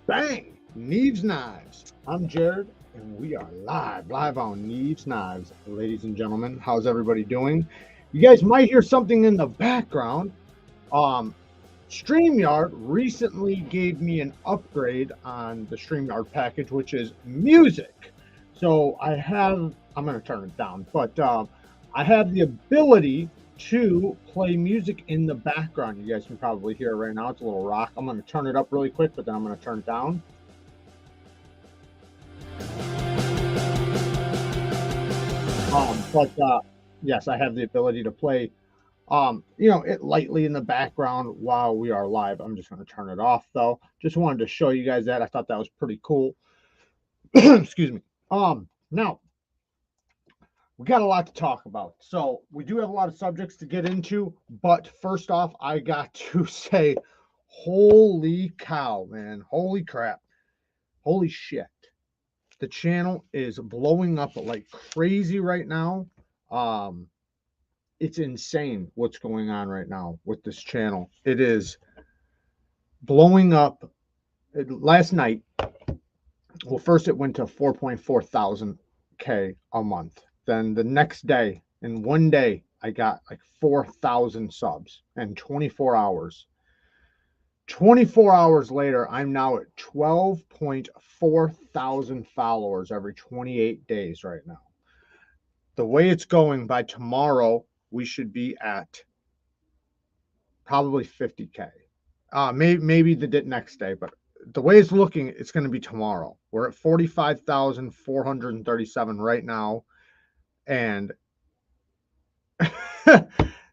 Bang! Neeves Knives. I'm Jared, and we are live on Neeves Knives. Ladies and gentlemen, how's everybody doing? You guys might hear something in the background. Um, StreamYard recently gave me an upgrade on the StreamYard package, which is music. So I'm going to turn it down, but I have the ability to play music in the background. You guys can probably hear it right now. It's a little rock. I'm going to turn it up really quick, but then I'm going to turn it down. But yes, I have the ability to play, it lightly in the background while we are live. I'm just going to turn it off though. Just wanted to show you guys that. I thought that was pretty cool. Excuse me. Now we got a lot to talk about. So we do have a lot of subjects to get into, but first off, I got to say, holy cow, man. Holy crap. Holy shit. The channel is blowing up like crazy right now. It's insane what's going on right now with this channel. It is blowing up. Last night, well, first it went to 4.4 thousand K a month. Then the next day, in one day, I got like 4,000 subs in 24 hours. 24 hours later, I'm now at 12.4 thousand followers every 28 days right now. The way it's going, by tomorrow, we should be at probably 50K. Maybe the next day, but the way it's looking, it's going to be tomorrow. We're at 45,437 right now, and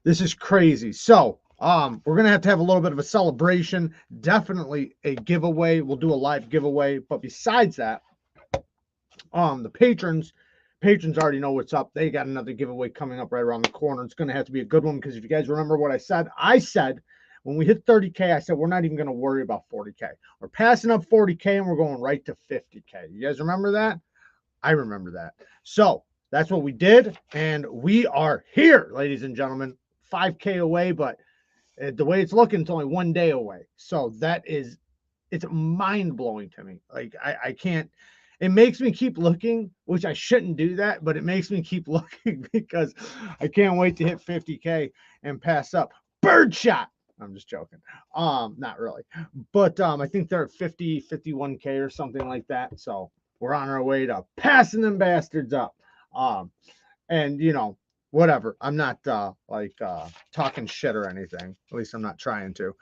this is crazy. So, we're going to have a little bit of a celebration, definitely a giveaway. We'll do a live giveaway, but besides that, the patrons already know what's up. They got another giveaway coming up right around the corner. It's going to have to be a good one, because if you guys remember what I said when we hit 30K, I said we're not even going to worry about 40K. We're passing up 40K and we're going right to 50K. You guys remember that? I remember that. So that's what we did, and we are here, ladies and gentlemen. 5K away, but the way it's looking, it's only one day away. So it's mind-blowing to me. Like, I can't. It makes me keep looking, which I shouldn't do that, but it makes me keep looking because I can't wait to hit 50K and pass up Birdshot. I'm just joking. Not really. But I think they're at 50, 51K or something like that. So we're on our way to passing them bastards up. And whatever. I'm not talking shit or anything. At least I'm not trying to.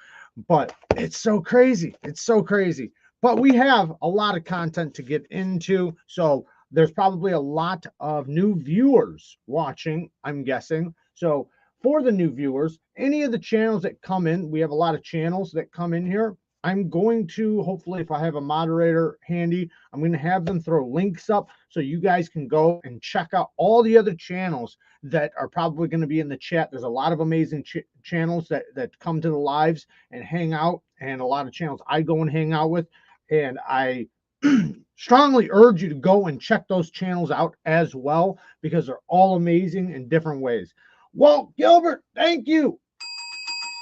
But it's so crazy. It's so crazy. But we have a lot of content to get into. So there's probably a lot of new viewers watching, I'm guessing. So for the new viewers, any of the channels that come in, we have a lot of channels that come in here. I'm going to, hopefully, if I have a moderator handy, I'm going to have them throw links up so you guys can go and check out all the other channels that are probably going to be in the chat. There's a lot of amazing channels that come to the lives and hang out, and a lot of channels I go and hang out with. And I strongly urge you to go and check those channels out as well, because they're all amazing in different ways. Walt Gilbert, thank you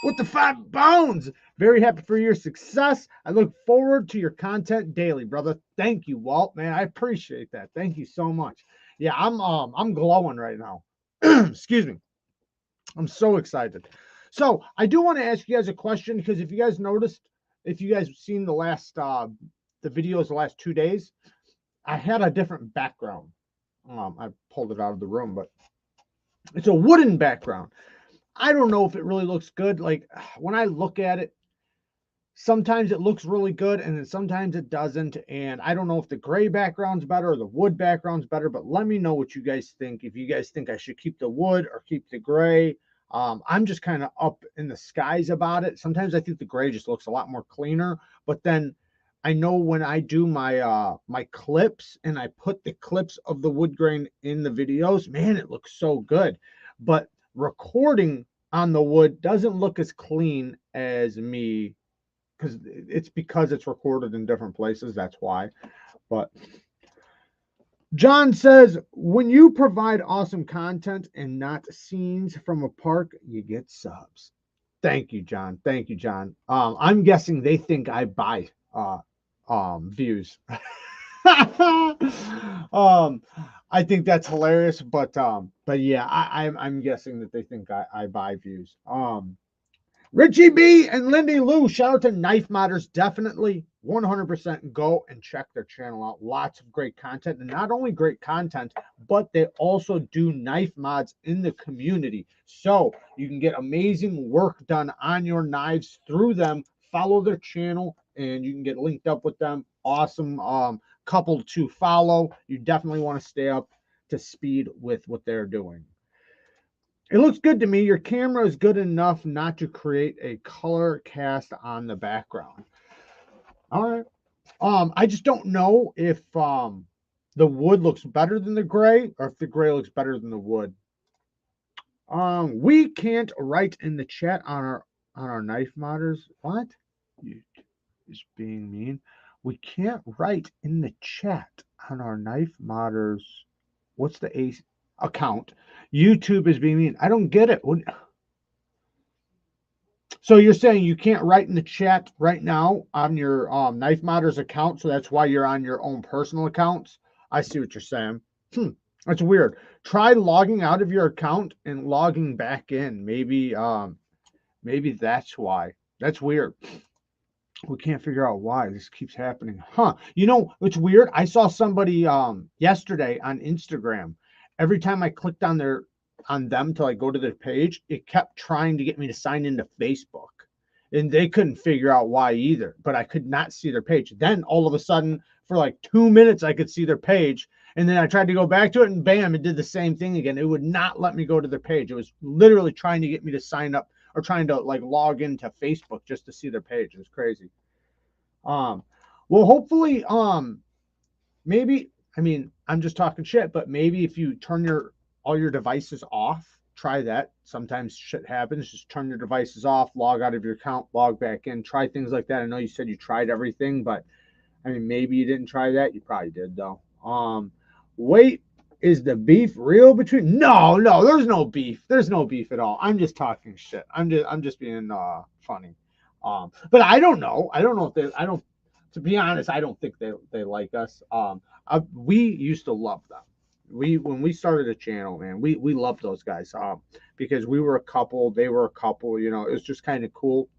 with the 5 bones. Very happy for your success. I look forward to your content daily, brother. Thank you, Walt. Man, I appreciate that. Thank you so much. Yeah, I'm glowing right now. Excuse me. I'm so excited. So I do want to ask you guys a question, because if you guys noticed, if you guys have seen the videos the last 2 days, I had a different background. I pulled it out of the room, but it's a wooden background. I don't know if it really looks good. Like, when I look at it, sometimes it looks really good, and then sometimes it doesn't. And I don't know if the gray background's better or the wood background's better, but let me know what you guys think. If you guys think I should keep the wood or keep the gray. I'm just kind of up in the skies about it. Sometimes I think the gray just looks a lot more cleaner, but then I know when I do my my clips and I put the clips of the wood grain in the videos, man, it looks so good. But recording on the wood doesn't look as clean as me, because it's recorded in different places. That's why. But John says, when you provide awesome content and not scenes from a park, you get subs. Thank you, John. Thank you, John. I'm guessing they think I buy views. I think that's hilarious, but yeah, I'm guessing that they think I buy views. Richie B and Lindy Lou, shout out to Knife Modders. Definitely 100% go and check their channel out. Lots of great content, and not only great content, but they also do knife mods in the community. So you can get amazing work done on your knives through them. Follow their channel and you can get linked up with them. Awesome couple to follow. You definitely want to stay up to speed with what they're doing. It looks good to me. Your camera is good enough not to create a color cast on the background. All right. I just don't know if the wood looks better than the gray or if the gray looks better than the wood. We can't write in the chat on our knife modders. What? You is being mean. We can't write in the chat on our knife modders. What's the A account? YouTube is being mean. I don't get it. So you're saying you can't write in the chat right now on your knife modders account, so that's why you're on your own personal accounts? I see what you're saying. That's weird. Try logging out of your account and logging back in. Maybe that's why. That's weird. We can't figure out why this keeps happening. You know, it's weird. I saw somebody yesterday on Instagram. Every time I clicked on them to like go to their page, it kept trying to get me to sign into Facebook. And they couldn't figure out why either, but I could not see their page. Then all of a sudden, for like 2 minutes, I could see their page. And then I tried to go back to it and bam, it did the same thing again. It would not let me go to their page. It was literally trying to get me to sign up or trying to like log into Facebook just to see their page. It was crazy. Well, hopefully, maybe, I mean, I'm just talking shit, but maybe if you turn all your devices off, try that. Sometimes shit happens. Just turn your devices off, log out of your account, log back in, try things like that. I know you said you tried everything, but I mean, maybe you didn't try that. You probably did though. Wait, is the beef real between? No, there's no beef. There's no beef at all. I'm just talking shit. I'm just being funny. But I don't know. I don't know if to be honest, I don't think they like us. We used to love them. When we started a channel, man, we loved those guys because we were a couple, they were a couple, you know, it was just kind of cool.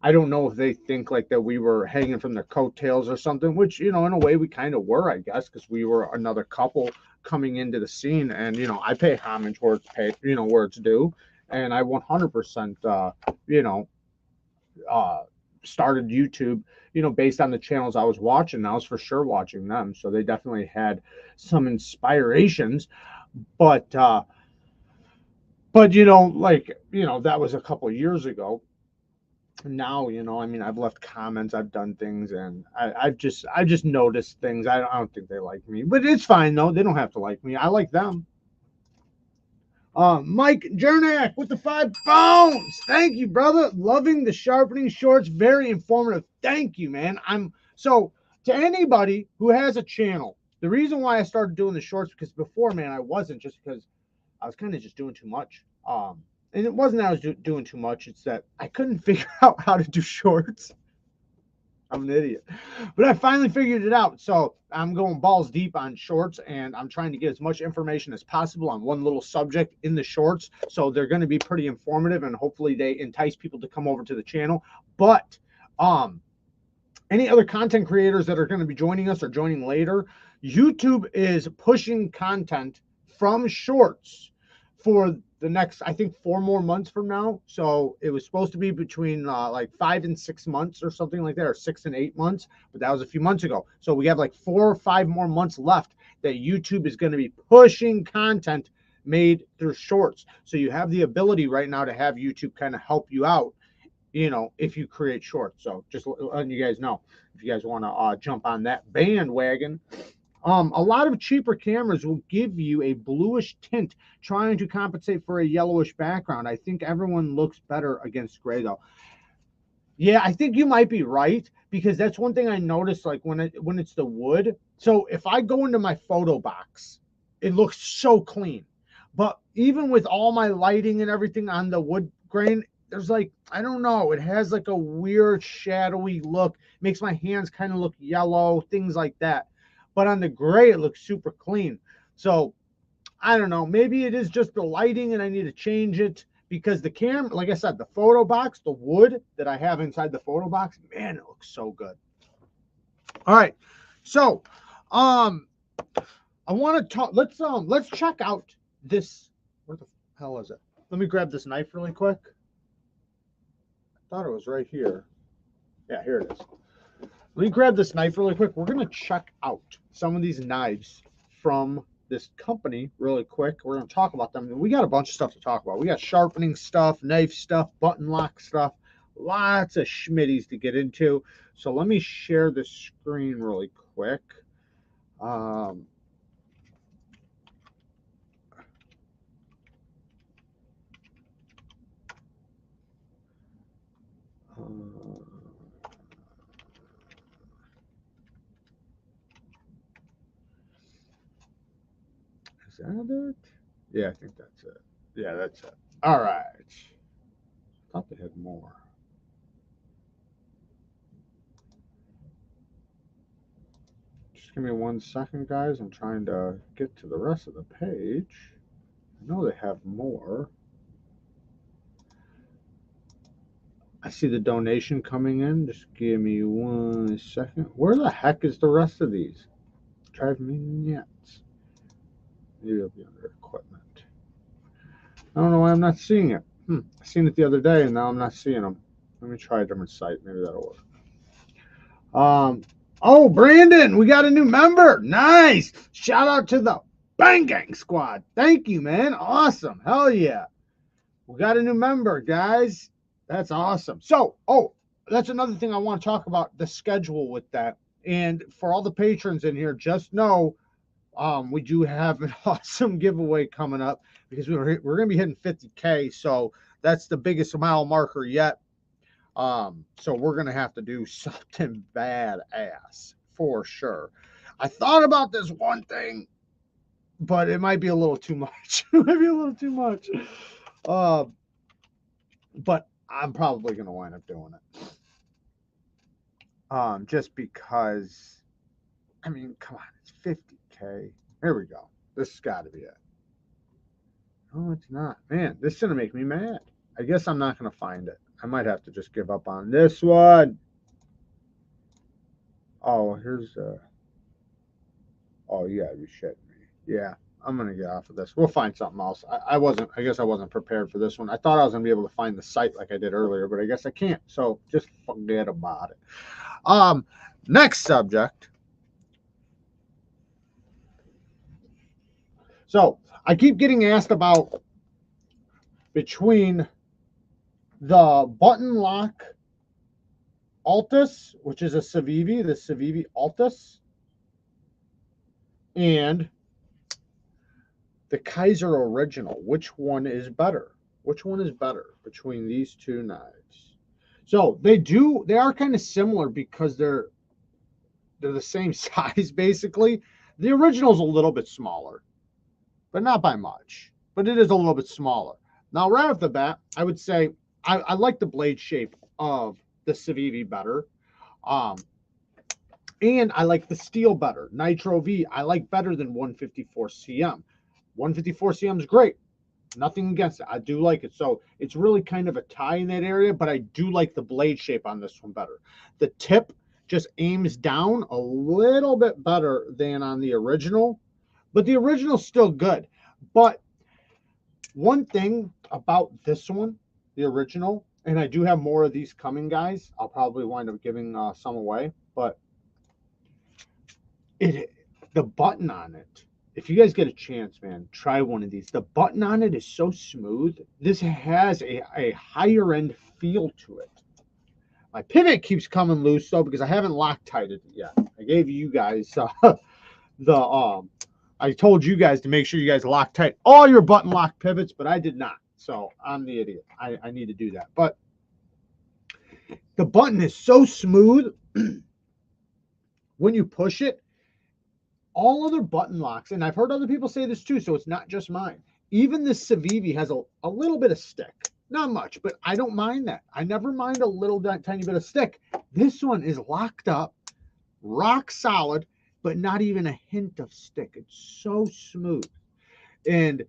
I don't know if they think like that we were hanging from their coattails or something, which, you know, in a way we kind of were, I guess, because we were another couple coming into the scene. And, you know, I pay homage where it's due. And I 100%, started YouTube, you know, based on the channels I was watching. I was for sure watching them. So they definitely had some inspirations. But you know, like, you know, that was a couple of years ago. Now, you know, I mean, I've left comments, I've done things, and I've just noticed things. I don't think they like me, but it's fine though. They don't have to like me. I like them. Mike Jernak with the 5 phones. Thank you, brother. Loving the sharpening shorts. Very informative. Thank you, man. So to anybody who has a channel, the reason why I started doing the shorts, because before, man, I wasn't, just because I was kind of just doing too much. And it wasn't that I was doing too much. It's that I couldn't figure out how to do shorts. I'm an idiot. But I finally figured it out. So I'm going balls deep on shorts, and I'm trying to get as much information as possible on one little subject in the shorts. So they're going to be pretty informative, and hopefully they entice people to come over to the channel. But any other content creators that are going to be joining us or joining later, YouTube is pushing content from shorts for the next, I think, 4 more months from now. So it was supposed to be between like 5 and 6 months or something like that, or 6 and 8 months, but that was a few months ago. So we have like 4 or 5 more months left that YouTube is going to be pushing content made through shorts. So you have the ability right now to have YouTube kind of help you out, you know, if you create shorts. So just letting you guys know, if you guys want to jump on that bandwagon. A lot of cheaper cameras will give you a bluish tint, trying to compensate for a yellowish background. I think everyone looks better against gray, though. Yeah, I think you might be right, because that's one thing I noticed, like when it's the wood. So if I go into my photo box, it looks so clean. But even with all my lighting and everything on the wood grain, there's like, I don't know, it has like a weird shadowy look. Makes my hands kind of look yellow, things like that. But on the gray, it looks super clean. So I don't know, maybe it is just the lighting and I need to change it, because the camera, like I said, the photo box, the wood that I have inside the photo box, man, it looks so good. All right, so I want to talk, let's check out this. Where the hell is it? Let me grab this knife really quick. I thought it was right here. Yeah, here it is. Let me grab this knife really quick. We're going to check out some of these knives from this company really quick. We're going to talk about them. We got a bunch of stuff to talk about. We got sharpening stuff, knife stuff, button lock stuff, lots of schmitties to get into. So let me share the screen really quick. Is that it? Yeah, I think that's it. Yeah, that's it. All right. I thought they had more. Just give me 1 second, guys. I'm trying to get to the rest of the page. I know they have more. I see the donation coming in. Just give me 1 second. Where the heck is the rest of these? Drive me nuts. Maybe it'll be under equipment. I don't know why I'm not seeing it. I seen it the other day, and now I'm not seeing them. Let me try a different site. Maybe that'll work. Oh, Brandon, we got a new member. Nice. Shout out to the Bang Gang Squad. Thank you, man. Awesome. Hell yeah. We got a new member, guys. That's awesome. So, that's another thing I want to talk about, the schedule with that. And for all the patrons in here, just know we do have an awesome giveaway coming up, because we're going to be hitting 50K. So that's the biggest mile marker yet. So we're going to have to do something badass for sure. I thought about this one thing, but it might be a little too much. It might be a little too much. But I'm probably going to wind up doing it. Just because, I mean, come on, it's 50K. Here we go. This has got to be it. No, it's not. Man, this is going to make me mad. I guess I'm not going to find it. I might have to just give up on this one. Oh, here's oh, you gotta be shitting me. Yeah, I'm gonna get off of this. We'll find something else. I guess I wasn't prepared for this one. I thought I was gonna be able to find the site like I did earlier, but I guess I can't. So just forget about it. Next subject. So I keep getting asked about between the button lock Altus, which is a Civivi, the Civivi Altus, and the Kaiser Original. Which one is better? Which one is better between these two knives? So they are kind of similar because they're the same size basically. The original is a little bit smaller, but not by much. But it is a little bit smaller. Now, right off the bat, I would say I like the blade shape of the Civivi better. And I like the steel better. Nitro V, I like better than 154 CM. 154 CM is great. Nothing against it. I do like it. So it's really kind of a tie in that area, but I do like the blade shape on this one better. The tip just aims down a little bit better than on the original, but the original's still good. But one thing about this one, the original, and I do have more of these coming, guys. I'll probably wind up giving some away, but the button on it, if you guys get a chance, man, try one of these. The button on it is so smooth. This has a higher end feel to it. My pivot keeps coming loose though, because I haven't Loctited it yet. I gave you guys I told you guys to make sure you guys Loctite all your button lock pivots, but I did not. So I'm the idiot. I need to do that. But the button is so smooth when you push it. All other button locks, and I've heard other people say this too, so it's not just mine. Even this Civivi has a little bit of stick. Not much, but I don't mind that. I never mind a little tiny bit of stick. This one is locked up, rock solid, but not even a hint of stick. It's so smooth. And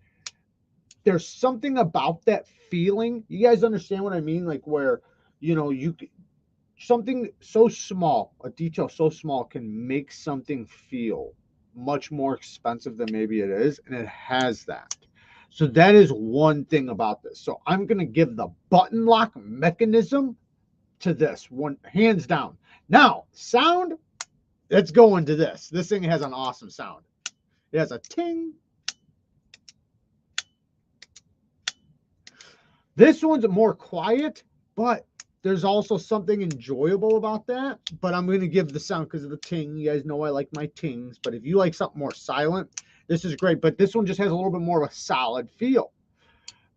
there's something about that feeling. You guys understand what I mean? Like where, you know, something so small, a detail so small can make something feel much more expensive than maybe it is. And it has that. So that is one thing about this. So I'm going to give the button lock mechanism to this one, hands down. Now, sound, let's go into this. This thing has an awesome sound. It has a ting. This one's more quiet, but there's also something enjoyable about that. But I'm going to give the sound because of the ting. You guys know I like my tings. But if you like something more silent, this is great. But this one just has a little bit more of a solid feel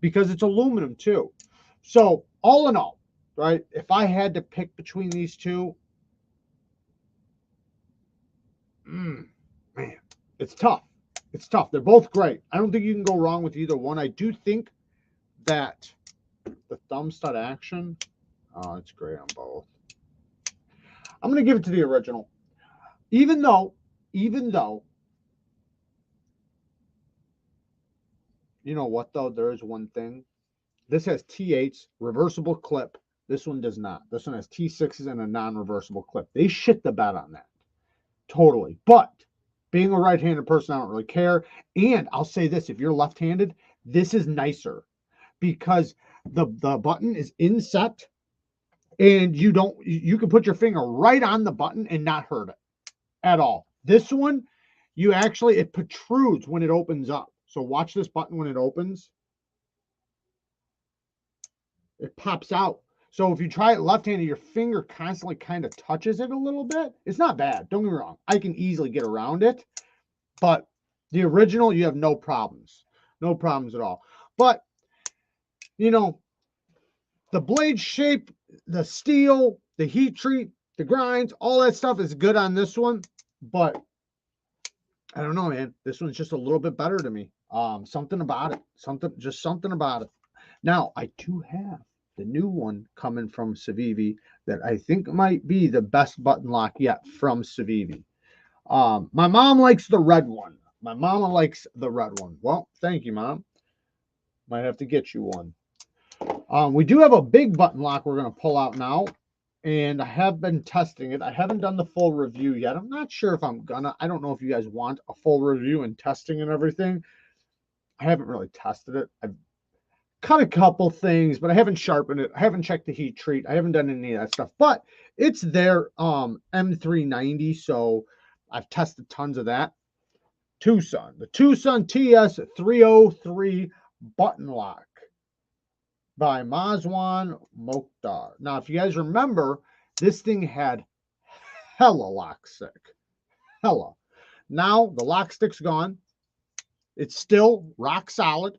because it's aluminum too. So all in all, right, if I had to pick between these two, man, it's tough. It's tough. They're both great. I don't think you can go wrong with either one. I do think that the thumb stud action, oh, it's great on both. I'm going to give it to the original. Even though, you know what though, there is one thing. This has T8s, reversible clip. This one does not. This one has T6s and a non-reversible clip. They shit the bed on that. Totally. But being a right-handed person, I don't really care. And I'll say this, if you're left-handed, this is nicer because the button is inset and you can put your finger right on the button and not hurt it at all. This one, it protrudes when it opens up. So watch this button when it opens. It pops out. So if you try it left-handed, your finger constantly kind of touches it a little bit. It's not bad. Don't get me wrong. I can easily get around it. But the original, you have no problems. No problems at all. But, you know, the blade shape, the steel, the heat treat, the grinds, all that stuff is good on this one. But I don't know, man. This one's just a little bit better to me. Something about it. Something about it. Now, I do have the new one coming from Civivi that I think might be the best button lock yet from Civivi. My mom likes the red one. My mama likes the red one. Well, thank you, Mom. Might have to get you one. We do have a big button lock we're going to pull out now, and I have been testing it. I haven't done the full review yet. I'm not sure if I'm gonna. I don't know if you guys want a full review and testing and everything. I haven't really tested it. I've cut a couple things, but I haven't sharpened it. I haven't checked the heat treat. I haven't done any of that stuff, but it's their M390, so I've tested tons of that. Tucson, the Tucson TS303 button lock by Mazwan Mokhtar. Now, if you guys remember, this thing had hella lock stick. Hella. Now, the lock stick's gone. It's still rock solid.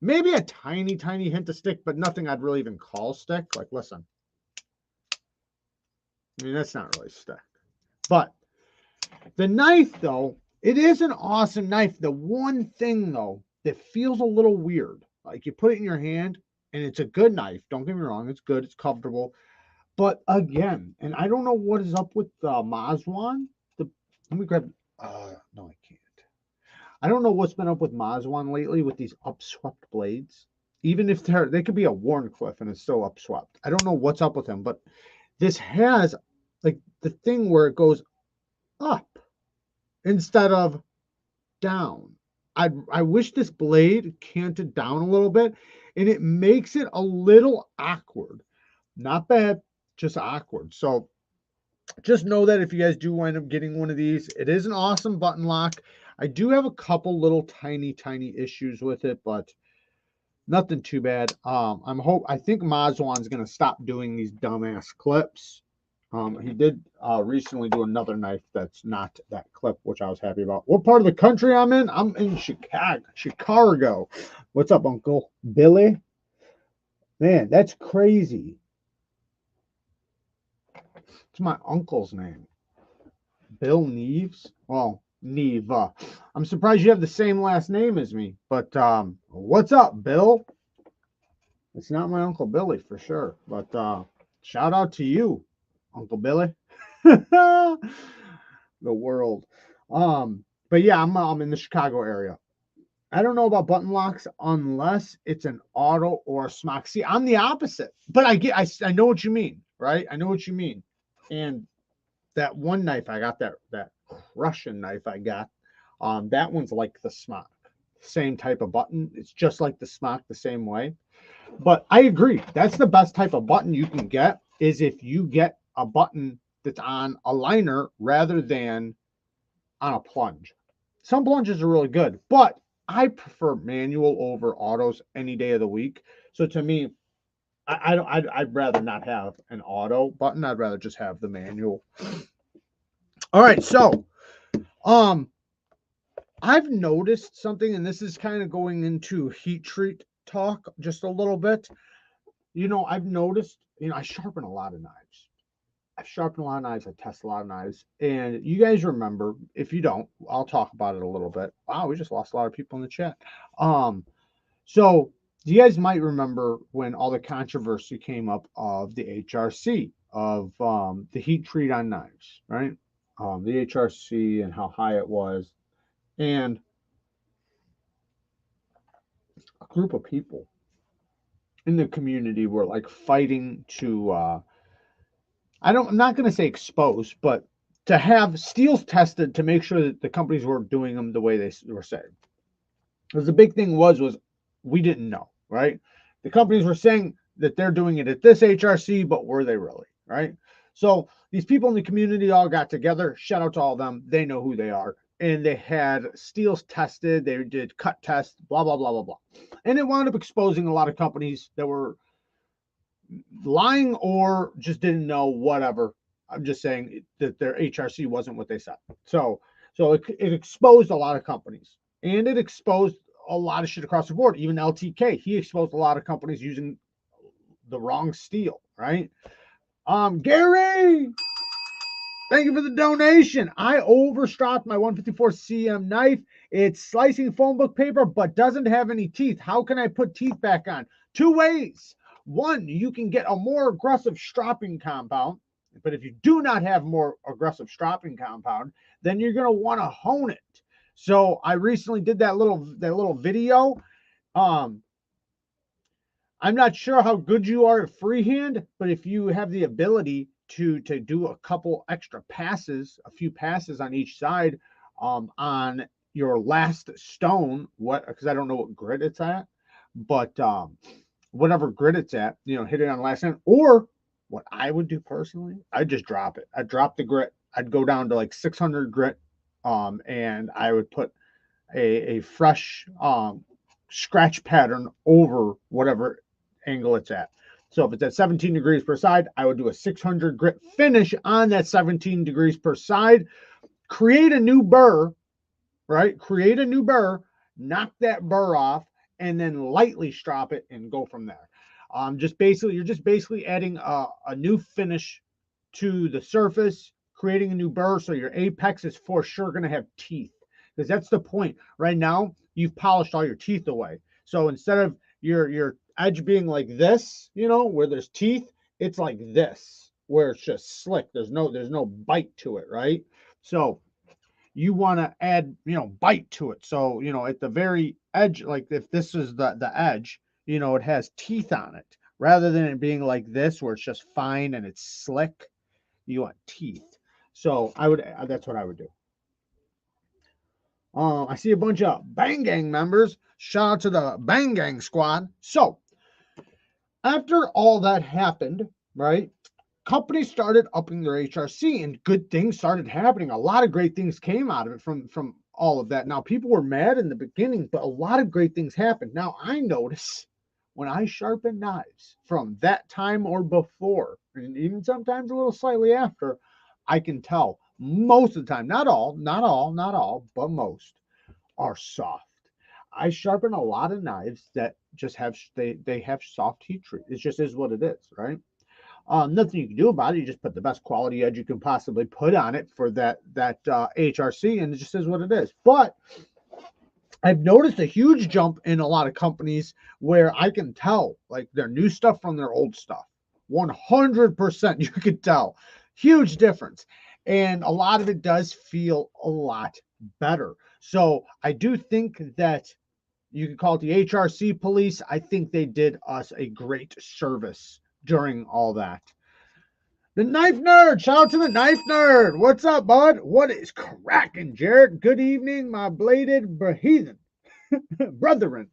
Maybe a tiny, tiny hint of stick, but nothing I'd really even call stick. Like, listen. I mean, that's not really stick. But the knife, though, it is an awesome knife. The one thing, though, that feels a little weird, like you put it in your hand, and it's a good knife. Don't get me wrong. It's good. It's comfortable. But again, and I don't know what is up with Mazwan. Let me grab. No, I can't. I don't know what's been up with Mazwan lately with these upswept blades. Even if they could be a Warncliffe and it's still upswept. I don't know what's up with them, but this has like the thing where it goes up instead of down. I wish this blade canted down a little bit, and it makes it a little awkward. Not bad, just awkward. So just know that if you guys do wind up getting one of these, it is an awesome button lock. I do have a couple little tiny issues with it, but nothing too bad. I think Mazwan's gonna stop doing these dumbass clips. He did recently do another knife that's not that clip, which I was happy about. What part of the country I'm in? I'm in Chicago. What's up, Uncle Billy? Man, that's crazy. It's my uncle's name. Bill Neeves? Well, Neve. I'm surprised you have the same last name as me. But what's up, Bill? It's not my Uncle Billy for sure, but shout out to you, Uncle Billy. The world. But yeah, I'm in the Chicago area. I don't know about button locks unless it's an auto or a smock. See, I'm the opposite, but I know what you mean, right? I know what you mean. And that one knife I got, that Russian knife I got, that one's like the smock, same type of button. It's just like the smock, the same way. But I agree, that's the best type of button you can get, is if you get a button that's on a liner rather than on a plunge. Some plunges are really good, but I prefer manual over autos any day of the week. So to me, I'd rather not have an auto button. I'd rather just have the manual. All right, so I've noticed something, and this is kind of going into heat treat talk just a little bit. I've noticed, I sharpen a lot of knives. I've sharpened a lot of knives. I test a lot of knives. And you guys remember, if you don't, I'll talk about it a little bit. Wow, we just lost a lot of people in the chat. So you guys might remember when all the controversy came up of the HRC, of the heat treat on knives, right? The HRC and how high it was. And a group of people in the community were like fighting to I'm not going to say expose, but to have steels tested to make sure that the companies were doing them the way they were saying. Because the big thing was we didn't know, right? The companies were saying that they're doing it at this HRC, but were they really, right? So these people in the community all got together. Shout out to all of them. They know who they are. And they had steels tested. They did cut tests, blah, blah, blah, blah, blah. And it wound up exposing a lot of companies that were lying or just didn't know, whatever. I'm just saying that their HRC wasn't what they said. So it exposed a lot of companies, and it exposed a lot of shit across the board. Even LTK, he exposed a lot of companies using the wrong steel, right? Gary, thank you for the donation. I overstropped my 154 cm knife. It's slicing phone book paper, but doesn't have any teeth. How can I put teeth back on? Two ways. One, you can get a more aggressive stropping compound, but if you do not have more aggressive stropping compound, then you're going to want to hone it. So I recently did that little video. I'm not sure how good you are at freehand, but if you have the ability to do a couple extra passes, a few passes on each side, on your last stone, because I don't know what grit it's at, but whatever grit it's at, hit it on last stone. Or what I would do personally, I'd just drop it. I'd drop the grit. I'd go down to like 600 grit, and I would put a fresh scratch pattern over whatever angle it's at. So if it's at 17 degrees per side, I would do a 600 grit finish on that 17 degrees per side, create a new burr, right? Create a new burr, knock that burr off, and then lightly strop it and go from there. You're just basically adding a new finish to the surface, creating a new burr, so your apex is for sure going to have teeth, because that's the point. Right now, you've polished all your teeth away. So instead of your edge being like this, where there's teeth, it's like this, where it's just slick. There's no bite to it, right? So you want to add, bite to it. So, at the very edge, like if this is the edge, it has teeth on it, rather than it being like this, where it's just fine and it's slick. You want teeth. So that's what I would do. I see a bunch of Bang Gang members. Shout out to the Bang Gang squad. So after all that happened, right, companies started upping their HRC and good things started happening. A lot of great things came out of it from all of that. Now, people were mad in the beginning, but a lot of great things happened. Now, I notice when I sharpen knives from that time or before, and even sometimes a little slightly after, I can tell most of the time, not all, but most are soft. I sharpen a lot of knives that just have they have soft heat treat. It just is what it is, right? Nothing you can do about it. You just put the best quality edge you can possibly put on it for that HRC, and it just is what it is. But I've noticed a huge jump in a lot of companies where I can tell like their new stuff from their old stuff. 100% you could tell. Huge difference. And a lot of it does feel a lot better. So I do think that you could call it the HRC police. I think they did us a great service during all that. The Knife Nerd, shout out to the Knife Nerd. What's up, bud? What is cracking, Jared? Good evening, my bladed heathen brethren.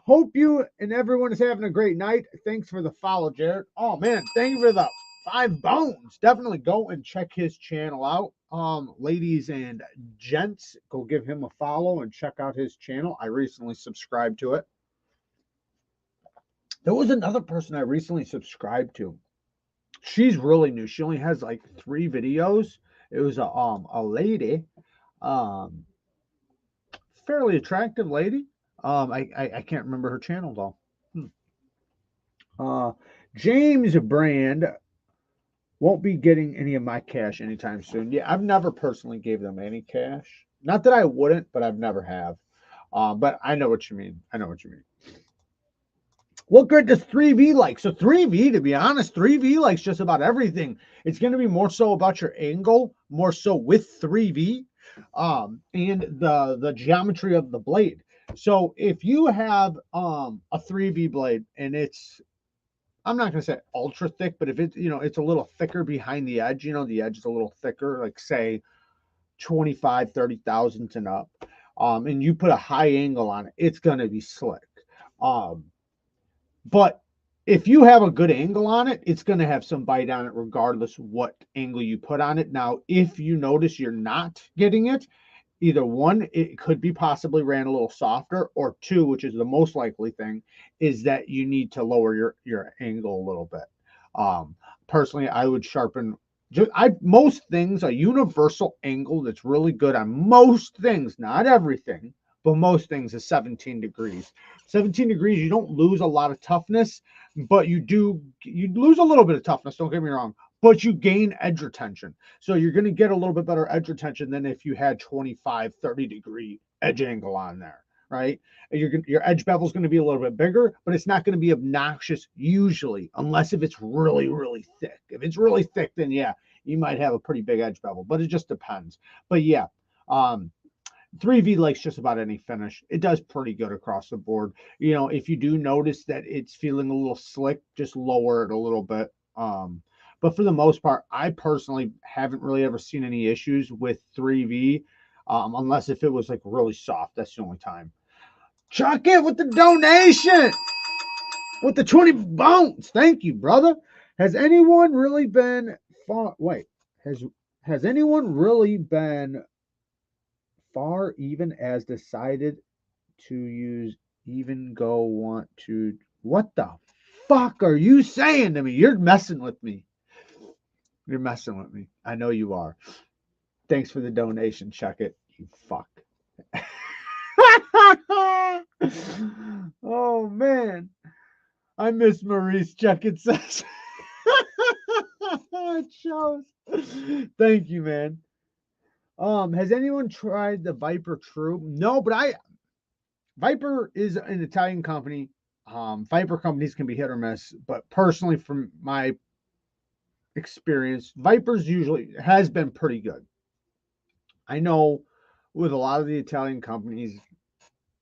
Hope you and everyone is having a great night. Thanks for the follow, Jared. Oh man, thank you for the 5 bones. Definitely go and check his channel out. Ladies and gents, go give him a follow and check out his channel. I recently subscribed to it. There was another person I recently subscribed to. She's really new. She only has like 3 videos. It was a lady, fairly attractive lady. I can't remember her channel though. James Brand won't be getting any of my cash anytime soon. Yeah, I've never personally gave them any cash. Not that I wouldn't, but I've never have. But I know what you mean. I know what you mean. What grid does 3V like? So 3V, to be honest, 3V likes just about everything. It's going to be more so about your angle, more so with 3V, and the geometry of the blade. So if you have a 3V blade and it's, I'm not going to say ultra thick, but if it's, it's a little thicker behind the edge, the edge is a little thicker, like say 25, 30 thousandths and up, and you put a high angle on it, it's going to be slick. But if you have a good angle on it, it's going to have some bite on it regardless what angle you put on it. Now, if you notice you're not getting it, either one, it could be possibly ran a little softer, or 2, which is the most likely thing, is that you need to lower your angle a little bit. Personally, I would sharpen most things, a universal angle that's really good on most things, not everything, but most things is 17 degrees. 17 degrees, you don't lose a lot of toughness, but you lose a little bit of toughness, don't get me wrong, but you gain edge retention. So you're going to get a little bit better edge retention than if you had 25, 30 degree edge angle on there, right? Your edge bevel is going to be a little bit bigger, but it's not going to be obnoxious usually, unless if it's really, really thick. If it's really thick, then yeah, you might have a pretty big edge bevel, but it just depends. But yeah, 3V likes just about any finish. It does pretty good across the board. If you do notice that it's feeling a little slick, just lower it a little bit. But for the most part, I personally haven't really ever seen any issues with 3V, unless if it was like really soft. That's the only time. Chuck it with the donation, with the 20 bones. Thank you, brother. Has anyone really been far? Wait, has anyone really been far even as decided to use even go want to? What the fuck are you saying to me? You're messing with me. You're messing with me. I know you are. Thanks for the donation. Check it. You fuck. Oh man. I miss Maurice. Check it says. It shows. Thank you, man. Has anyone tried the Viper True? No, but Viper is an Italian company. Viper companies can be hit or miss, but personally, from my experience, Viper's usually has been pretty good. I know with a lot of the Italian companies,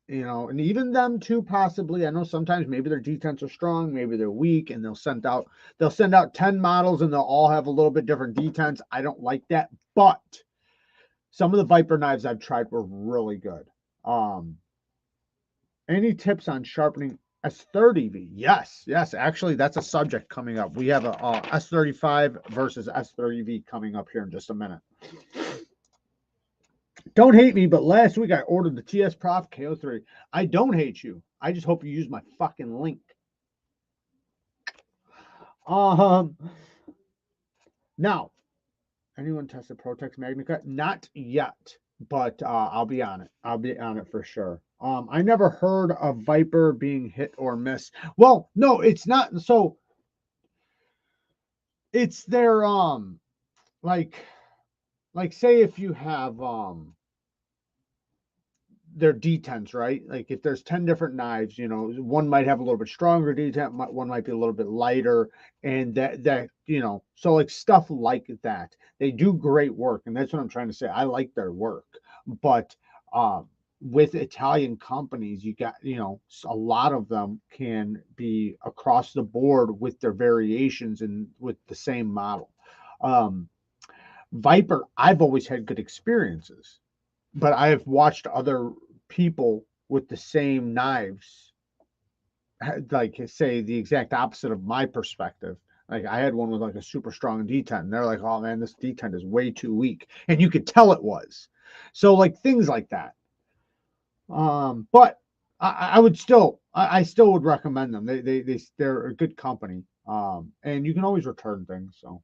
and even them too, possibly. I know sometimes maybe their detents are strong, maybe they're weak, and they'll send out 10 models and they'll all have a little bit different detents. I don't like that, but some of the Viper knives I've tried were really good. Any tips on sharpening S30v? Yes. Actually, that's a subject coming up. We have a S35 versus S30v coming up here in just a minute. Don't hate me, but last week I ordered the TSPROF KO3. I don't hate you. I just hope you use my fucking link. Now, anyone tested Protex MagnaCut? Not yet, but I'll be on it. I'll be on it for sure. I never heard of Viper being hit or miss. Well, no, it's not. So it's their like say if you have their detents, right? Like if there's 10 different knives, you know, one might have a little bit stronger detent, one might be a little bit lighter, and that you know, so like stuff like that. They do great work, and that's what I'm trying to say. I like their work, but with Italian companies, you got, you know, a lot of them can be across the board with their variations and with the same model. Viper, I've always had good experiences, but I've watched other people with the same knives, like say the exact opposite of my perspective. Like I had one with like a super strong detent, and they're like, "Oh man, this detent is way too weak," and you could tell it was. So like things like that. But I would still, I still would recommend them. They're a good company. And you can always return things. So,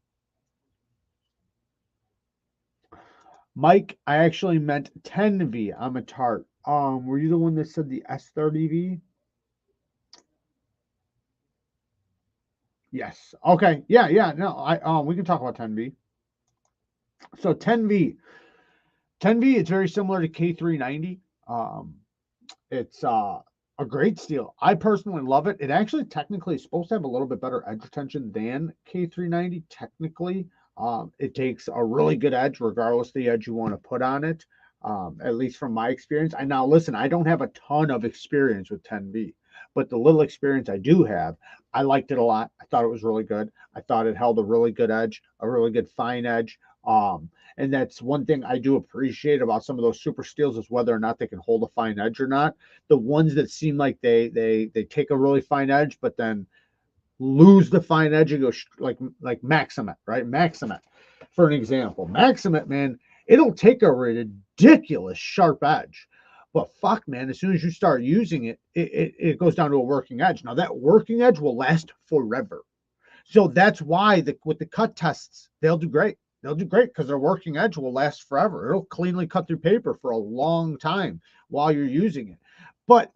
Mike, I actually meant 10V. I'm a tart. Were you the one that said the S30v? Yes. Okay. Yeah. Yeah. No. We can talk about 10V. So 10V, 10V. It's very similar to K390. It's a great steel. I personally love it. It actually technically is supposed to have a little bit better edge retention than K390. Technically, it takes a really good edge, regardless of the edge you want to put on it. At least from my experience. I now listen. I don't have a ton of experience with 10V, but the little experience I do have, I liked it a lot. I thought it was really good. I thought it held a really good edge, a really good fine edge. And that's one thing I do appreciate about some of those super steels is whether or not they can hold a fine edge or not. The ones that seem like they take a really fine edge, but then lose the fine edge and go like Maximet, right? Maximet, for an example. Maximet, man, it'll take a ridiculous sharp edge. But fuck, man, as soon as you start using it, it goes down to a working edge. Now, that working edge will last forever. So that's why with the cut tests, they'll do great. They'll do great because their working edge will last forever. It'll cleanly cut through paper for a long time while you're using it. But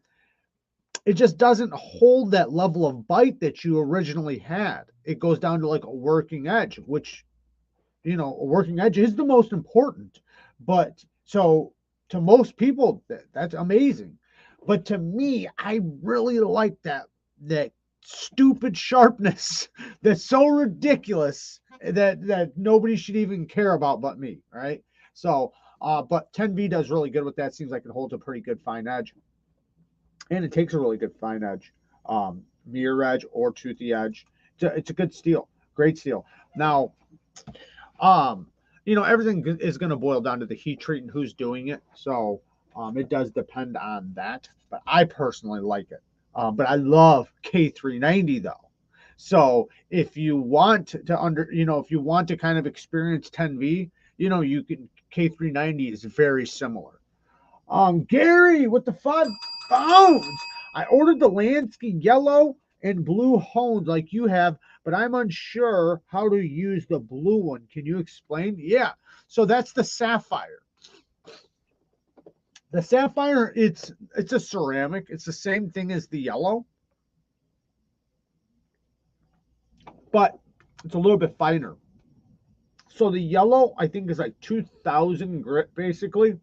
it just doesn't hold that level of bite that you originally had. It goes down to like a working edge, which, you know, a working edge is the most important. But so to most people, that's amazing. But to me, I really like that stupid sharpness that's so ridiculous that nobody should even care about but me, right? So, but 10V does really good with that. Seems like it holds a pretty good fine edge, and it takes a really good fine edge, mirror edge or toothy edge. It's a good steel, great steel. Now, you know, everything is going to boil down to the heat treat and who's doing it. So, it does depend on that, but I personally like it. But I love K390 though. So if you want to if you want to kind of experience 10V, you know, you can, K390 is very similar. Gary with the fun bones. I ordered the LANSKY yellow and blue hones like you have, but I'm unsure how to use the blue one. Can you explain? Yeah. So that's the sapphire. The sapphire, it's a ceramic. It's the same thing as the yellow, but it's a little bit finer. So the yellow, I think, is like 2,000 grit, basically.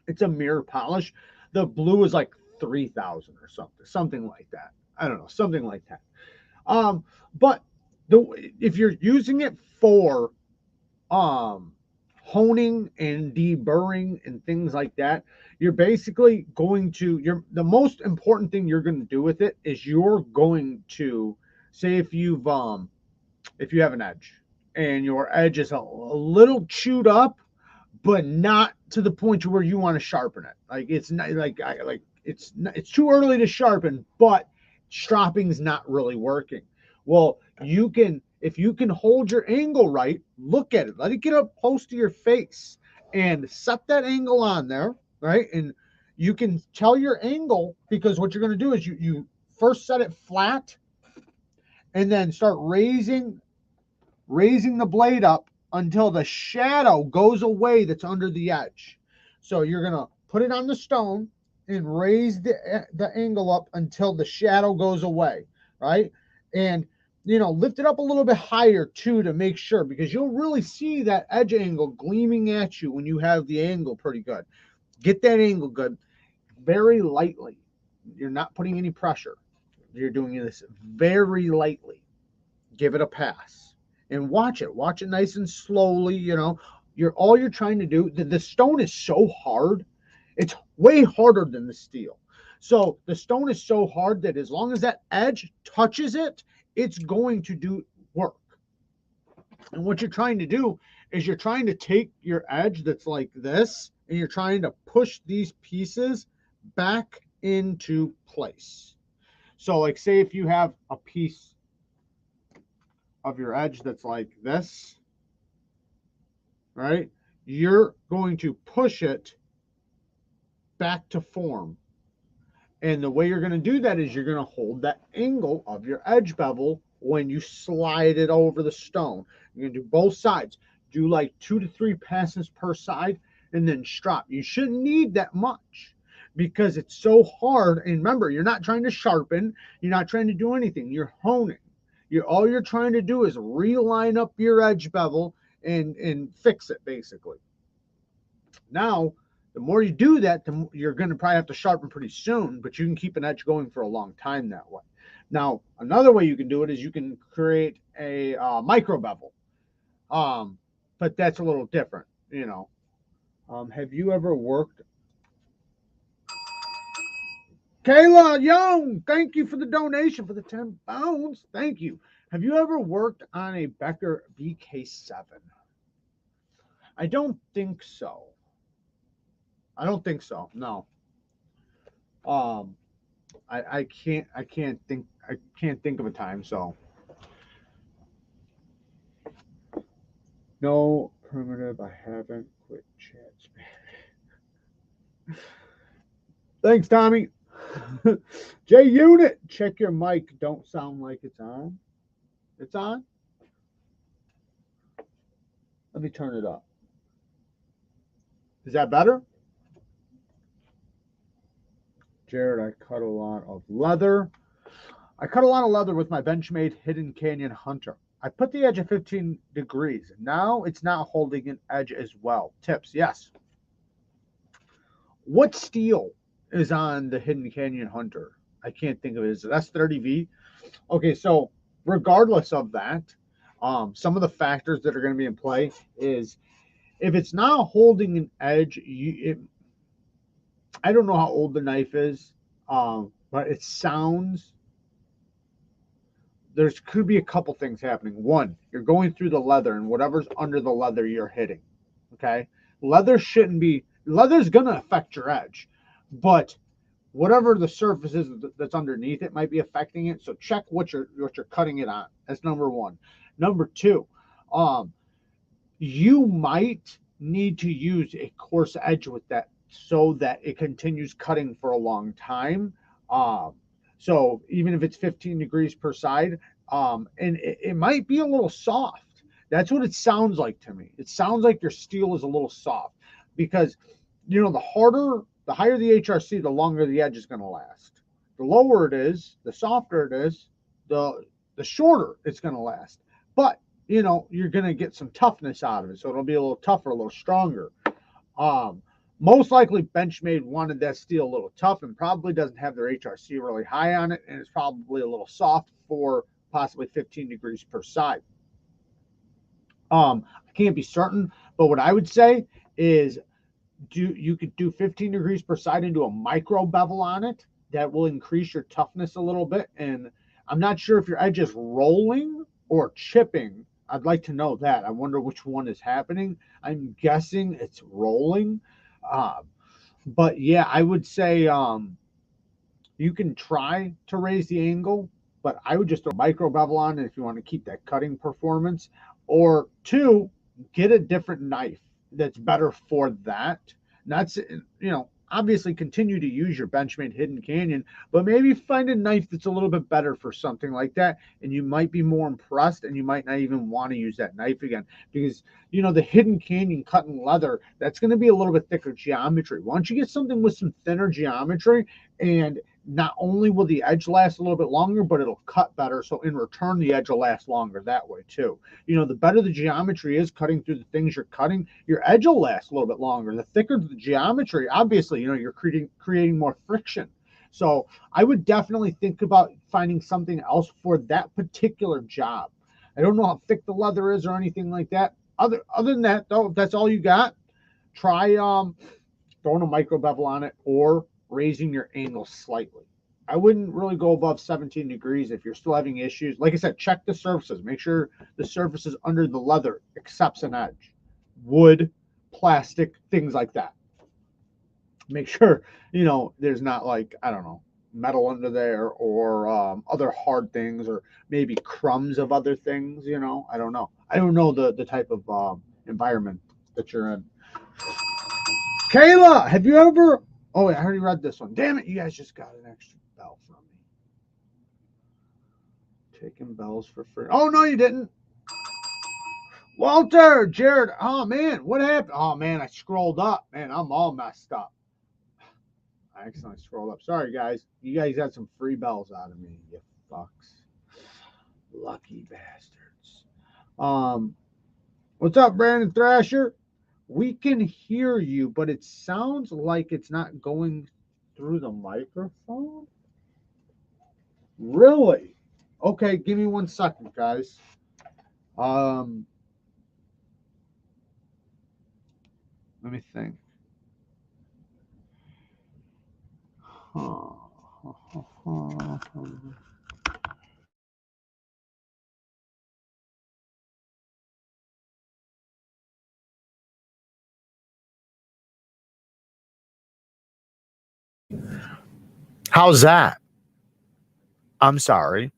It's a mirror polish. The blue is like 3,000 or something like that. I don't know, something like that. But if you're using it for honing and deburring and things like that, you're basically going to the most important thing you're going to do with it is you're going to say if you have an edge and your edge is a little chewed up, but not to the point to where you want to sharpen it. Like it's not it's too early to sharpen, but stropping's not really working. Well, if you can hold your angle right, look at it, let it get up close to your face and set that angle on there, right? And you can tell your angle, because what you're going to do is you first set it flat and then start raising the blade up until the shadow goes away that's under the edge. So you're going to put it on the stone and raise the angle up until the shadow goes away, right? And, you know, lift it up a little bit higher too to make sure, because you'll really see that edge angle gleaming at you when you have the angle pretty good. Get that angle good, very lightly. You're not putting any pressure. You're doing this very lightly. Give it a pass and watch it. Watch it nice and slowly. You know, all you're trying to do. The stone is so hard. It's way harder than the steel. So the stone is so hard that as long as that edge touches it, it's going to do work. And what you're trying to do is you're trying to take your edge that's like this, and you're trying to push these pieces back into place. So like say if you have a piece of your edge that's like this, right? You're going to push it back to form. And the way you're going to do that is you're going to hold that angle of your edge bevel when you slide it over the stone. You're going to do both sides. Do like 2 to 3 passes per side and then strop. You shouldn't need that much because it's so hard. And remember, you're not trying to sharpen. You're not trying to do anything. You're honing. All you're trying to do is realign up your edge bevel and fix it, basically. Now, the more you do that, you're going to probably have to sharpen pretty soon, but you can keep an edge going for a long time that way. Now, another way you can do it is you can create a micro bevel, but that's a little different, you know. Have you ever worked? Kayla Young, thank you for the donation for the 10 pounds. Thank you. Have you ever worked on a Becker VK7? I don't think so. I don't think so. No. I can't think of a time. So no primitive. I haven't quit chat spam. Thanks, Tommy. J Unit, check your mic. Don't sound like it's on. It's on. Let me turn it up. Is that better? Jared, I cut a lot of leather. I cut a lot of leather with my Benchmade Hidden Canyon Hunter. I put the edge at 15 degrees. Now it's not holding an edge as well. Tips, yes. What steel is on the Hidden Canyon Hunter? I can't think of it. Is it S30v? Okay, so regardless of that, some of the factors that are going to be in play is if it's not holding an edge, I don't know how old the knife is, but it sounds, there could be a couple things happening. One, you're going through the leather and whatever's under the leather you're hitting, okay? Leather shouldn't be, leather's going to affect your edge, but whatever the surface is that's underneath it might be affecting it. So check what you're cutting it on. That's number one. Number two, you might need to use a coarse edge with that so that it continues cutting for a long time. So even if it's 15 degrees per side, and it might be a little soft. That's what it sounds like to me. It sounds like your steel is a little soft because, you know, the higher the HRC, the longer the edge is going to last. The lower it is, the softer it is, the shorter it's going to last. But, you know, you're going to get some toughness out of it. So it'll be a little tougher, a little stronger. Most likely Benchmade wanted that steel a little tough and probably doesn't have their HRC really high on it. And it's probably a little soft for possibly 15 degrees per side. I can't be certain, but what I would say is you could do 15 degrees per side and do a micro bevel on it. That will increase your toughness a little bit. And I'm not sure if your edge is rolling or chipping. I'd like to know that. I wonder which one is happening. I'm guessing it's rolling. But yeah, I would say you can try to raise the angle, but I would just throw a micro bevel on it if you want to keep that cutting performance. Or two, get a different knife that's better for that. That's, you know, obviously continue to use your Benchmade Hidden Canyon, but maybe find a knife that's a little bit better for something like that, and you might be more impressed, and you might not even want to use that knife again because, you know, the Hidden Canyon cutting leather, that's going to be a little bit thicker geometry. Why don't you get something with some thinner geometry, and not only will the edge last a little bit longer, but it'll cut better. So in return, the edge will last longer that way too. You know, the better the geometry is cutting through the things you're cutting, your edge will last a little bit longer. The thicker the geometry, obviously, you know, you're creating more friction. So I would definitely think about finding something else for that particular job. I don't know how thick the leather is or anything like that. Other than that, though, if that's all you got, try throwing a micro bevel on it or raising your angle slightly. I wouldn't really go above 17 degrees if you're still having issues. Like I said, check the surfaces. Make sure the surfaces under the leather accepts an edge. Wood, plastic, things like that. Make sure, you know, there's not like, I don't know, metal under there or other hard things or maybe crumbs of other things, you know. I don't know. I don't know the type of environment that you're in. Kayla, have you ever... Oh, wait, I already read this one. Damn it, you guys just got an extra bell from me. Taking bells for free. Oh, no, you didn't. Walter, Jared. Oh, man, what happened? Oh, man, I scrolled up. Man, I'm all messed up. I accidentally scrolled up. Sorry, guys. You guys got some free bells out of me, you fucks. Lucky bastards. What's up, Brandon Thrasher? We can hear you, but it sounds like it's not going through the microphone. Really? Okay, give me 1 second, guys. Let me think. How's that? I'm sorry.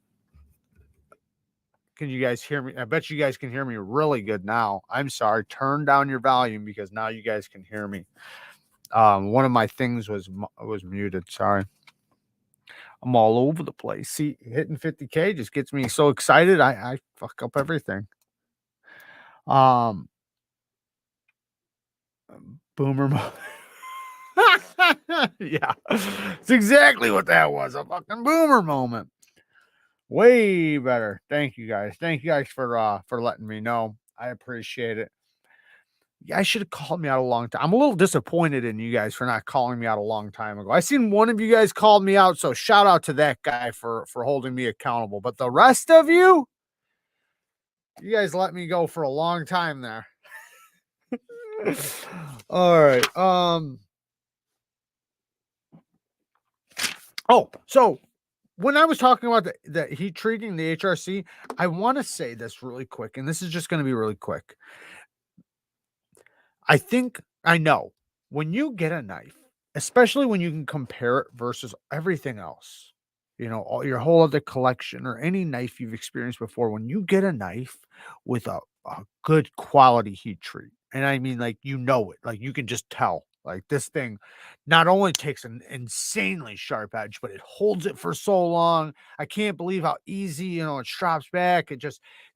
Can you guys hear me? I bet you guys can hear me really good now. I'm sorry. Turn down your volume because now you guys can hear me. One of my things was muted. Sorry. I'm all over the place. See, hitting 50K just gets me so excited. I fuck up everything. Boomer mode. Yeah, it's exactly what that was. A fucking boomer moment. Way better. Thank you guys. Thank you guys for letting me know. I appreciate it. You guys should have called me out a long time. I'm a little disappointed in you guys for not calling me out a long time ago. I seen one of you guys called me out, so shout out to that guy for holding me accountable. But the rest of you guys let me go for a long time there. All right. Oh, so when I was talking about the heat treating the HRC, I want to say this really quick, and this is just going to be really quick. I know when you get a knife, especially when you can compare it versus everything else, you know, all your whole other collection or any knife you've experienced before, when you get a knife with a good quality heat treat, and I mean, like, you know it, like, you can just tell, like, this thing not only takes an insanely sharp edge, but it holds it for so long. I can't believe how easy, you know, it strops back.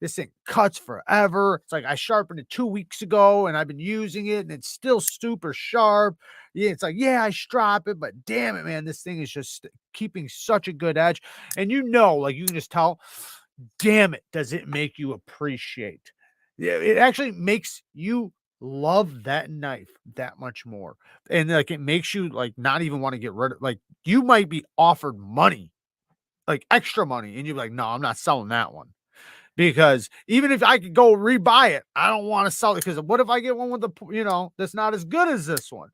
This thing cuts forever. It's like I sharpened it 2 weeks ago and I've been using it and it's still super sharp. Yeah, it's like, yeah, I strop it, but damn it, man, this thing is just keeping such a good edge. And you know, like, you can just tell, damn it, does it make you appreciate? Yeah, it actually makes you love that knife that much more. And like, it makes you like not even want to get rid of, like, you might be offered money, like extra money, and you're like, no, I'm not selling that one. Because even if I could go rebuy it, I don't want to sell it. Because what if I get one with the, you know, that's not as good as this one?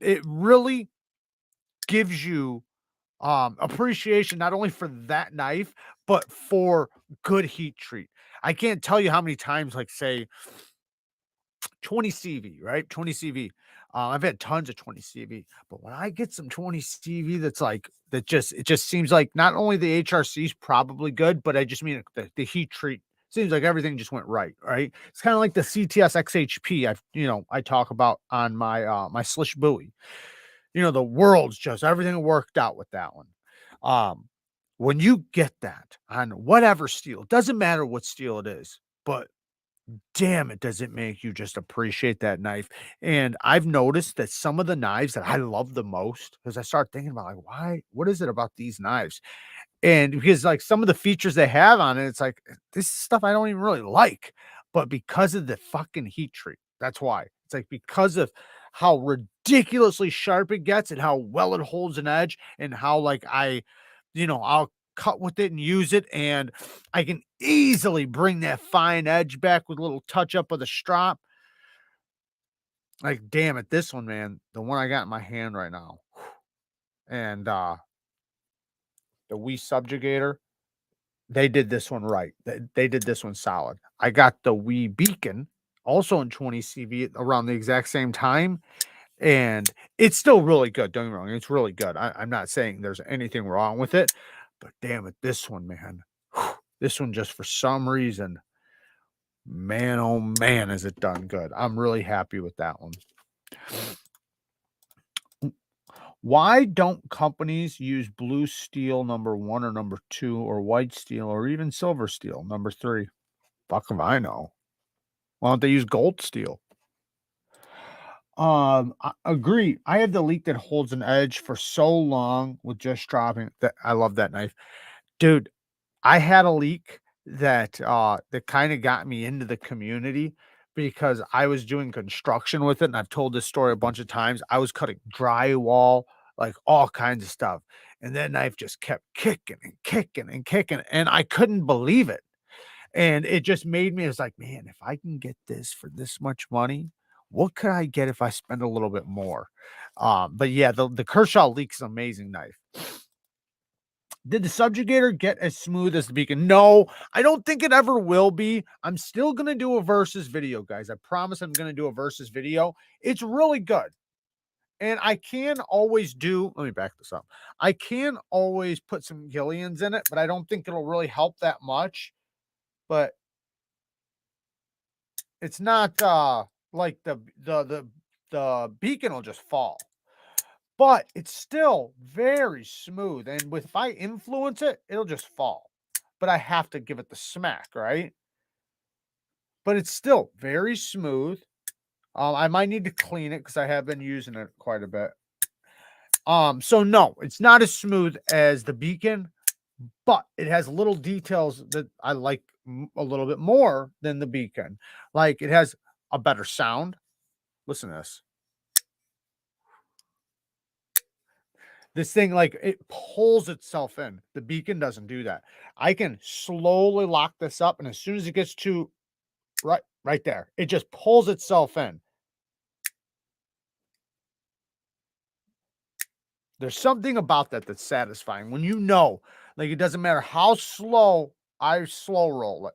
It really gives you appreciation not only for that knife, but for good heat treat. I can't tell you how many times, like, say 20 CV, right? 20 CV. I've had tons of 20 CV, but when I get some 20 CV that's like, it just seems like not only the HRC is probably good, but I just mean the heat treat seems like everything just went right. Right. It's kind of like the CTS XHP I talk about on my, my Slish buoy. You know, the world's just, everything worked out with that one. When you get that on whatever steel, doesn't matter what steel it is, but damn it, does it make you just appreciate that knife. And I've noticed that some of the knives that I love the most, because I start thinking about like, why, what is it about these knives? And because like some of the features they have on it, it's like this is stuff I don't even really like, but because of the fucking heat treat, that's why. It's like because of how ridiculously sharp it gets and how well it holds an edge and how like I'll cut with it and use it, and I can easily bring that fine edge back with a little touch up of the strop. Like, damn it, this one, man, the one I got in my hand right now, and the Wii Subjugator, they did this one right. They did this one solid. I got the Wii Beacon also in 20 CV around the exact same time, and it's still really good. Don't get me wrong, it's really good. I'm not saying there's anything wrong with it, but damn it, this one, man, this one just for some reason, man, oh man, is it done good. I'm really happy with that one. Why don't companies use blue steel #1 or #2 or white steel or even silver steel #3? Fuck if I know. Why don't they use gold steel? I agree. I have the leak that holds an edge for so long with just dropping that. I love that knife. Dude, I had a leak that kind of got me into the community because I was doing construction with it, and I've told this story a bunch of times. I was cutting drywall, like all kinds of stuff. And that knife just kept kicking and kicking and kicking, and I couldn't believe it. And it just made me, I was like, man, if I can get this for this much money, what could I get if I spend a little bit more? But yeah, the Kershaw leak's an amazing knife. Did the Subjugator get as smooth as the Beacon? No, I don't think it ever will be. I'm still going to do a versus video, guys. I promise I'm going to do a versus video. It's really good. And I can always let me back this up. I can always put some Gillians in it, but I don't think it'll really help that much. But it's not like the Beacon will just fall. But it's still very smooth, and if I influence it, it'll just fall. But I have to give it the smack, right? But it's still very smooth. I might need to clean it because I have been using it quite a bit. So no, it's not as smooth as the Beacon, but it has little details that I like a little bit more than the Beacon. Like it has a better sound. Listen to this. This thing, like, it pulls itself in. The Beacon doesn't do that. I can slowly lock this up, and as soon as it gets to right there, it just pulls itself in. There's something about that that's satisfying when like, it doesn't matter how slow I slow roll it.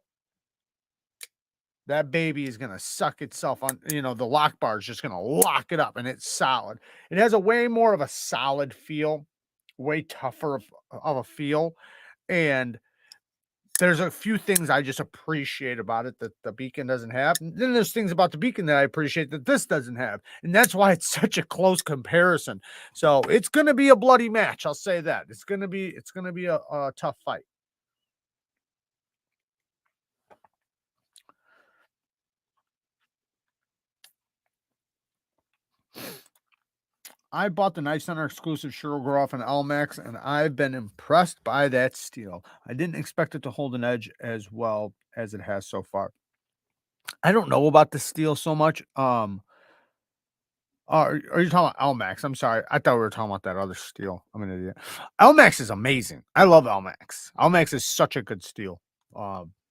That baby is gonna suck itself on, the lock bar is just gonna lock it up, and it's solid. It has a way more of a solid feel, way tougher of a feel, and there's a few things I just appreciate about it that the Beacon doesn't have. And then there's things about the Beacon that I appreciate that this doesn't have. And that's why it's such a close comparison. So it's going to be a bloody match. I'll say that. It's going to be a tough fight. I bought the Knife Center exclusive Shirogoroff and Elmax, and I've been impressed by that steel. I didn't expect it to hold an edge as well as it has so far. I don't know about the steel so much. Are you talking about Elmax? I'm sorry. I thought we were talking about that other steel. I'm an idiot. Elmax is amazing. I love Elmax. Elmax is such a good steel.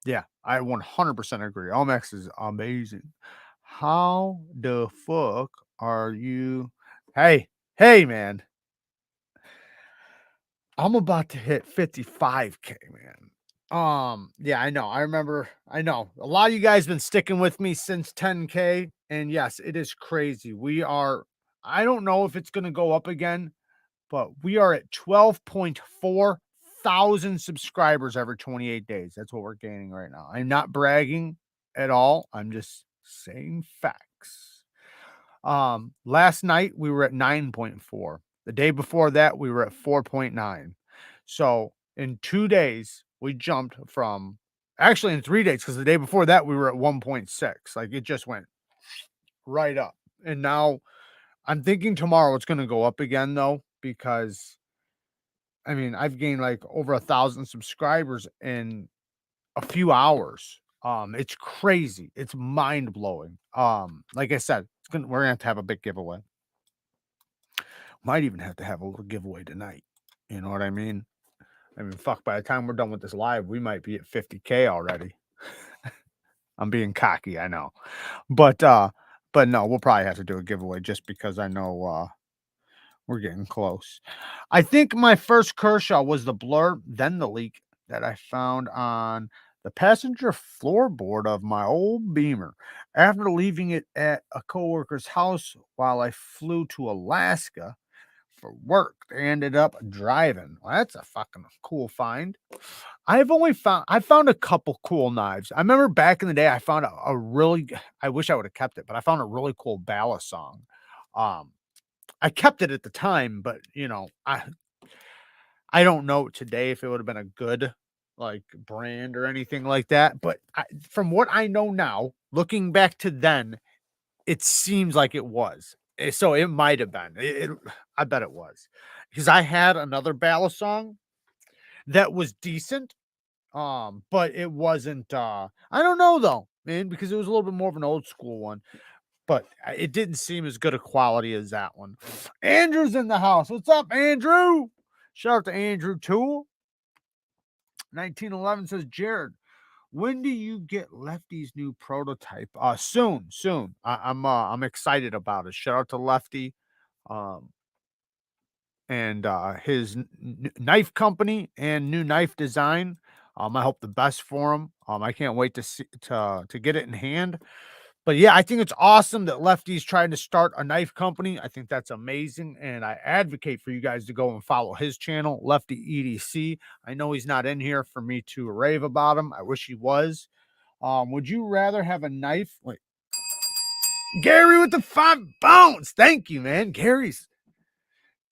Yeah, I 100% agree. Elmax is amazing. How the fuck are you? Hey, man. I'm about to hit 55K, man. Yeah, I know. I know. A lot of you guys been sticking with me since 10K. And yes, it is crazy. I don't know if it's gonna go up again, but we are at 12.4 thousand subscribers every 28 days. That's what we're gaining right now. I'm not bragging at all. I'm just saying facts. Last night we were at 9.4. The day before that, we were at 4.9. So in 2 days, we jumped from Actually, in 3 days, because the day before that, we were at 1.6. Like, it just went right up. And now I'm thinking tomorrow it's gonna go up again, though, because, I mean, I've gained, like, over 1,000 subscribers in a few hours. It's crazy. It's mind-blowing. Like I said, we're gonna have to have a big giveaway. Might even have to have a little giveaway tonight. You know what I mean? I mean, fuck, by the time we're done with this live, we might be at 50K already. I'm being cocky, I know. But no, we'll probably have to do a giveaway just because I know we're getting close. I think my first Kershaw was the blur, then the leak that I found on the passenger floorboard of my old Beamer. After leaving it at a coworker's house while I flew to Alaska for work, they ended up driving. Well, that's a fucking cool find. I found a couple cool knives. I remember back in the day, I found a really, I wish I would have kept it, but I found a really cool ballast song. I kept it at the time, but you know, I don't know today if it would have been a good like brand or anything like that. But from what I know now, looking back to then, it seems like it was. So it might have been. I bet it was, because I had another ballast song that was decent. But it wasn't. I don't know though, man, because it was a little bit more of an old school one. But it didn't seem as good a quality as that one. Andrew's in the house. What's up, Andrew? Shout out to Andrew Tool. 1911 says, Jared, when do you get Lefty's new prototype? Soon. I'm excited about it. Shout out to Lefty, and his knife company and new knife design. I hope the best for him. I can't wait to see to get it in hand. But yeah, I think it's awesome that Lefty's trying to start a knife company. I think that's amazing. And I advocate for you guys to go and follow his channel, Lefty EDC. I know he's not in here for me to rave about him. I wish he was. Would you rather have a knife? Wait, Gary with the 5 bones. Thank you, man. Gary's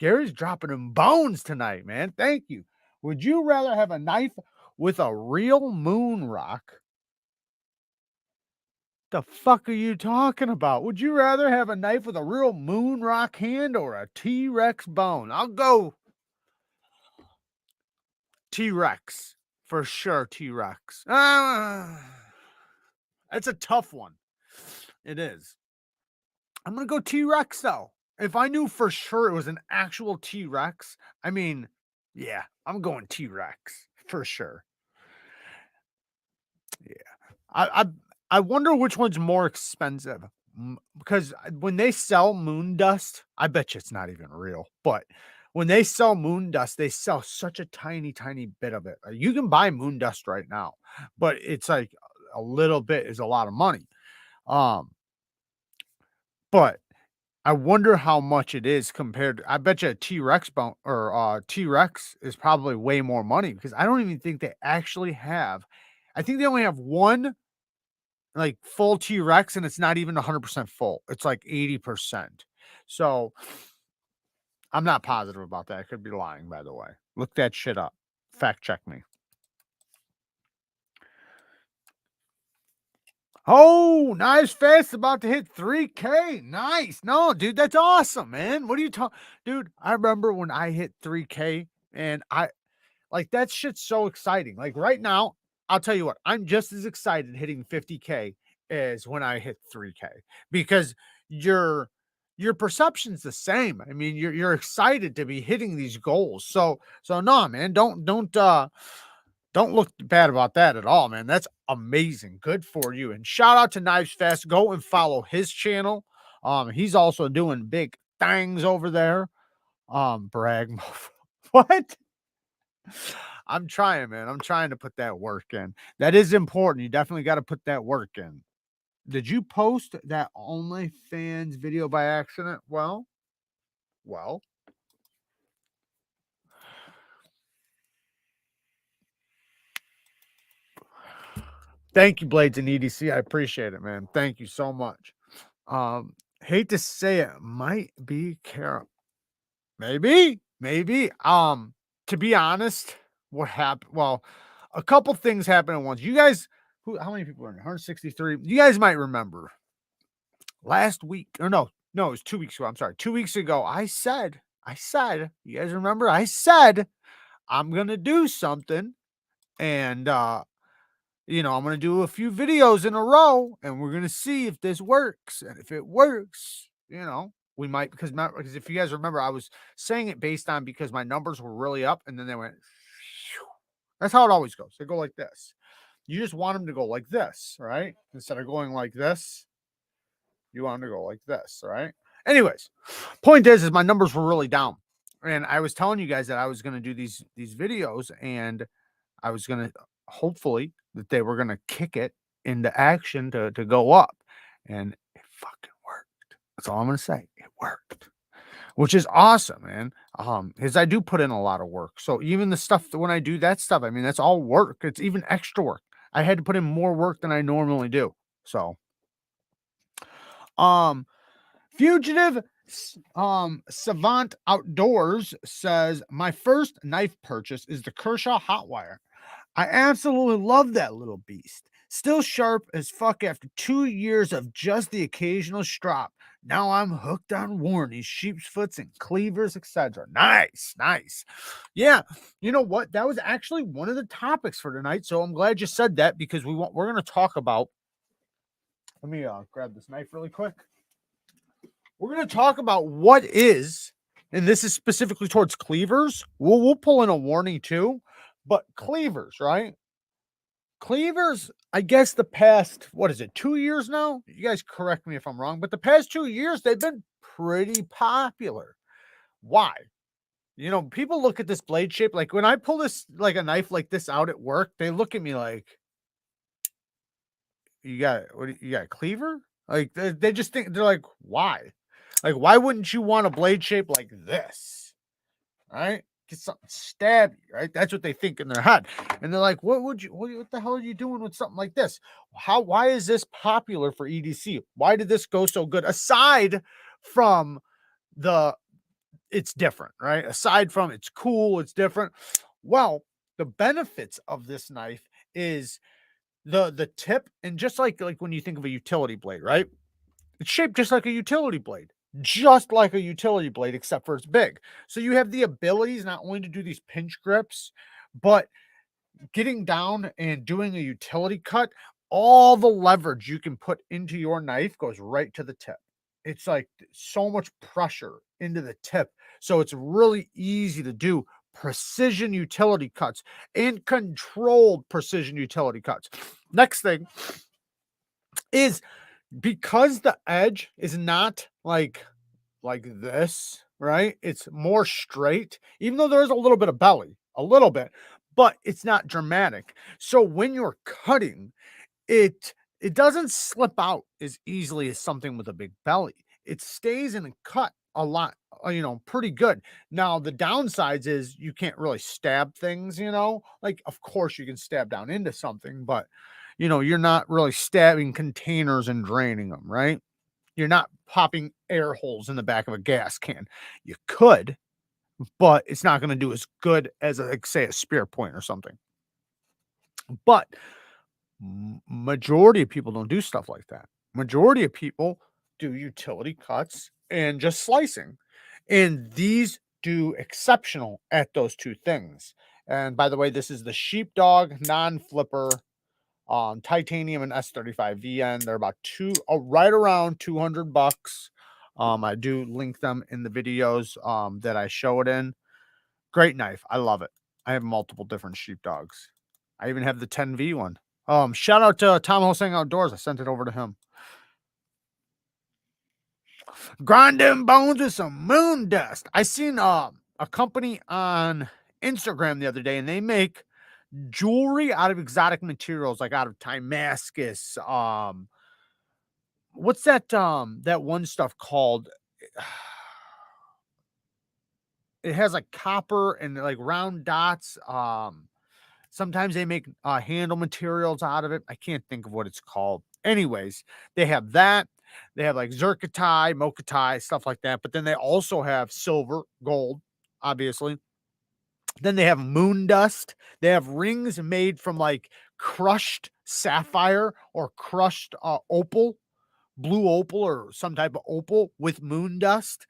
dropping them bones tonight, man. Thank you. Would you rather have a knife with a real moon rock? The fuck are you talking about? Would you rather have a knife with a real moon rock hand or a T-Rex bone? I'll go T-Rex for sure. T-Rex. That's a tough one. It is. I'm gonna go T-Rex though. If I knew for sure it was an actual T-Rex, I mean, yeah, I'm going T-Rex for sure. Yeah. I wonder which one's more expensive, because when they sell moon dust, I bet you it's not even real. But when they sell moon dust, they sell such a tiny, tiny bit of it. You can buy moon dust right now, but it's like a little bit is a lot of money. But I wonder how much it is compared to, I bet you a T-Rex bone or T-Rex is probably way more money, because I don't even think they actually have. I think they only have one like full T-Rex, and it's not even 100% full. It's like 80%. So I'm not positive about that. I could be lying, by the way. Look that shit up. Fact check me. Oh, Knives Fest about to hit 3K. Nice. No, dude, that's awesome, man. What are you talking? Dude, I remember when I hit 3K, and like, that shit's so exciting. Like right now, I'll tell you what, I'm just as excited hitting 50K as when I hit 3K, because your perception's the same. I mean, you're excited to be hitting these goals. So no, man, don't look bad about that at all, man. That's amazing. Good for you. And shout out to Knives Fest. Go and follow his channel. He's also doing big things over there. Brag. What? I'm trying, man. I'm trying to put that work in. That is important. You definitely got to put that work in. Did you post that OnlyFans video by accident? Well. Thank you, Blades and EDC. I appreciate it, man. Thank you so much. Hate to say it, might be Carol. Maybe. To be honest, what happened? Well, a couple things happened at once. You guys, how many people are in 163? You guys might remember last week, or no, it was 2 weeks ago. I'm sorry. 2 weeks ago, I said, you guys remember? I said, I'm going to do something. And, I'm going to do a few videos in a row and we're going to see if this works. And if it works, we might, because if you guys remember, I was saying it based on because my numbers were really up and then they went, phew. That's how it always goes. They go like this. You just want them to go like this, right? Instead of going like this, you want them to go like this, right? Anyways, point is my numbers were really down. And I was telling you guys that I was going to do these videos and I was going to hopefully that they were going to kick it into action to go up. And it fucking worked. That's all I'm going to say. It worked. Which is awesome, man. Because I do put in a lot of work. So even the stuff that when I do that stuff, I mean, that's all work. It's even extra work. I had to put in more work than I normally do. So, Fugitive Savant Outdoors says, my first knife purchase is the Kershaw Hotwire. I absolutely love that little beast. Still sharp as fuck after 2 years of just the occasional strop. Now I'm hooked on warnies, sheepsfoots, and cleavers, etc. Nice, nice. Yeah, you know what? That was actually one of the topics for tonight. So I'm glad you said that because we're going to talk about. Let me grab this knife really quick. We're going to talk about what is, and this is specifically towards cleavers. We'll pull in a warning too, but cleavers, right? Cleavers, I guess the past, 2 years now? You guys correct me if I'm wrong, but the past 2 years, they've been pretty popular. Why? People look at this blade shape, like when I pull this, like a knife like this out at work, they look at me like, you got a cleaver? Like, they just think, they're like, why? Like, why wouldn't you want a blade shape like this? Right? Get something stab you, right? That's what they think in their head. And they're like, what the hell are you doing with something like this? Why is this popular for EDC? Why did this go so good? Aside from it's different, right? Aside from it's cool, it's different. Well, the benefits of this knife is the tip, and just like when you think of a utility blade, right? It's shaped just like a utility blade. Just like a utility blade, except for it's big. So you have the abilities not only to do these pinch grips, but getting down and doing a utility cut, all the leverage you can put into your knife goes right to the tip. It's like so much pressure into the tip. So it's really easy to do precision utility cuts and controlled precision utility cuts. Next thing is, because the edge is not like this, right? It's more straight, even though there's a little bit of belly, but it's not dramatic. So when you're cutting, it doesn't slip out as easily as something with a big belly. It stays in a cut a lot, pretty good. Now, the downsides is you can't really stab things, like, of course you can stab down into something, but you're not really stabbing containers and draining them, right? You're not popping air holes in the back of a gas can. You could, but it's not going to do as good as, say, a spear point or something. But majority of people don't do stuff like that. Majority of people do utility cuts and just slicing. And these do exceptional at those two things. And by the way, this is the Sheepdog Non-Flipper titanium and S35vm. They're about right around $200. I do link them in the videos that I show it in. Great knife. I love it. I have multiple different sheepdogs. I even have the 10V one. Shout out to Tom Hosang Outdoors. I sent it over to him. Grind them bones with some moon dust. I seen a company on Instagram the other day, and they make jewelry out of exotic materials, like out of Damascus. What's that one stuff called? It has like copper and like round dots. Sometimes they make handle materials out of it. I can't think of what it's called. Anyways, they have that. They have like zircotai, mochatai, stuff like that. But then they also have silver, gold, obviously. Then they have moon dust. They have rings made from like crushed sapphire or crushed opal, blue opal or some type of opal with moon dust.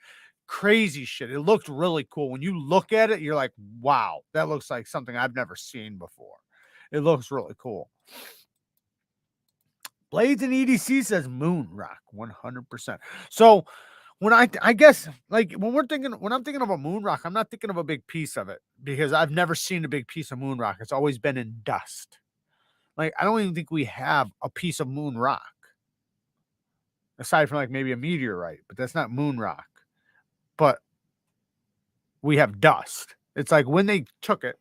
Crazy shit. It looked really cool. When you look at it, you're like, wow, that looks like something I've never seen before. It looks really cool. Blades and EDC says moon rock 100%. So when I guess like when I'm thinking of a moon rock, I'm not thinking of a big piece of it because I've never seen a big piece of moon rock. It's always been in dust. Like I don't even think we have a piece of moon rock aside from like maybe a meteorite, but that's not moon rock. But we have dust. It's like when they took it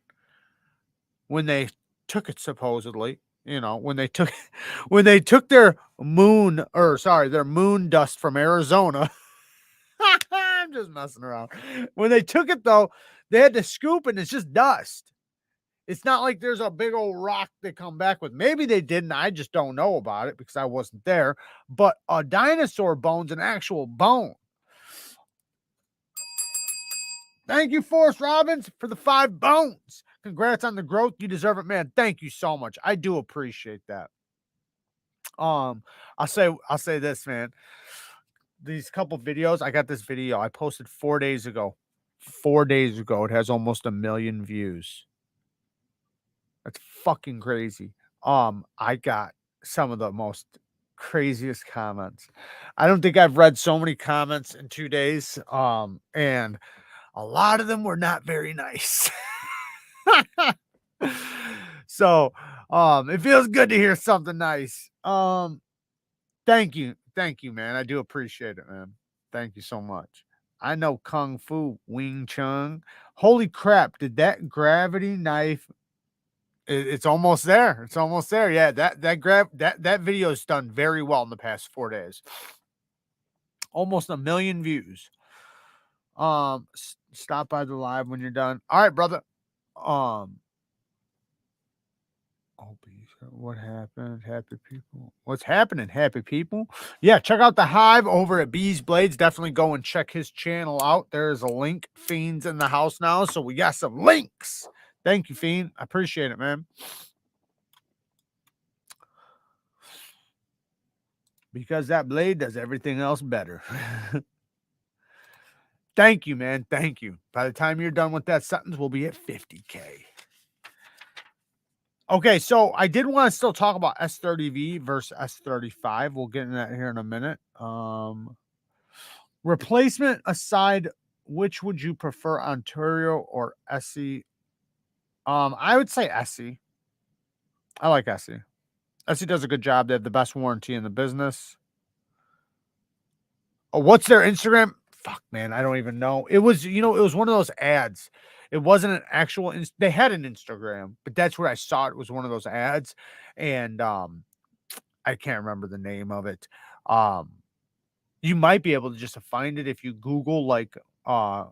supposedly, you know, when they took their moon their moon dust from Arizona. I'm just messing around. When they took it though, they had to scoop and it's just dust. It's not like there's a big old rock they come back with. Maybe they didn't. I just don't know about it because I wasn't there. But a dinosaur bone's an actual bone. Thank you, Forrest Robbins, for the 5 bones. Congrats on the growth. You deserve it, man. Thank you so much. I do appreciate that. I'll say this, man. These couple videos, I got this video I posted 4 days ago. 4 days ago, it has almost 1 million views. That's fucking crazy. I got some of the most craziest comments. I don't think I've read so many comments in 2 days. And a lot of them were not very nice. So, it feels good to hear something nice. Thank you. Thank you, man. I do appreciate it, man. Thank you so much. I know Kung Fu, Wing Chun. Holy crap, did that gravity knife it's almost there. It's almost there. Yeah, that video is done very well in the past 4 days. Almost 1 million views. Stop by the live when you're done. All right, brother. What happened? Happy people. What's happening? Happy people. Yeah, check out the Hive over at Bees Blades. Definitely go and check his channel out. There's a link. Fiend's in the house now, so we got some links. Thank you, Fiend. I appreciate it, man. Because that blade does everything else better. Thank you, man. Thank you. By the time you're done with that sentence, we'll be at 50K. Okay, so I did want to still talk about S30v versus S35. We'll get into that here in a minute. Replacement aside, which would you prefer, Ontario or SE? I would say SE. I like SE. SE does a good job. They have the best warranty in the business. Oh, what's their Instagram? Fuck, man, I don't even know. It was, it was one of those ads. It wasn't an actual. They had an Instagram, but that's where I saw it. It was one of those ads, and I can't remember the name of it. You might be able to just find it if you Google like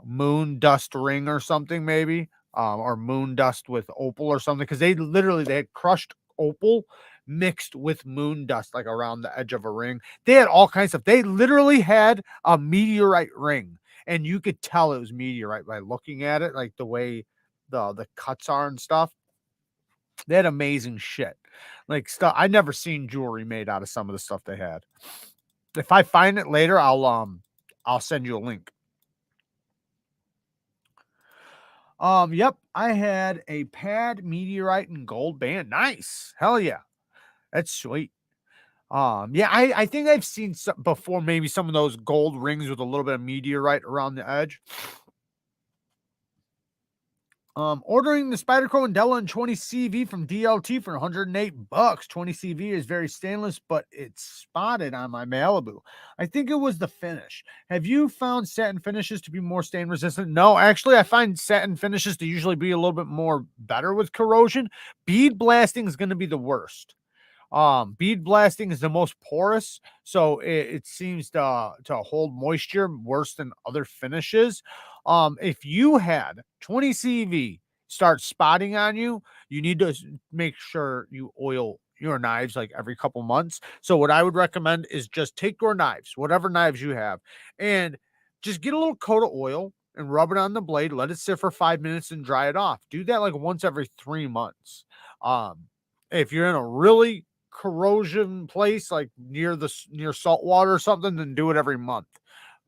moon dust ring or something, maybe, or moon dust with opal or something, because they had crushed opal mixed with moon dust like around the edge of a ring. They had all kinds of. They literally had a meteorite ring, and you could tell it was meteorite by looking at it, like the way the cuts are and stuff. They had amazing shit, like stuff I'd never seen jewelry made out of some of the stuff they had. If I find it later, I'll send you a link. Yep, I had a pad meteorite and gold band. Nice. Hell yeah. That's sweet. Yeah, I think I've seen some before, maybe some of those gold rings with a little bit of meteorite around the edge. Ordering the Spyderco Indela and 20 CV from DLT for $108. 20 CV is very stainless, but it's spotted on my Malibu. I think it was the finish. Have you found satin finishes to be more stain resistant? No, actually, I find satin finishes to usually be a little bit more better with corrosion. Bead blasting is going to be the worst. Bead blasting is the most porous, so it seems to hold moisture worse than other finishes. If you had 20 CV start spotting on you, you need to make sure you oil your knives like every couple months. So what I would recommend is just take your knives, whatever knives you have, and just get a little coat of oil and rub it on the blade. Let it sit for 5 minutes and dry it off. Do that like once every 3 months. If you're in a really corrosion place, like near salt water or something, then do it every month.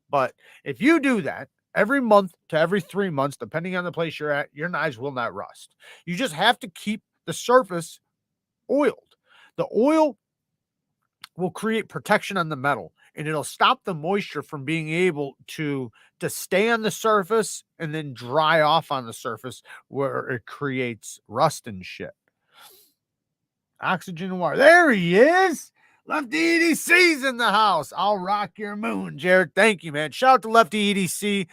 But if you do that every month to every 3 months, depending on the place you're at, your knives will not rust. You just have to keep the surface oiled. The oil will create protection on the metal, and it'll stop the moisture from being able to stay on the surface and then dry off on the surface where it creates rust and shit. Oxygen wire. There he is. Lefty EDC's in the house. I'll rock your moon, Jared. Thank you, man. Shout out to Lefty EDC.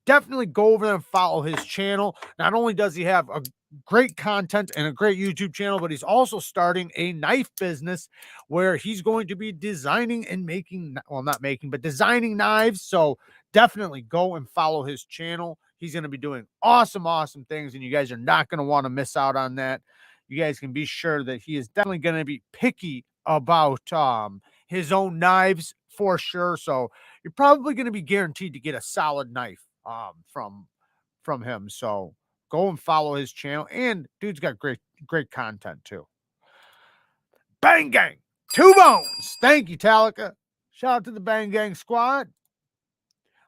Definitely go over there and follow his channel. Not only does he have a great content and a great YouTube channel, but he's also starting a knife business where he's going to be designing and making, well, not making, but designing knives. So definitely go and follow his channel. He's going to be doing awesome, awesome things, and you guys are not going to want to miss out on that. You guys can be sure that he is definitely going to be picky about his own knives for sure. So you're probably going to be guaranteed to get a solid knife from him. So go and follow his channel, and dude's got great content too. Bang Gang 2 Bones. Thank you, Talica. Shout out to the Bang Gang squad.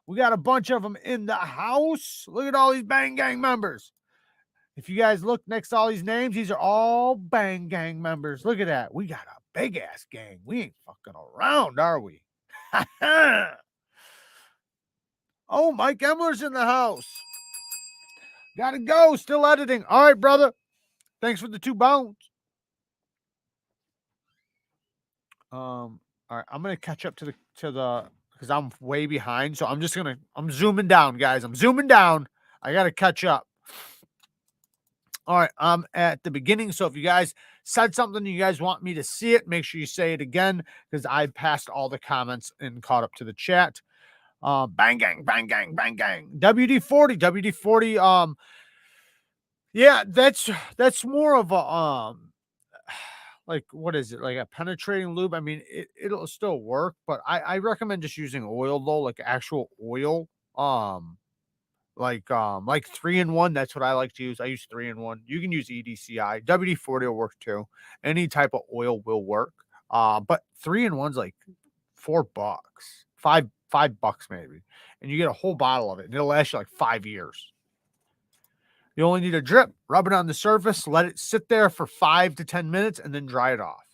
We got a bunch of them in the house. Look at all these Bang Gang members. If you guys look next to all these names, these are all Bang Gang members. Look at that. We got a big ass gang. We ain't fucking around, are we? Oh, Mike Emler's in the house. Gotta go. Still editing. All right, brother. Thanks for the 2 bones. All right. I'm gonna catch up to the because I'm way behind. So I'm zooming down, guys. I'm zooming down. I gotta catch up. All right, I'm at the beginning. So if you guys said something, you guys want me to see it, make sure you say it again, because I passed all the comments and caught up to the chat. Bang gang, bang gang, bang gang. WD-40, WD-40. Yeah, that's more of a like, what is it, like a penetrating lube? I mean, it'll still work, but I recommend just using oil though, like actual oil. Like 3-in-1. That's what I like to use. I use 3-in-1. You can use EDCI. WD-40 will work too. Any type of oil will work. But 3-in-1's like $4, $5 maybe, and you get a whole bottle of it, and it'll last you like 5 years. You only need a drip. Rub it on the surface. Let it sit there for 5 to 10 minutes, and then dry it off.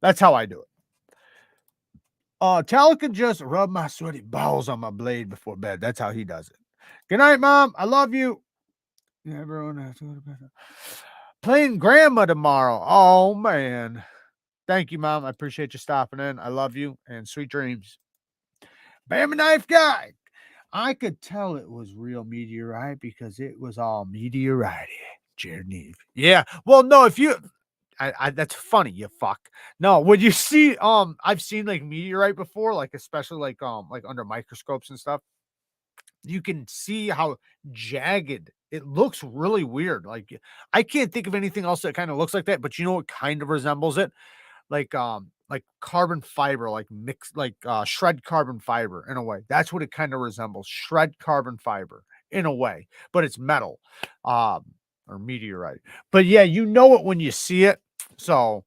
That's how I do it. Talica just rub my sweaty balls on my blade before bed. That's how he does it. Good night, Mom. I love you. Everyone has to go to bed. Playing grandma tomorrow. Oh, man. Thank you, Mom. I appreciate you stopping in. I love you, and sweet dreams. Bama Knife Guy. I could tell it was real meteorite because it was all meteorite. Jared Neve. Yeah. Well, no, if you... that's funny, you fuck. No, when you see I've seen like meteorite before, like especially like under microscopes and stuff. You can see how jagged it looks. Really weird. Like I can't think of anything else that kind of looks like that, but you know what kind of resembles it? Like carbon fiber, like shred carbon fiber in a way. That's what it kind of resembles. Shred carbon fiber in a way, but it's metal. Or meteorite. But yeah, you know it when you see it. So,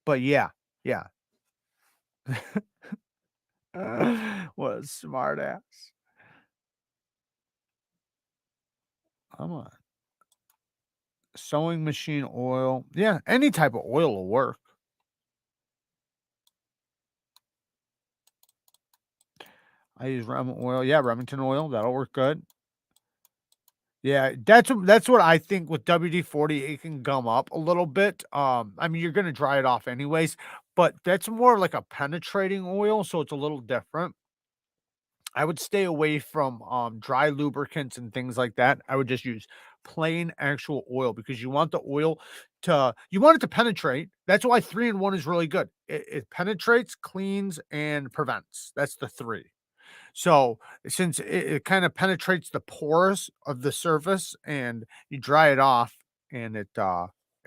but yeah. What a smart ass. Come on. Sewing machine oil. Yeah, any type of oil will work. I use Remington oil. Yeah, Remington oil. That'll work good. Yeah, that's what I think with WD-40. It can gum up a little bit. I mean, you're gonna dry it off anyways, but that's more like a penetrating oil, so it's a little different. I would stay away from dry lubricants and things like that. I would just use plain actual oil because you want the oil you want it to penetrate. That's why 3-in-1 is really good. It penetrates, cleans, and prevents. That's the 3. So since it kind of penetrates the pores of the surface and you dry it off, and it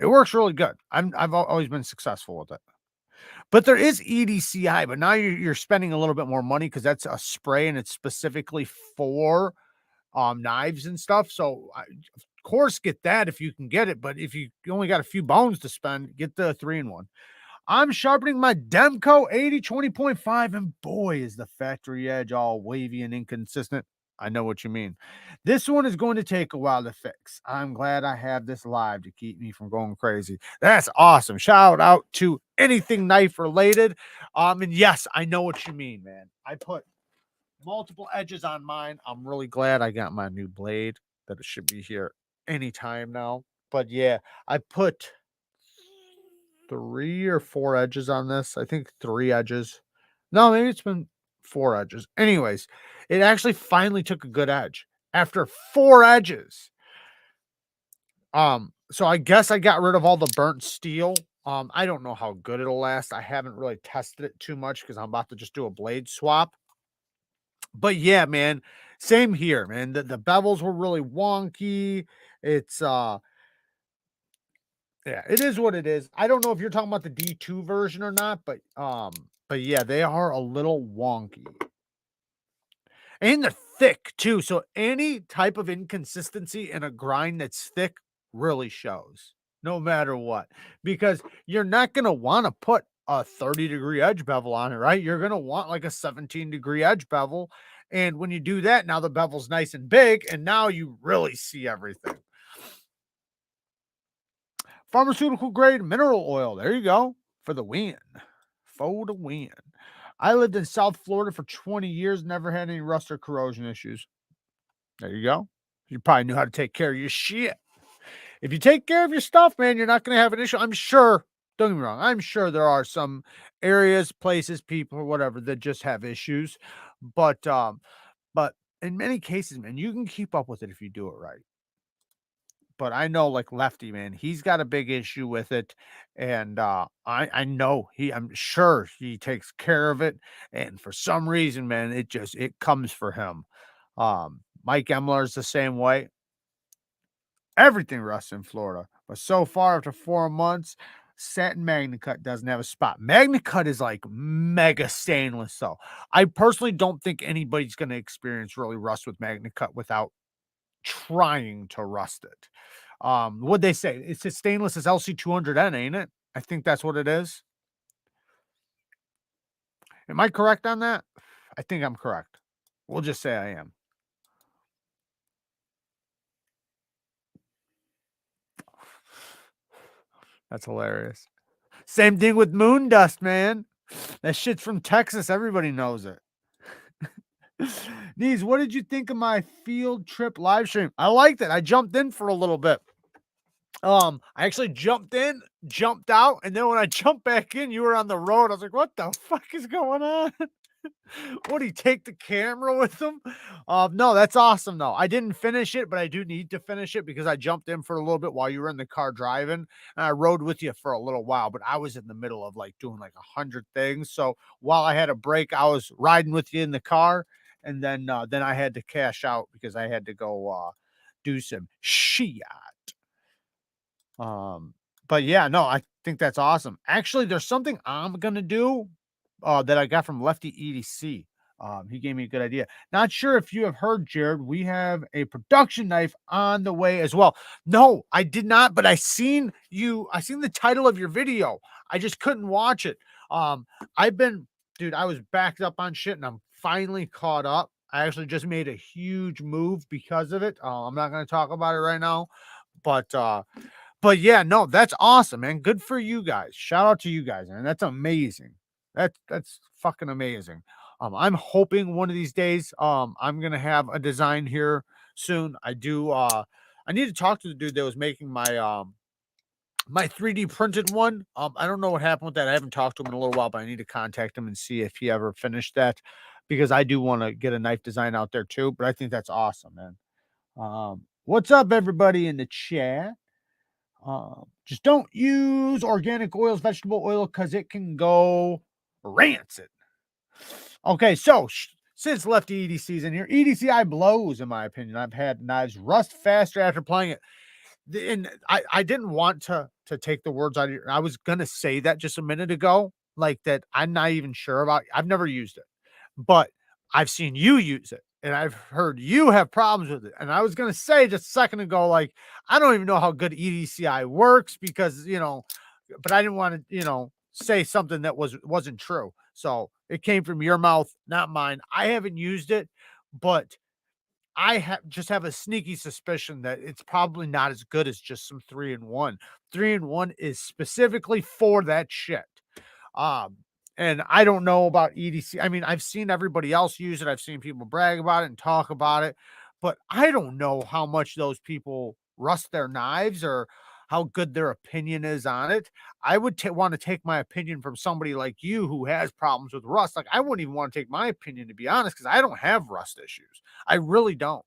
works really good. I've always been successful with it. But there is EDCI, but now you're spending a little bit more money because that's a spray and it's specifically for knives and stuff. So of course, get that if you can get it. But if you only got a few bones to spend, get the 3-in-1. I'm sharpening my Demco 80-20.5, and boy, is the factory edge all wavy and inconsistent. I know what you mean. This one is going to take a while to fix. I'm glad I have this live to keep me from going crazy. That's awesome. Shout out to anything knife related. And yes, I know what you mean, man. I put multiple edges on mine. I'm really glad I got my new blade, that it should be here anytime now. But yeah, I put 3 or 4 edges on this. I think 3 edges. No, maybe it's been 4 edges. Anyways, it actually finally took a good edge after 4 edges. So I guess I got rid of all the burnt steel. I don't know how good it'll last. I haven't really tested it too much because I'm about to just do a blade swap. But yeah, man, same here, man. The bevels were really wonky. It's yeah, it is what it is. I don't know if you're talking about the D2 version or not, but yeah, they are a little wonky. And they're thick too. So any type of inconsistency in a grind that's thick really shows, no matter what. Because you're not gonna want to put a 30-degree edge bevel on it, right? You're gonna want like a 17-degree edge bevel. And when you do that, now the bevel's nice and big, and now you really see everything. Pharmaceutical grade mineral oil. There you go. For the win. For the win. I lived in South Florida for 20 years, never had any rust or corrosion issues. There you go. You probably knew how to take care of your shit. If you take care of your stuff, man, you're not going to have an issue. I'm sure, don't get me wrong, I'm sure there are some areas, places, people, or whatever that just have issues. But in many cases, man, you can keep up with it if you do it right. But I know like Lefty, man, he's got a big issue with it. And I know I'm sure he takes care of it. And for some reason, man, it comes for him. Mike Emler's the same way. Everything rusts in Florida. But so far, after 4 months, satin MagnaCut doesn't have a spot. MagnaCut is like mega stainless, though. I personally don't think anybody's going to experience really rust with MagnaCut without trying to rust it. What'd they say? It's as stainless as LC200N, ain't it? I think that's what it is. Am I correct on that? I think I'm correct. We'll just say I am. That's hilarious. Same thing with moon dust, man. That shit's from Texas. Everybody knows it. Neves, what did you think of my field trip live stream? I liked it. I jumped in for a little bit. I actually jumped in, jumped out, and then when I jumped back in, you were on the road. I was like, what the fuck is going on? What, do you take the camera with them? No, that's awesome though. I didn't finish it, but I do need to finish it because I jumped in for a little bit while you were in the car driving, and I rode with you for a little while, but I was in the middle of like doing like 100 things. So while I had a break, I was riding with you in the car, and then I had to cash out because I had to go do some shit. But yeah, no, I think that's awesome. Actually, there's something I'm gonna do that I got from Lefty EDC. He gave me a good idea. Not sure if you have heard, Jared, we have a production knife on the way as well. No, I did not, but I seen the title of your video. I just couldn't watch it. Dude, I was backed up on shit and I'm finally caught up. I actually just made a huge move because of it. I'm not going to talk about it right now, but yeah, no, that's awesome, man. Good for you guys. Shout out to you guys, man. That's amazing. That's fucking amazing. I'm hoping one of these days, I'm gonna have a design here soon. I need to talk to the dude that was making my my 3D printed one. I don't know what happened with that. I haven't talked to him in a little while, but I need to contact him and see if he ever finished that because I do want to get a knife design out there too. But I think that's awesome, man. What's up, everybody in the chat? Just don't use organic oils, vegetable oil, because it can go rancid. Okay, so since Lefty EDC's in here, EDCI blows, in my opinion. I've had knives rust faster after playing it. And I didn't want to take the words out of your, I was going to say that just a minute ago, like that I'm not even sure about. I've never used it, but I've seen you use it. and I've heard you have problems with it. And I was going to say just a second ago, like, I don't even know how good EDCI works because, you know, but I didn't want to, you know, say something that wasn't true. So it came from your mouth, not mine. I haven't used it, but I just have a sneaky suspicion that it's probably not as good as just some 3-in-1. 3-in-1 is specifically for that shit. And I don't know about EDC. I mean, I've seen everybody else use it. I've seen people brag about it and talk about it, but I don't know how much those people rust their knives or how good their opinion is on it. I would want to take my opinion from somebody like you who has problems with rust. Like, I wouldn't even want to take my opinion, to be honest, because I don't have rust issues. I really don't.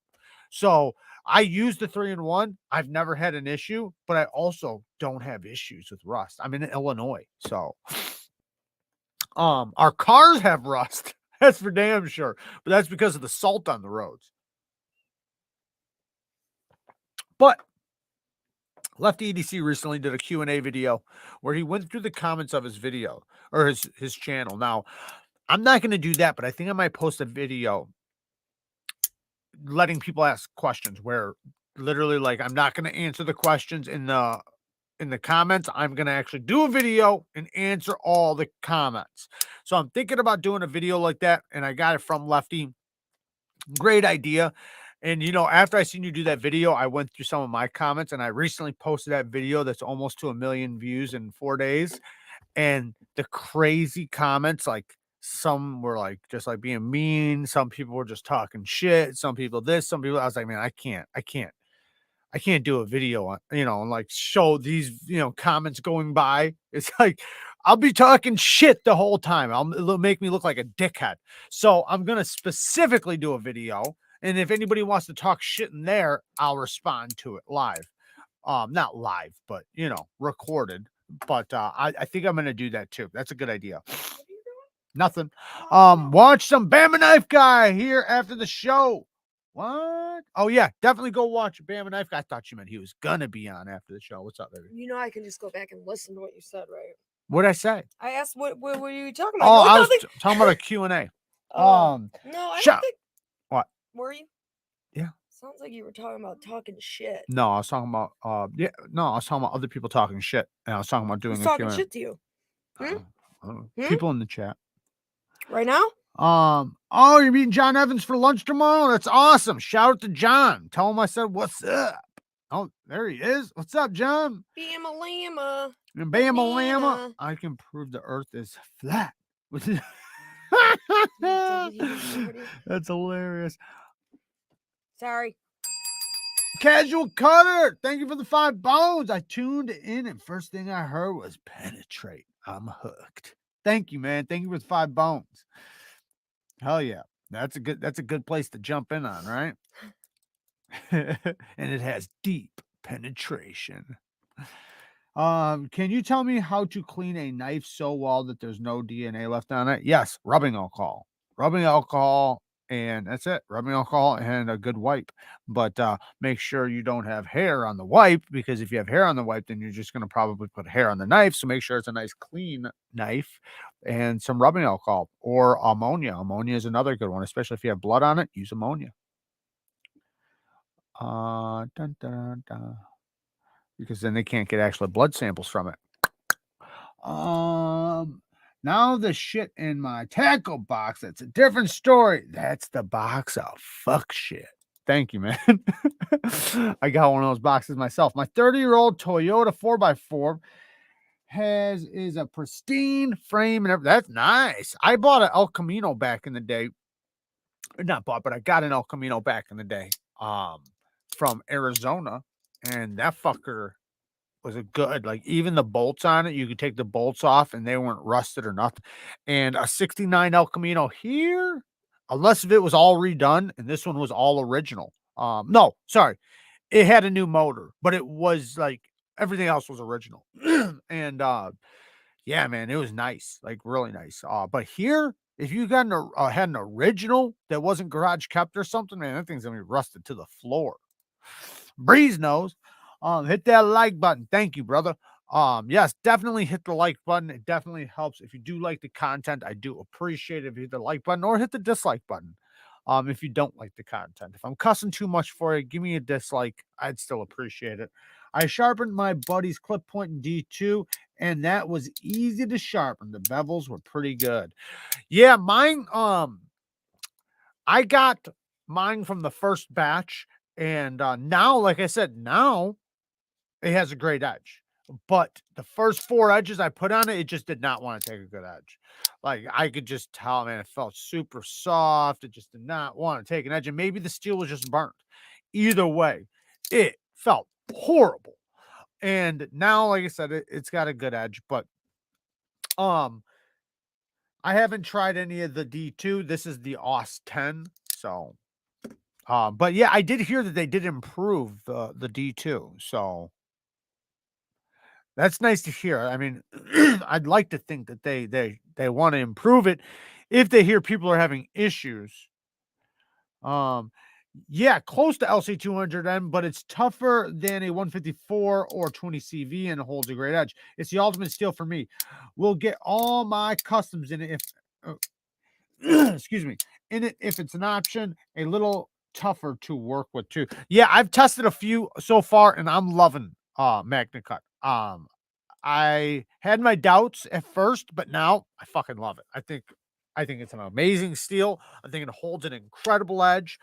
So I use the 3-in-1. I've never had an issue, but I also don't have issues with rust. I'm in Illinois, so our cars have rust. That's for damn sure, but that's because of the salt on the roads. But Lefty EDC recently did a Q&A video where he went through the comments of his video or his channel. Now, I'm not going to do that, but I think I might post a video letting people ask questions where literally, like, I'm not going to answer the questions in the comments. I'm going to actually do a video and answer all the comments. So I'm thinking about doing a video like that, and I got it from Lefty. Great idea. And, you know, after I seen you do that video, I went through some of my comments, and I recently posted that video that's almost to 1 million views in 4 days. And the crazy comments, like, some were like just like being mean. Some people were just talking shit. Some people this, some people, I was like, man, I can't do a video on, you know, and like show these, you know, comments going by. It's like, I'll be talking shit the whole time. It'll make me look like a dickhead. So I'm going to specifically do a video. And if anybody wants to talk shit in there, I'll respond to it live. Not live, but, you know, recorded. But I think I'm going to do that too. That's a good idea. Nothing. Watch some Bama Knife Guy here after the show. What? Oh, yeah. Definitely go watch Bama Knife Guy. I thought you meant he was going to be on after the show. What's up, baby? You know, I can just go back and listen to what you said, right? What'd I say? I asked what were you talking about? Oh, I was talking about a Q&A. No, I don't think. What? Were you? Yeah. Sounds like you were talking about talking shit. No, I was talking about, I was talking about other people talking shit. And I was talking about doing Who's talking shit to you? People in the chat. Right now? Oh, you're meeting John Evans for lunch tomorrow? That's awesome. Shout out to John. Tell him I said, what's up? Oh, there he is. What's up, John? Bama Lama. Bama Lama. I can prove the earth is flat. That's hilarious. Sorry. Casual Cutter. Thank you for the 5 bones. I tuned in and first thing I heard was penetrate. I'm hooked. Thank you, man. Thank you for the 5 bones. Hell yeah. That's a good place to jump in on, right? And it has deep penetration. Can you tell me how to clean a knife so well that there's no DNA left on it? Yes, rubbing alcohol. Rubbing alcohol, and that's it. Rubbing alcohol and a good wipe. But make sure you don't have hair on the wipe, because if you have hair on the wipe, then you're just going to probably put hair on the knife. So make sure it's a nice clean knife and some rubbing alcohol or ammonia. Ammonia is another good one, especially if you have blood on it. Use ammonia. Because then they can't get actual blood samples from it. Now the shit in my tackle box, that's a different story. That's the box of fuck shit. Thank you, man. I got one of those boxes myself. My 30-year-old Toyota 4x4 is a pristine frame and everything. That's nice. I bought an El Camino back in the day. Not bought, but I got an El Camino back in the day. From Arizona, and that fucker was a good, like, even the bolts on it, you could take the bolts off and they weren't rusted or nothing. And a 69 El Camino here, unless if it was all redone, and this one was all original. No, sorry, it had a new motor, but it was like everything else was original. And yeah, man, it was nice, like really nice. But here, if you got had an original that wasn't garage kept or something, man, that thing's gonna be rusted to the floor. Breeze knows. Hit that like button. Thank you, brother. Yes, definitely hit the like button. It definitely helps. If you do like the content, I do appreciate it if you hit the like button or hit the dislike button. If you don't like the content, if I'm cussing too much for you, give me a dislike. I'd still appreciate it. I sharpened my buddy's clip point in D2, and that was easy to sharpen. The bevels were pretty good. Yeah, mine, I got mine from the first batch, and now, like I said, now it has a great edge. But the first 4 edges I put on it, it just did not want to take a good edge. Like, I could just tell, man, it felt super soft. It just did not want to take an edge. And maybe the steel was just burnt. Either way, it felt horrible. And now, like I said, it's got a good edge. But I haven't tried any of the D2. This is the AUS 10. So, but yeah, I did hear that they did improve the D2. So that's nice to hear. I mean, I'd like to think that they want to improve it if they hear people are having issues. Yeah, close to LC200M, but it's tougher than a 154 or 20 CV and holds a great edge. It's the ultimate steel for me. We'll get all my customs in it if excuse me, in it if it's an option. A little tougher to work with too. Yeah, I've tested a few so far and I'm loving MagnaCut. I had my doubts at first, but now I fucking love it. I think it's an amazing steel. I think it holds an incredible edge.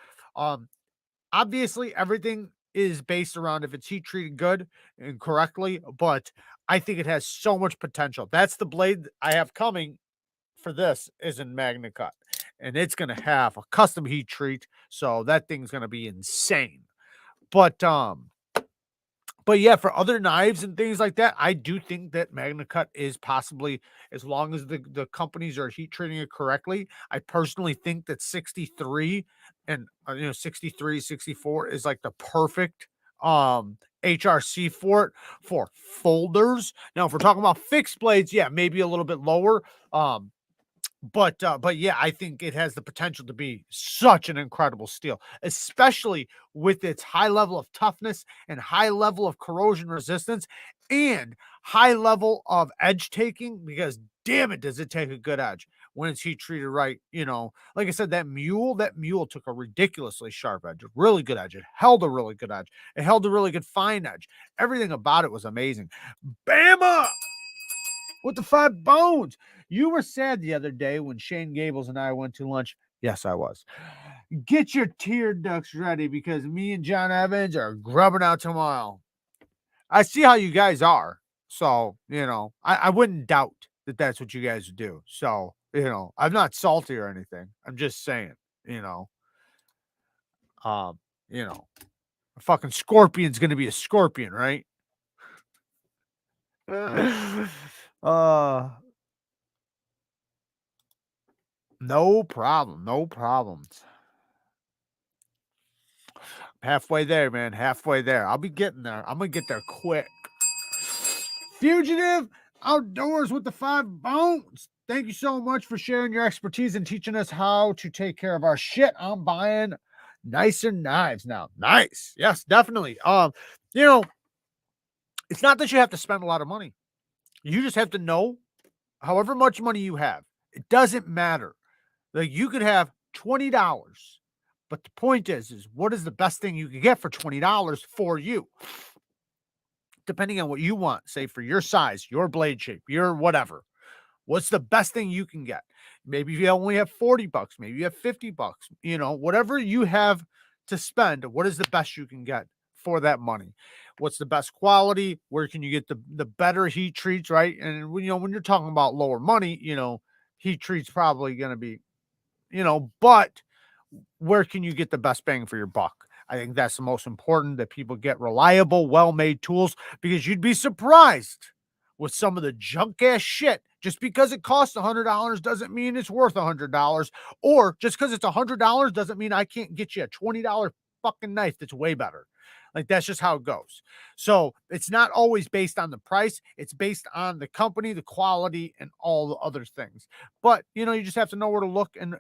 Obviously everything is based around if it's heat treated good and correctly, but I think it has so much potential. That's the blade I have coming for this is in MagnaCut, and it's going to have a custom heat treat. So that thing's going to be insane. But yeah, for other knives and things like that, I do think that MagnaCut is possibly, as long as the companies are heat treating it correctly. I personally think that 63 and 63, 64 is like the perfect HRC for it for folders. Now, if we're talking about fixed blades, yeah, maybe a little bit lower. But yeah, I think it has the potential to be such an incredible steel, especially with its high level of toughness and high level of corrosion resistance and high level of edge taking, because damn it, does it take a good edge when it's heat treated right. Like I said, that mule took a ridiculously sharp edge, a really good edge. It held a really good edge. It held a really good fine edge. Everything about it was amazing. Bama! With the 5 bones. You were sad the other day when Shane Gables and I went to lunch. Yes, I was. Get your tear ducts ready because me and John Evans are grubbing out tomorrow. I see how you guys are. So, I wouldn't doubt that that's what you guys do. So, I'm not salty or anything. I'm just saying, a fucking scorpion's going to be a scorpion, right? No problem. No problems. Halfway there, man. Halfway there. I'll be getting there. I'm going to get there quick. Fugitive Outdoors with the 5 bones. Thank you so much for sharing your expertise and teaching us how to take care of our shit. I'm buying nicer knives now. Nice. Yes, definitely. It's not that you have to spend a lot of money. You just have to know however much money you have. It doesn't matter. Like, you could have $20, but the point is what is the best thing you can get for $20 for you? Depending on what you want, say for your size, your blade shape, your whatever. What's the best thing you can get? Maybe you only have $40, maybe you have $50, whatever you have to spend, what is the best you can get for that money? What's the best quality? Where can you get the better heat treats, right? And when you're talking about lower money, heat treats probably going to be, but where can you get the best bang for your buck? I think that's the most important, that people get reliable, well-made tools, because you'd be surprised with some of the junk ass shit. Just because it costs $100 doesn't mean it's worth $100, or just because it's $100 doesn't mean I can't get you a $20 fucking knife that's way better. Like, that's just how it goes. So it's not always based on the price. It's based on the company, the quality, and all the other things. But, you just have to know where to look, and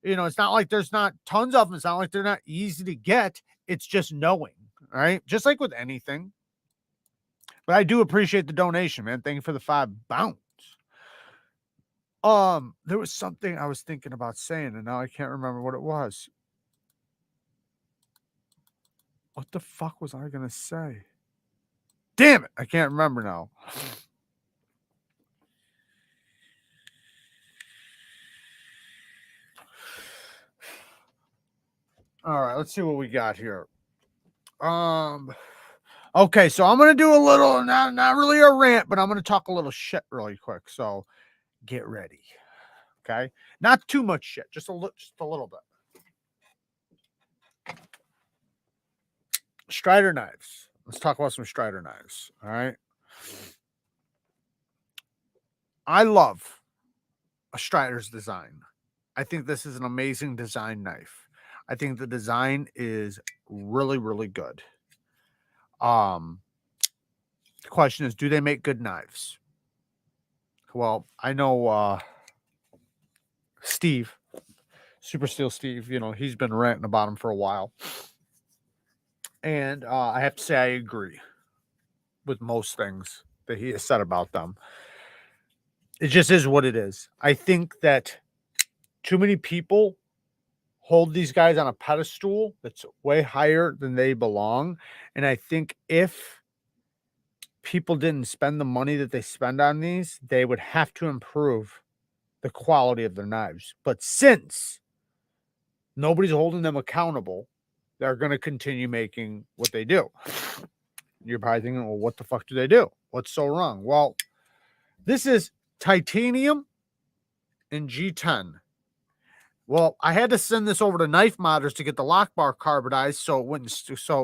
it's not like there's not tons of them. It's not like they're not easy to get. It's just knowing, right? Just like with anything. But I do appreciate the donation, man. Thank you for the 5 bounce. There was something I was thinking about saying, and now I can't remember what it was. What the fuck was I gonna say? Damn it, I can't remember now. All right, let's see what we got here. Okay, so I'm gonna do a little, not really a rant, but I'm gonna talk a little shit really quick. So get ready. Okay, not too much shit, just a little bit. Strider knives. Let's talk about some Strider knives. All right. I love a Strider's design. I think this is an amazing design knife. I think the design is really, really good. The question is, do they make good knives? Well, I know Steve, Super Steel Steve, you know, he's been ranting about them for a while. And I have to say I agree with most things that he has said about them. It just is what it is. I think that too many people hold these guys on a pedestal that's way higher than they belong. And I think if people didn't spend the money that they spend on these, they would have to improve the quality of their knives. But since nobody's holding them accountable, they're going to continue making what they do. You're probably thinking, well, what the fuck do they do? What's so wrong? Well, this is titanium and G10. Well, I had to send this over to Knife Modders to get the lock bar carbonized so it wouldn't,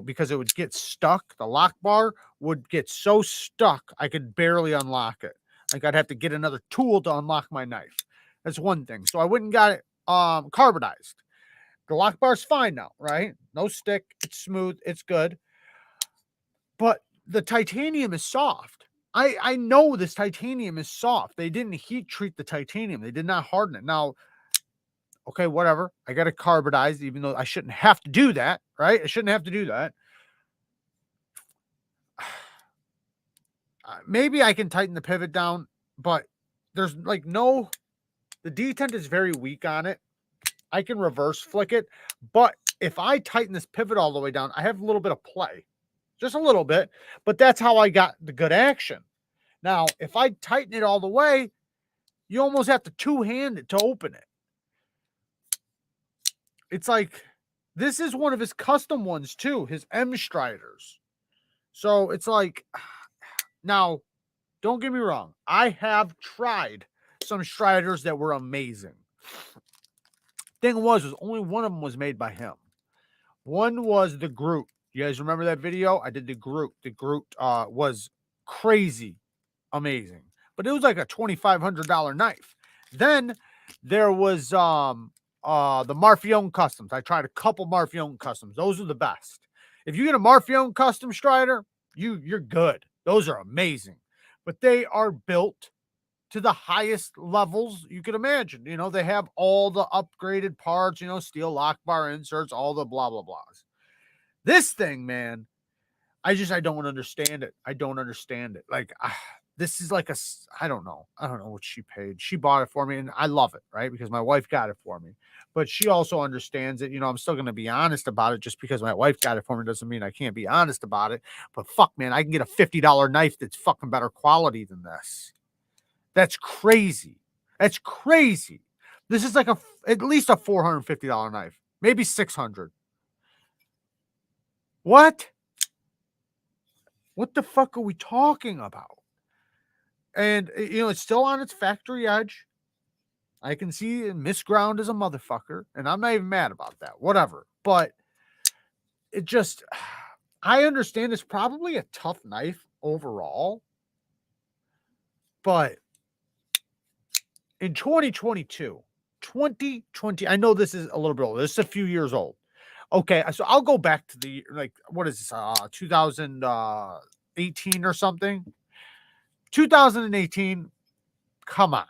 because it would get stuck. The lock bar would get so stuck, I could barely unlock it. Like I'd have to get another tool to unlock my knife. That's one thing. So I went and got it carbonized. The lock bar's fine now, right? No stick. It's smooth. It's good. But the titanium is soft. I know this titanium is soft. They didn't heat treat the titanium. They did not harden it. Now, okay, whatever. I got it carbonized, even though I shouldn't have to do that, right? I shouldn't have to do that. Maybe I can tighten the pivot down, but there's like the detent is very weak on it. I can reverse flick it, but if I tighten this pivot all the way down, I have a little bit of play, just a little bit, but that's how I got the good action. Now, if I tighten it all the way, you almost have to two-hand it to open it. It's like, this is one of his custom ones too, his M Striders. So it's like, now, don't get me wrong. I have tried some Striders that were amazing. Thing was only one of them was made by him. One was the Groot. You guys remember that video? I did the Groot. The Groot was crazy amazing, but it was like a $2,500 knife. Then there was the Marfione Customs. I tried a couple Marfione Customs. Those are the best. If you get a Marfione Custom Strider, you're good. Those are amazing, but they are built to the highest levels you could imagine. You know, they have all the upgraded parts, you know, steel lock bar inserts, all the blah, blah, blahs. This thing, man, I don't understand it. I don't understand it. Like, this is like I don't know what she paid. She bought it for me and I love it, right? Because my wife got it for me, but she also understands it. You know, I'm still going to be honest about it. Just because my wife got it for me doesn't mean I can't be honest about it. But fuck, man, I can get a $50 knife that's fucking better quality than this. That's crazy. That's crazy. This is like at least a $450 knife, maybe $600. What? What the fuck are we talking about? And, you know, it's still on its factory edge. I can see misground as a motherfucker, and I'm not even mad about that. Whatever. But it just, I understand it's probably a tough knife overall. But in 2020, I know this is a little bit old. This is a few years old. Okay, so I'll go back to the, like, what is this, 2018 or something? 2018, come on.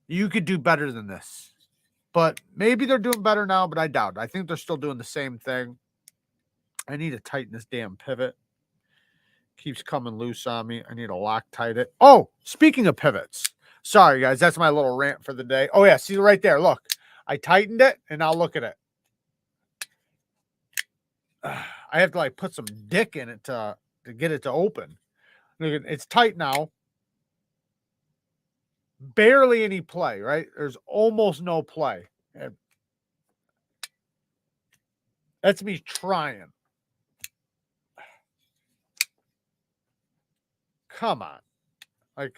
You could do better than this. But maybe they're doing better now, but I doubt it. I think they're still doing the same thing. I need to tighten this damn pivot. Keeps coming loose on me. I need to Loctite it. Oh, speaking of pivots. Sorry, guys. That's my little rant for the day. Oh, yeah. See right there. Look, I tightened it, and now look at it. I have to like put some dick in it to get it to open. Look, it's tight now. Barely any play, right? There's almost no play. That's me trying. Come on. Like,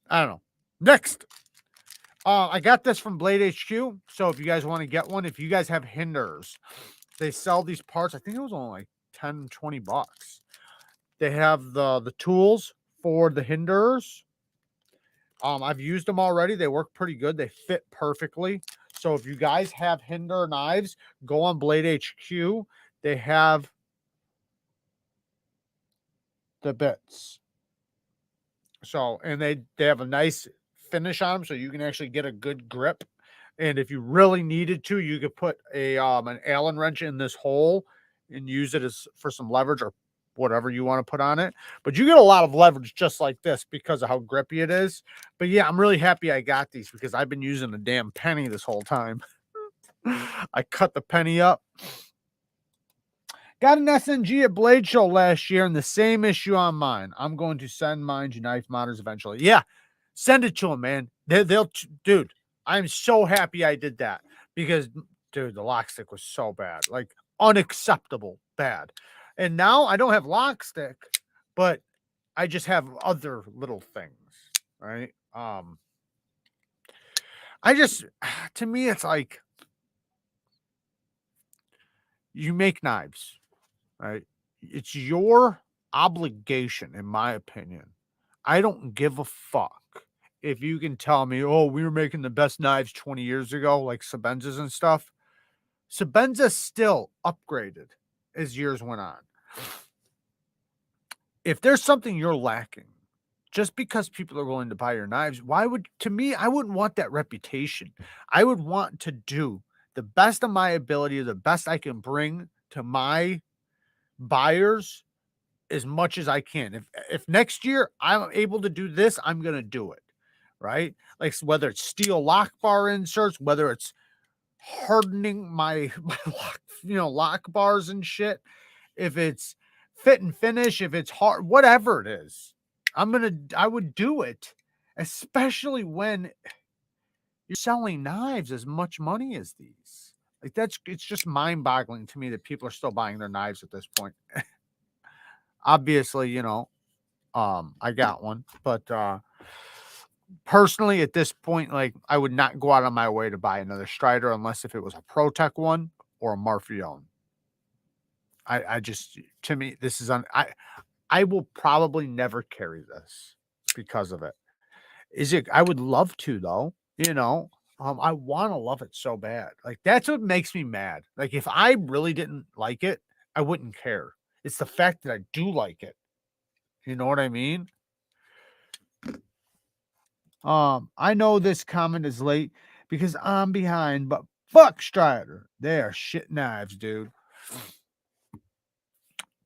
I don't know. Next. I got this from Blade HQ. So if you guys want to get one, if you guys have hinders, they sell these parts. I think it was only like 10, 20 bucks. They have the tools for the hinders. I've used them already. They work pretty good. They fit perfectly. So if you guys have hinder knives, go on Blade HQ. They have the bits. So, and they have a nice finish on them, so you can actually get a good grip. And if you really needed to, you could put a an Allen wrench in this hole and use it as for some leverage or whatever you want to put on it. But you get a lot of leverage just like this because of how grippy it is. But yeah, I'm really happy I got these because I've been using a damn penny this whole time. I cut the penny up. Got an SNG at Blade Show last year and the same issue on mine. I'm going to send mine to Knife Modders eventually. Yeah, send it to them, man. They'll dude, I'm so happy I did that because, dude, the lock stick was so bad. Like, unacceptable bad. And now I don't have lock stick, but I just have other little things, right? I just, to me, it's like, you make knives, right? It's your obligation, in my opinion. I don't give a fuck if you can tell me, oh, we were making the best knives 20 years ago, like Sebenzas and stuff. Sebenza still upgraded as years went on. If there's something you're lacking, just because people are willing to buy your knives, to me, I wouldn't want that reputation. I would want to do the best of my ability, the best I can bring to my buyers as much as I can. If next year I'm able to do this, I'm going to do it, right? Like whether it's steel lock bar inserts, whether it's hardening my lock bars and shit, if it's fit and finish, if it's hard, whatever it is, I would do it, especially when you're selling knives as much money as these. Like it's just mind-boggling to me that people are still buying their knives at this point. Obviously, I got one, but personally at this point, like I would not go out on my way to buy another Strider unless if it was a ProTech one or a Marfione. I just, to me, this is I will probably never carry this because of it. I would love to though, I want to love it so bad. Like that's what makes me mad. Like if I really didn't like it, I wouldn't care. It's the fact that I do like it. You know what I mean? I know this comment is late because I'm behind, but fuck Strider. They are shit knives, dude.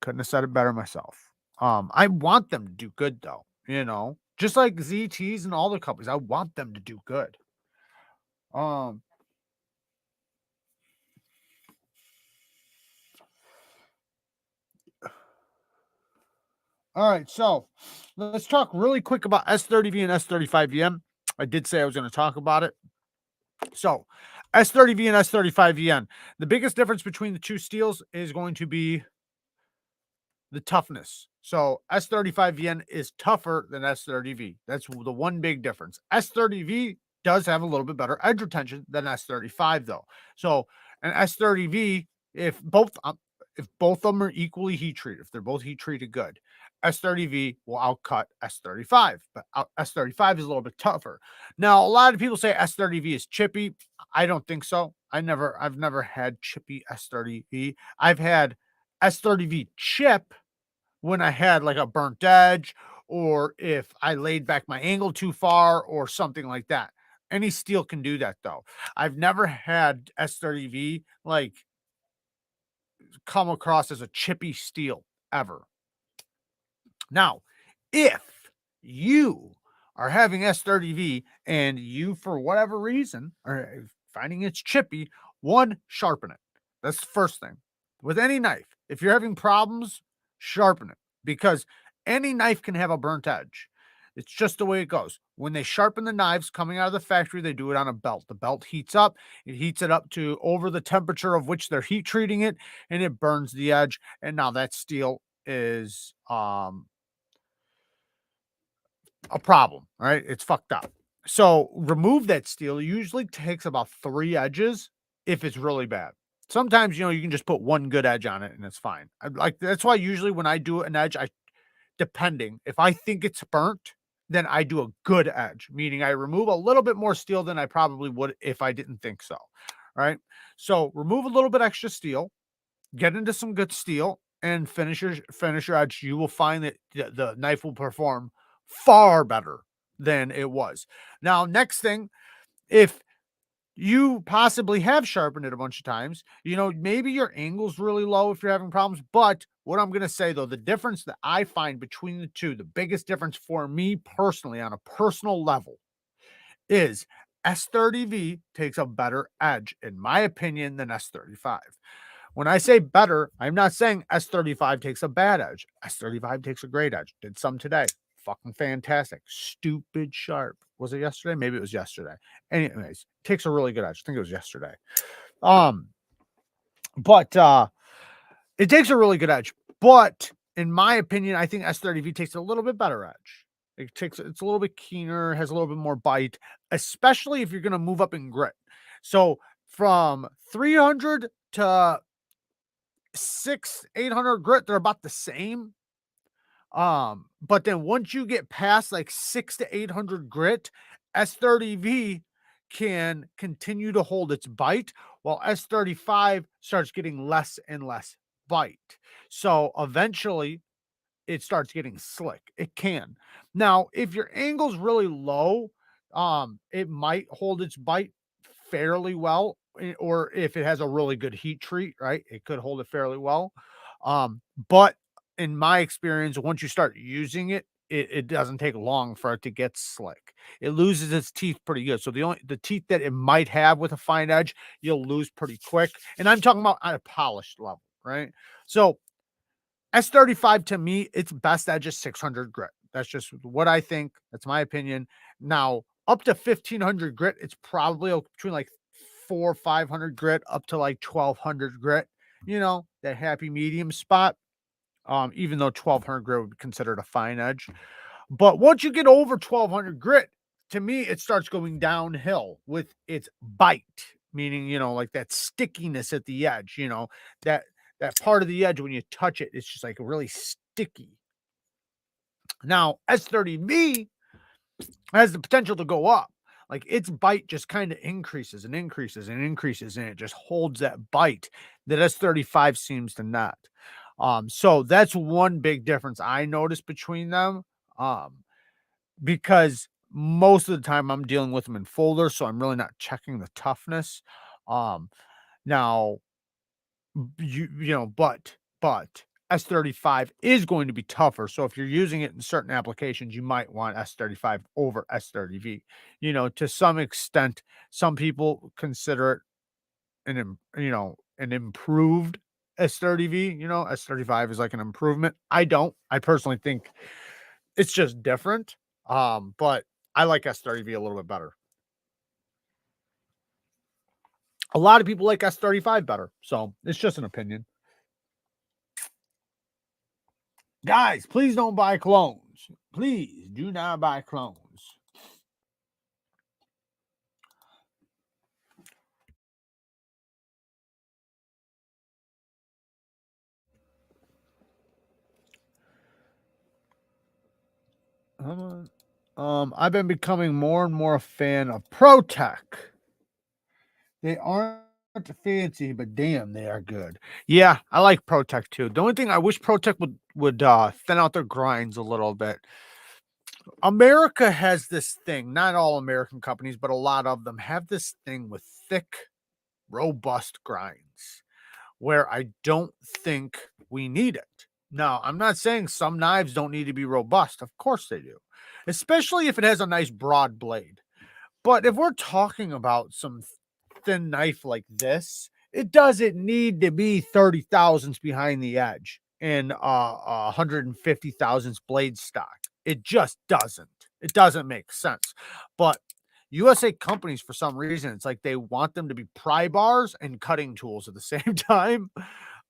Couldn't have said it better myself. I want them to do good though, just like ZTs and all the companies. I want them to do good. All right, so let's talk really quick about S30v and S35vm. I did say I was going to talk about it. So S30v and S35vm. The biggest difference between the two steels is going to be the toughness. So S35vm is tougher than S30v. That's the one big difference. S30v does have a little bit better edge retention than S35 though. So an S30v, if both of them are equally heat treated, if they're both heat treated good, S30v will outcut S35, but S35 is a little bit tougher. Now, a lot of people say S30v is chippy. I don't think so. I've never had chippy S30v. I've had S30v chip when I had like a burnt edge, or if I laid back my angle too far or something like that. Any steel can do that though. I've never had S30v like come across as a chippy steel ever. Now, if you are having S30V and you, for whatever reason, are finding it's chippy, one, sharpen it. That's the first thing. With any knife, if you're having problems, sharpen it, because any knife can have a burnt edge. It's just the way it goes. When they sharpen the knives coming out of the factory, they do it on a belt. The belt heats up. It heats it up to over the temperature of which they're heat treating it, and it burns the edge. And now that steel is a problem, right? It's fucked up. So remove that steel. It usually takes about 3 edges if it's really bad. Sometimes, you know, you can just put one good edge on it and it's fine. That's why usually when I do an edge, depending, if I think it's burnt, then I do a good edge, meaning I remove a little bit more steel than I probably would if I didn't think so. Right. So remove a little bit extra steel, get into some good steel, and finish your edge. You will find that the knife will perform far better than it was. Now, next thing, if you possibly have sharpened it a bunch of times, you know, maybe your angle's really low if you're having problems. But what I'm going to say, though, the difference that I find between the two, the biggest difference for me personally on a personal level, is S30V takes a better edge, in my opinion, than S35. When I say better, I'm not saying S35 takes a bad edge. S35 takes a great edge. Did some today. Fucking fantastic. Stupid sharp. Was it yesterday? Maybe it was yesterday. Anyways, takes a really good edge. I think it was yesterday. But it takes a really good edge. But in my opinion, I think S30V takes a little bit better edge. It's a little bit keener, has a little bit more bite, especially if you're going to move up in grit. So from 300 to 800 grit, they're about the same. But then once you get past like 600 to 800 grit, S30V can continue to hold its bite, while S35 starts getting less and less bite. So eventually it starts getting slick. It can. Now, if your angle's really low, it might hold its bite fairly well, or if it has a really good heat treat, right? It could hold it fairly well. But in my experience, once you start using it, it doesn't take long for it to get slick. It loses its teeth pretty good. So the teeth that it might have with a fine edge, you'll lose pretty quick. And I'm talking about on a polished level, right? So S35 to me, its best edge is 600 grit. That's just what I think. That's my opinion. Now, up to 1500 grit, it's probably between like 400 or 500 grit up to like 1200 grit. You know, that happy medium spot. Even though 1200 grit would be considered a fine edge. But once you get over 1200 grit, to me, it starts going downhill with its bite, meaning, you know, like that stickiness at the edge, you know, that part of the edge when you touch it, it's just like really sticky. Now, S30V has the potential to go up. Like its bite just kind of increases and increases and increases, and it just holds that bite that S35 seems to not. So that's one big difference I noticed between them. Because most of the time I'm dealing with them in folders, so I'm really not checking the toughness. Now, you know, but S35 is going to be tougher. So if you're using it in certain applications, you might want S35 over S30V. You know, to some extent, some people consider it an improved S30V. You know, S35 is like an improvement. I don't. I personally think it's just different. But I like S30V a little bit better. A lot of people like S35 better. So it's just an opinion. Guys, please don't buy clones. Please do not buy clones. I've been becoming more and more a fan of ProTech. They aren't fancy, but damn, they are good. Yeah, I like ProTech too. The only thing I wish ProTech would thin out their grinds a little bit. America has this thing, not all American companies, but a lot of them have this thing with thick, robust grinds where I don't think we need it. Now, I'm not saying some knives don't need to be robust. Of course they do. especially if it has a nice broad blade. But if we're talking about some thin knife like this, it doesn't need to be 30 thousandths behind the edge and 150 thousandths blade stock. It just doesn't. It doesn't make sense. But USA companies, for some reason, it's like they want them to be pry bars and cutting tools at the same time.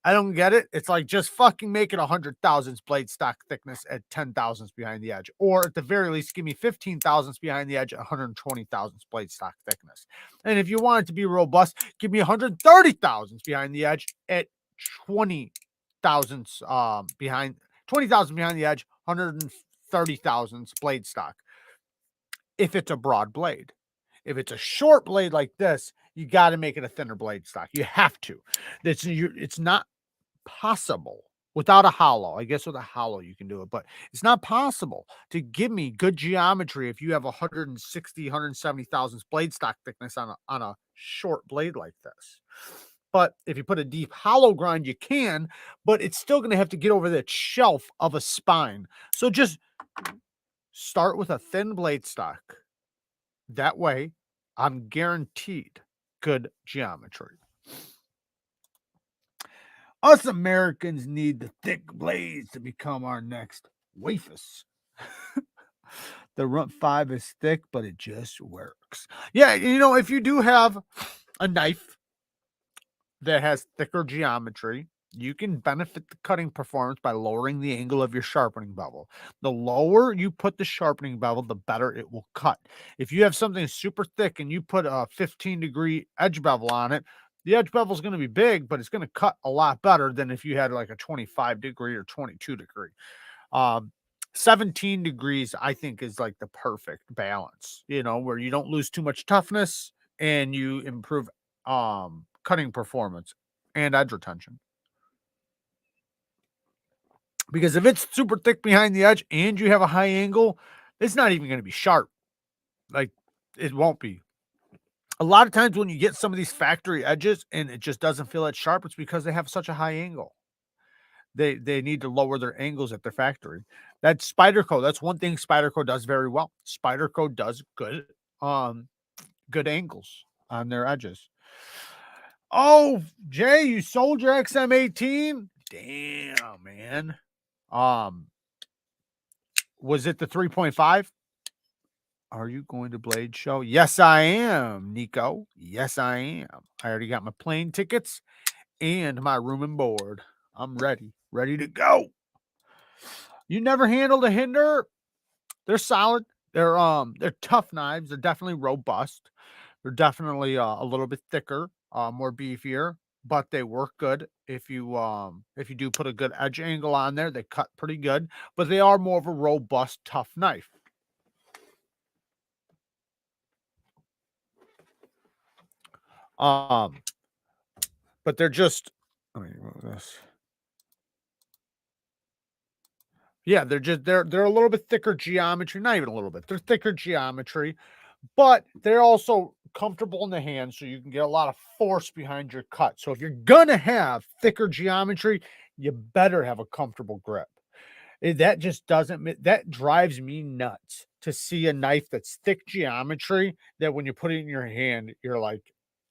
I don't get it. It's like, just fucking make it 100 thousandths blade stock thickness at 10 thousandths behind the edge, or at the very least, give me 15 thousandths behind the edge at 120 thousandths blade stock thickness. And if you want it to be robust, give me 130 thousandths behind the edge at 20 thousandths behind 20 thousandths behind the edge, 130 thousandths blade stock. If it's a broad blade. If it's a short blade like this, you got to make it a thinner blade stock. You have to. It's not possible without a hollow. I guess with a hollow you can do it, but it's not possible to give me good geometry if you have 160, 170 thousandths blade stock thickness on a short blade like this. But if you put a deep hollow grind, you can, but it's still going to have to get over that shelf of a spine. So just start with a thin blade stock. That way, I'm guaranteed good geometry. Us Americans need the thick blades to become our next wafers. The Runt 5 is thick, but it just works. Yeah, you know, if you do have a knife that has thicker geometry, you can benefit the cutting performance by lowering the angle of your sharpening bevel. The lower you put the sharpening bevel, the better it will cut. If you have something super thick and you put a 15-degree edge bevel on it, the edge bevel is going to be big, but it's going to cut a lot better than if you had like a 25-degree or 22-degree. 17 degrees, I think, is like the perfect balance, you know, where you don't lose too much toughness and you improve cutting performance and edge retention. Because if it's super thick behind the edge and you have a high angle, it's not even going to be sharp. Like, it won't be. A lot of times when you get some of these factory edges and it just doesn't feel that sharp, it's because they have such a high angle. They need to lower their angles at their factory. That's Spyderco. That's one thing Spyderco does very well. Spyderco does good angles on their edges. Oh, Jay, you sold your XM18? Damn, man. Was it the 3.5? Are you going to Blade Show? Yes, I am, Nico. Yes, I am. I already got my plane tickets and my room and board. I'm ready to go. You never handled a Hinder? They're solid. They're tough knives. They're definitely robust. They're definitely a little bit thicker, more beefier, but they work good. If you do put a good edge angle on there, they cut pretty good, but they are more of a robust, tough knife. But they're just, let me move this. Yeah, they're a little bit thicker geometry, not even a little bit. They're thicker geometry, but they're also comfortable in the hand, so you can get a lot of force behind your cut. So if you're gonna have thicker geometry, you better have a comfortable grip. That just doesn't, that drives me nuts to see a knife that's thick geometry that when you put it in your hand, you're like,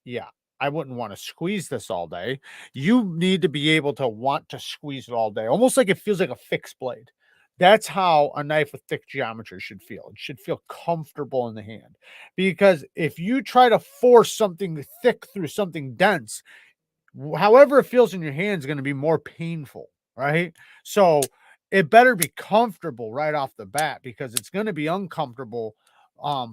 yeah, I wouldn't want to squeeze this all day. You need to be able to want to squeeze it all day, almost like it feels like a fixed blade. That's how a knife with thick geometry should feel. It should feel comfortable in the hand, because if you try to force something thick through something dense, however it feels in your hand is going to be more painful, right? So it better be comfortable right off the bat, because it's going to be uncomfortable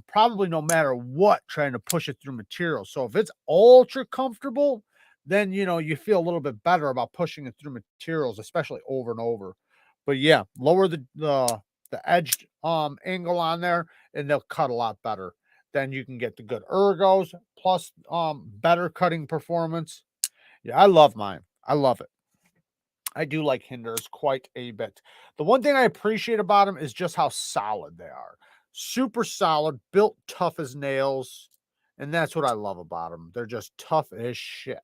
probably no matter what, trying to push it through material. So if it's ultra comfortable, then you feel a little bit better about pushing it through materials, especially over and over. But yeah, lower the edged angle on there and they'll cut a lot better. Then you can get the good ergos plus better cutting performance. Yeah, I love mine. I love it. I do like Hinders quite a bit. The one thing I appreciate about them is just how solid they are. Super solid, built tough as nails. And that's what I love about them. They're just tough as shit.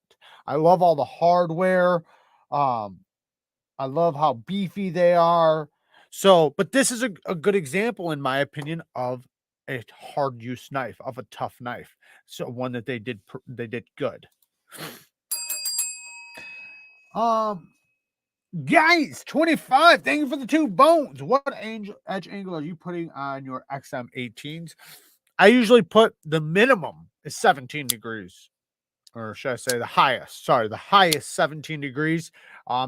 I love all the hardware. I love how beefy they are. So, but this is a good example, in my opinion, of a hard use knife, of a tough knife. So one that they did good. Guys, 25. Thank you for the 2 bones. What edge angle are you putting on your XM18s? I usually put the minimum is 17 degrees. Or should I say the highest? Sorry, the highest 17 degrees.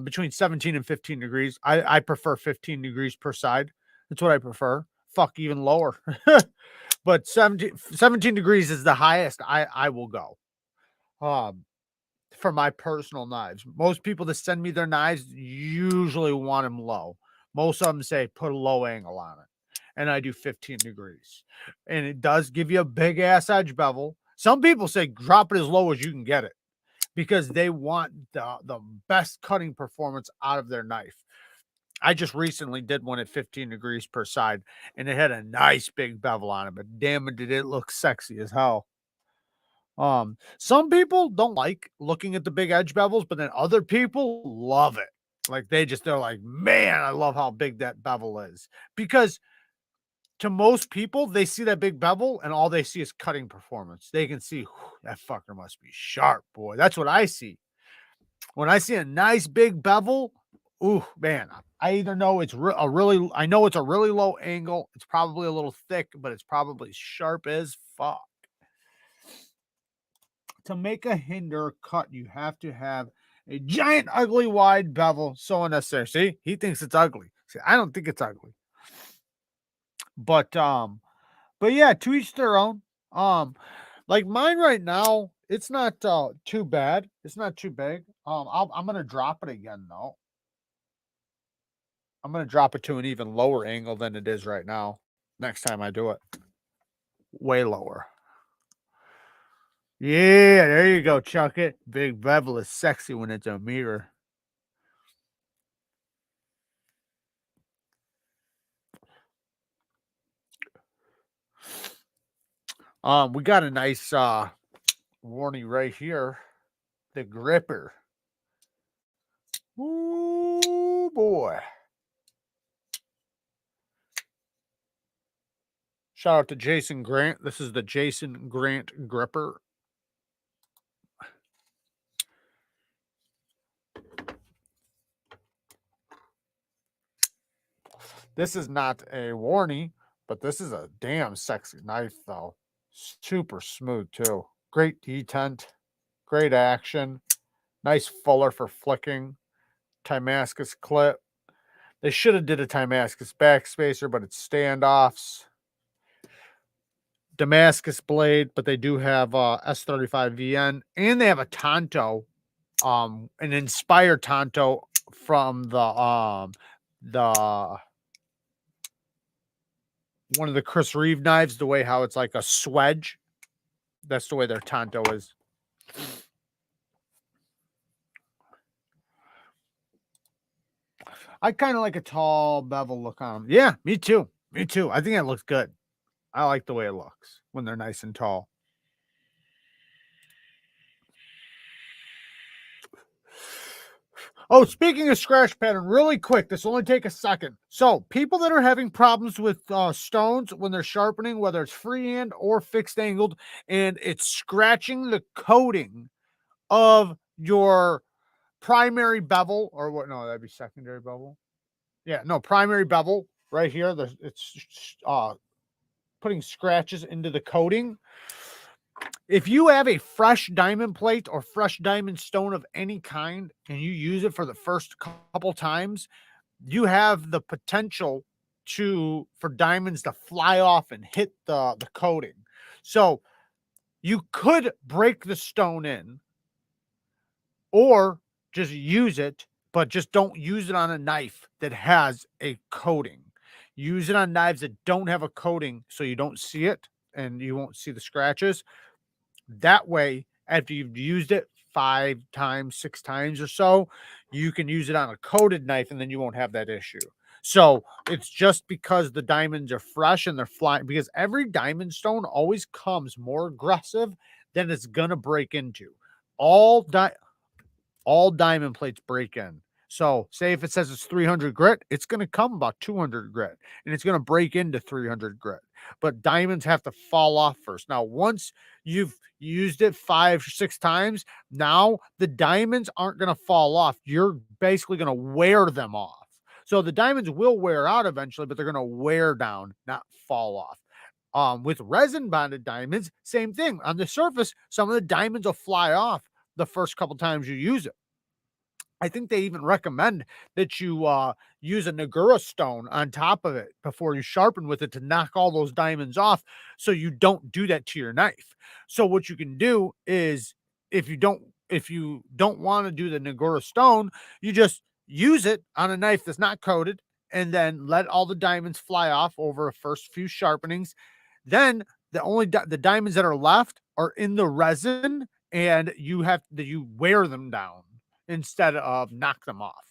Between 17 and 15 degrees. I prefer 15 degrees per side. That's what I prefer. Fuck, even lower. But 17 degrees is the highest I will go. For my personal knives. Most people that send me their knives usually want them low. Most of them say put a low angle on it. And I do 15 degrees. And it does give you a big ass edge bevel. Some people say drop it as low as you can get it because they want the best cutting performance out of their knife. I just recently did one at 15 degrees per side and it had a nice big bevel on it, but damn it, did it look sexy as hell. Some people don't like looking at the big edge bevels, but then other people love it. Like they're like, man, I love how big that bevel is. Because to most people, they see that big bevel and all they see is cutting performance. They can see that fucker must be sharp, boy. That's what I see. When I see a nice big bevel, ooh, man, I either know it's I know it's a really low angle. It's probably a little thick, but it's probably sharp as fuck. To make a hinder cut, you have to have a giant, ugly, wide bevel. So unnecessary. See, he thinks it's ugly. See, I don't think it's ugly. But yeah, to each their own. Like mine right now, it's not too bad. It's not too big. I'm gonna drop it again though. I'm gonna drop it to an even lower angle than it is right now. Next time I do it, way lower. Yeah, there you go, Chuck it. Big bevel is sexy when it's a mirror. We got a nice warning right here. The gripper. Ooh boy. Shout out to Jason Grant. This is the Jason Grant gripper. This is not a warning, but this is a damn sexy knife, though. Super smooth, too. Great detent. Great action. Nice fuller for flicking. Damascus clip. They should have did a Damascus backspacer, but it's standoffs. Damascus blade, but they do have S35vm, and they have a Tonto, an inspired Tonto from the one of the Chris Reeve knives, the way how it's like a swedge. That's the way their Tonto is. I kind of like a tall bevel look on them. Yeah, me too. Me too. I think it looks good. I like the way it looks when they're nice and tall. Oh, speaking of scratch pattern, really quick, this will only take a second. So, people that are having problems with stones when they're sharpening, whether it's freehand or fixed angled, and it's scratching the coating of your primary bevel, or what? No, that'd be secondary bevel. Yeah, no, primary bevel right here. It's putting scratches into the coating. If you have a fresh diamond plate or fresh diamond stone of any kind and you use it for the first couple times, you have the potential for diamonds to fly off and hit the coating. So you could break the stone in or just use it, but just don't use it on a knife that has a coating. Use it on knives that don't have a coating so you don't see it and you won't see the scratches. That way, after you've used it 5 times, 6 times or so, you can use it on a coated knife and then you won't have that issue. So it's just because the diamonds are fresh and they're flying, because every diamond stone always comes more aggressive than it's going to break into. All diamond plates break in. So say if it says it's 300 grit, it's going to come about 200 grit, and it's going to break into 300 grit. But diamonds have to fall off first. Now, once you've used it 5 or 6 times, now the diamonds aren't going to fall off. You're basically going to wear them off. So the diamonds will wear out eventually, but they're going to wear down, not fall off. With resin bonded diamonds, same thing. On the surface, some of the diamonds will fly off the first couple times you use it. I think they even recommend that you use a Nagura stone on top of it before you sharpen with it to knock all those diamonds off, so you don't do that to your knife. So what you can do is, if you don't want to do the Nagura stone, you just use it on a knife that's not coated, and then let all the diamonds fly off over the first few sharpenings. Then the diamonds that are left are in the resin, and you wear them down instead of knock them off.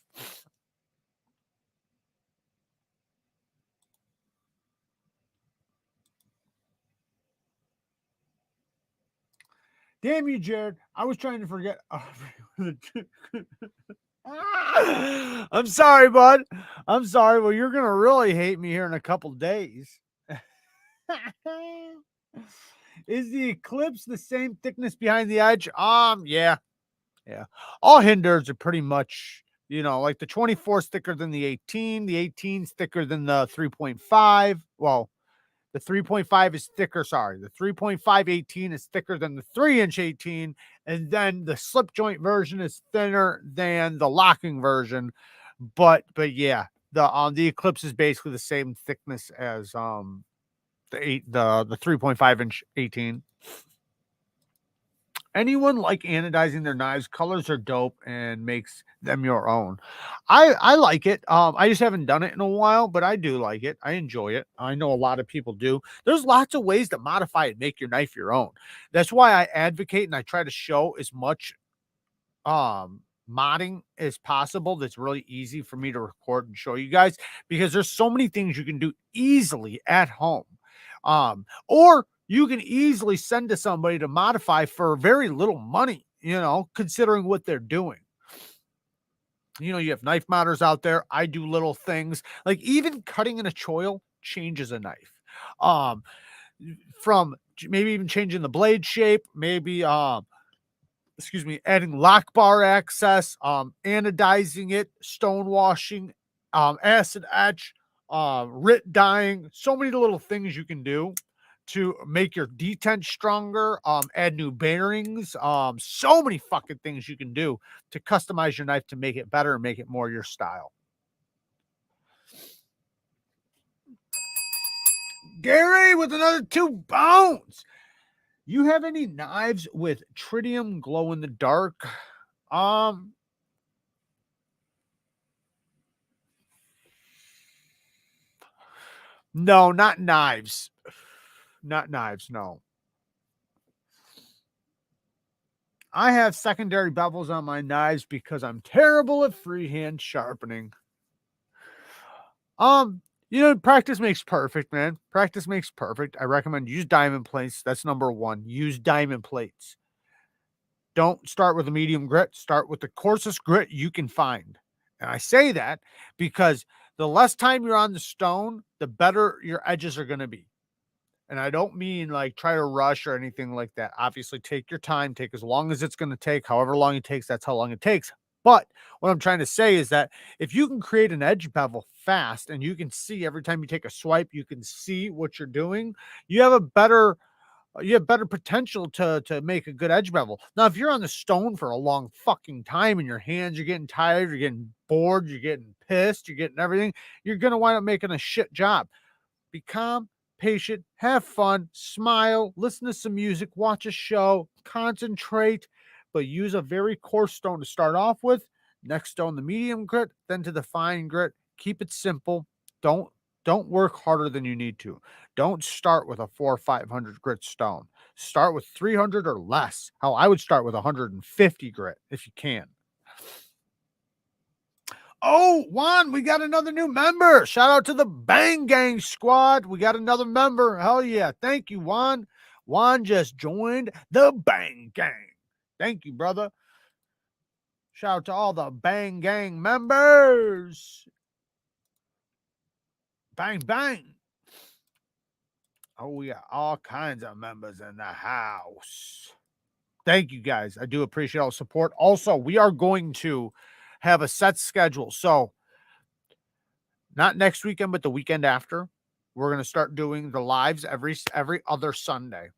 Damn you, Jared. I was trying to forget. I'm sorry, bud. I'm sorry. Well, you're going to really hate me here in a couple days. Is the Eclipse the same thickness behind the edge? Yeah. Yeah. All Hinders are pretty much, like the 24 is thicker than the 18. The 18 is thicker than the 3.5. Well, the 3.5 is thicker. Sorry. The 3.5 18 is thicker than the 3-inch 18. And then the slip joint version is thinner than the locking version. But yeah, the Eclipse is basically the same thickness as the 3.5 inch 18. Anyone like anodizing their knives? Colors are dope and makes them your own. I like it. I just haven't done it in a while, but I do like it. I enjoy it. I know a lot of people do. There's lots of ways to modify it, make your knife your own. That's why I advocate and I try to show as much modding as possible. That's really easy for me to record and show you guys, because there's so many things you can do easily at home. Or you can easily send to somebody to modify for very little money, considering what they're doing. You have knife modders out there. I do little things like even cutting in a choil changes a knife. From maybe even changing the blade shape, maybe adding lock bar access, anodizing it, stone washing, acid etch, RIT dyeing. So many little things you can do to make your detent stronger, add new bearings, so many fucking things you can do to customize your knife to make it better and make it more your style. Gary with another 2 bones. You have any knives with tritium glow in the dark? No, not knives. Not knives, no. I have secondary bevels on my knives because I'm terrible at freehand sharpening. Practice makes perfect, man. Practice makes perfect. I recommend use diamond plates. That's number 1. Use diamond plates. Don't start with a medium grit. Start with the coarsest grit you can find. And I say that because the less time you're on the stone, the better your edges are going to be. And I don't mean like try to rush or anything like that. Obviously, take your time, take as long as it's going to take. However long it takes, that's how long it takes. But what I'm trying to say is that if you can create an edge bevel fast and you can see every time you take a swipe, you can see what you're doing, you have better potential to make a good edge bevel. Now, if you're on the stone for a long fucking time and your hands are getting tired, you're getting bored, you're getting pissed, you're getting everything, you're going to wind up making a shit job. Be calm, patient, have fun, smile, listen to some music, watch a show, concentrate, but use a very coarse stone to start off with. Next stone, the medium grit, then to the fine grit. Keep it simple. Don't work harder than you need to. Don't start with a 400 or 500 grit stone. Start with 300 or less. How I would start with 150 grit if you can. Oh, Juan, we got another new member. Shout out to the Bang Gang squad. We got another member. Hell yeah. Thank you, Juan. Juan just joined the Bang Gang. Thank you, brother. Shout out to all the Bang Gang members. Bang, bang. Oh, we got all kinds of members in the house. Thank you guys. I do appreciate all the support. Also, we are going to have a set schedule. So, not next weekend, but the weekend after, we're going to start doing the lives every other Sunday.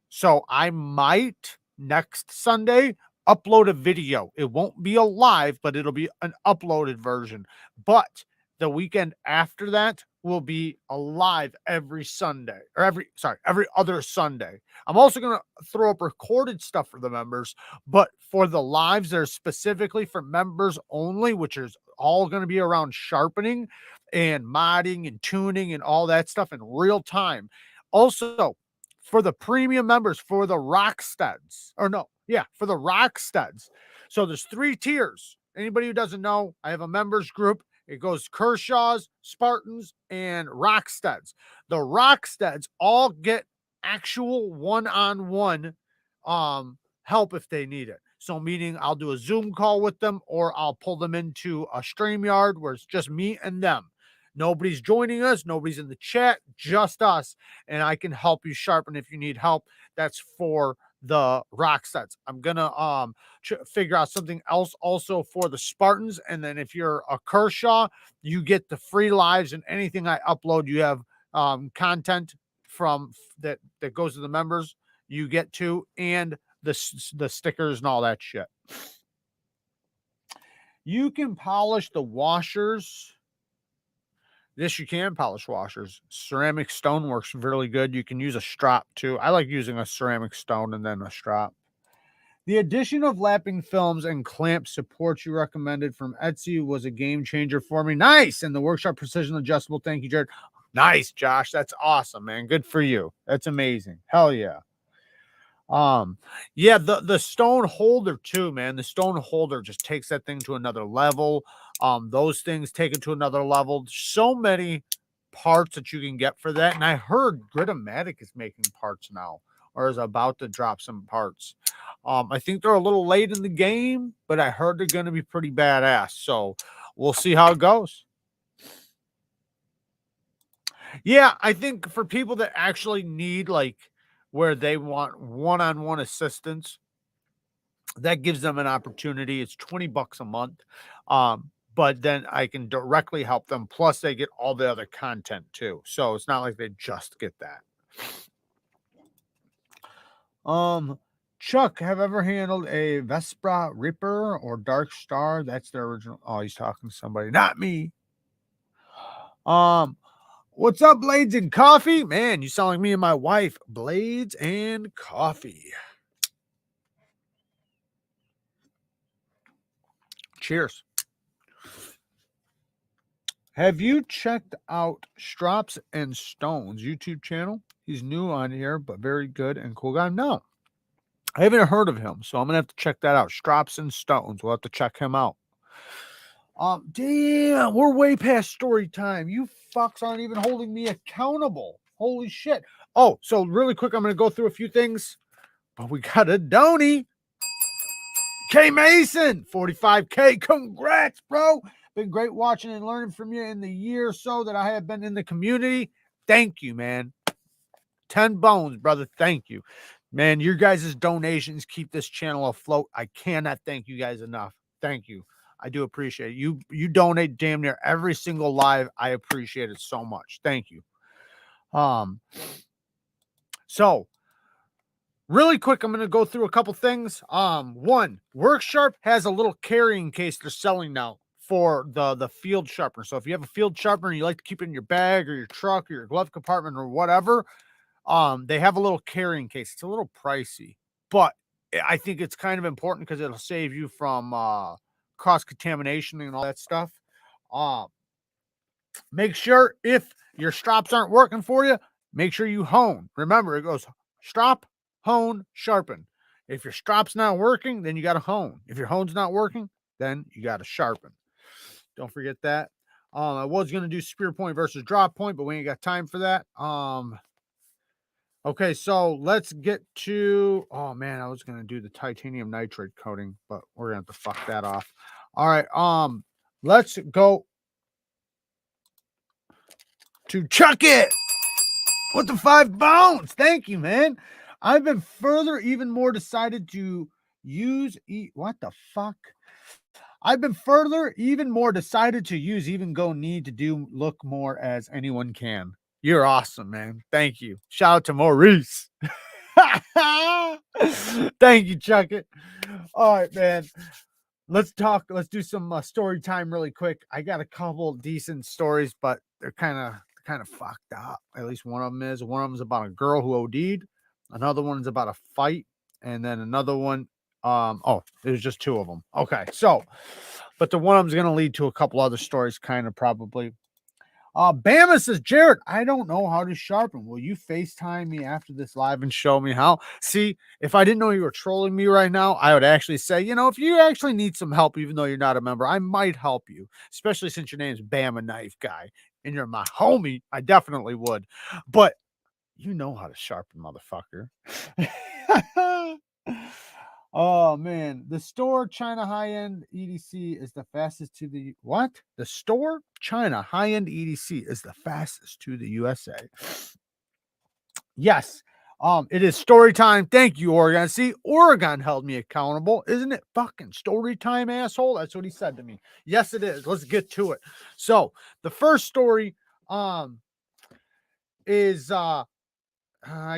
So, I might next Sunday upload a video. It won't be a live, but it'll be an uploaded version. But the weekend after that will be a live every Sunday, or every other Sunday. I'm also going to throw up recorded stuff for the members, but for the lives that are specifically for members only, which is all going to be around sharpening and modding and tuning and all that stuff in real time. Also, for the premium members, for the Rocksteads, for the Rocksteads. So there's 3 tiers. Anybody who doesn't know, I have a members group. It goes Kershaws, Spartans, and Rocksteads. The Rocksteads all get actual one-on-one help if they need it. So meaning I'll do a Zoom call with them, or I'll pull them into a StreamYard where it's just me and them. Nobody's joining us. Nobody's in the chat, just us. And I can help you sharpen if you need help. That's for the Rocksteads. I'm going to figure out something else also for the Spartans. And then if you're a Kershaw, you get the free lives, and anything I upload, you have content from that goes to the members you get to, and the stickers and all that shit. You can polish the washers. Yes, you can polish washers. Ceramic stone works really good. You can use a strop too. I like using a ceramic stone and then a strop. The addition of lapping films and clamp supports you recommended from Etsy was a game changer for me. Nice. And the workshop precision adjustable. Thank you, Jared. Nice, Josh. That's awesome, man. Good for you. That's amazing. Hell yeah. Yeah, the stone holder too, man. The stone holder just takes that thing to another level. Those things take it to another level. So many parts that you can get for that. And I heard Gritomatic is making parts now, or is about to drop some parts. I think they're a little late in the game, but I heard they're going to be pretty badass. So we'll see how it goes. Yeah, I think for people that actually need, like, where they want one-on-one assistance, that gives them an opportunity. It's $20 a month. But then I can directly help them. Plus they get all the other content too. So it's not like they just get that. Chuck, have ever handled a Vespra Ripper or Dark Star? That's the original. Oh, he's talking to somebody, not me. What's up, Blades and Coffee? Man, you sound like me and my wife. Blades and Coffee. Cheers. Have you checked out Strops and Stones YouTube channel? He's new on here, but very good and cool guy. No, I haven't heard of him, so I'm going to have to check that out. Strops and Stones. We'll have to check him out. Damn, we're way past story time. You fucks aren't even holding me accountable. Holy shit. Oh, so really quick, I'm going to go through a few things, but we got a Donnie. K Mason, 45K. Congrats, bro. Been great watching and learning from you in the year or so that I have been in the community. Thank you, man. 10 bones, brother. Thank you. Man, your guys' donations keep this channel afloat. I cannot thank you guys enough. Thank you. I do appreciate it. You donate damn near every single live. I appreciate it so much. Thank you. So really quick, I'm going to go through a couple things. One, WorkSharp has a little carrying case they're selling now for the field sharpener. So if you have a field sharpener and you like to keep it in your bag or your truck or your glove compartment or whatever, they have a little carrying case. It's a little pricey, but I think it's kind of important because it'll save you from cross-contamination and all that stuff. Make sure if your strops aren't working for you, make sure you hone. Remember, it goes strop, hone, sharpen. If your strop's not working, then you got to hone. If your hone's not working, then you got to sharpen. Don't forget that. I was going to do spear point versus drop point, but we ain't got time for that. Okay, so let's get to, oh man, I was gonna do the titanium nitrate coating, but we're gonna have to fuck that off. All right, let's go to Chuck It with the 5 bones. Thank you, man. I've been further even more decided to use what the fuck? I've been further even more decided to use even go need to do look more as anyone can. You're awesome, man. Thank you. Shout out to Maurice. Thank you, Chuck It. All right, man. Let's do some story time really quick. I got a couple decent stories, but they're kind of fucked up. At least one of them is. One of them is about a girl who OD'd. Another one's about a fight, and then another one. There's just 2 of them. Okay, so, but the one of them's gonna lead to a couple other stories, kind of probably. Bama says, Jared, I don't know how to sharpen. Will you FaceTime me after this live and show me how? See, if I didn't know you were trolling me right now, I would actually say, if you actually need some help, even though you're not a member, I might help you, especially since your name's Bama Knife Guy and you're my homie. I definitely would. But you know how to sharpen, motherfucker. Oh man, the store China high-end EDC is the fastest to the what? The store China high-end EDC is the fastest to the USA. Yes. It is story time. Thank you, Oregon. See, Oregon held me accountable. Isn't it fucking story time, asshole? That's what he said to me. Yes, it is. Let's get to it. So the first story is I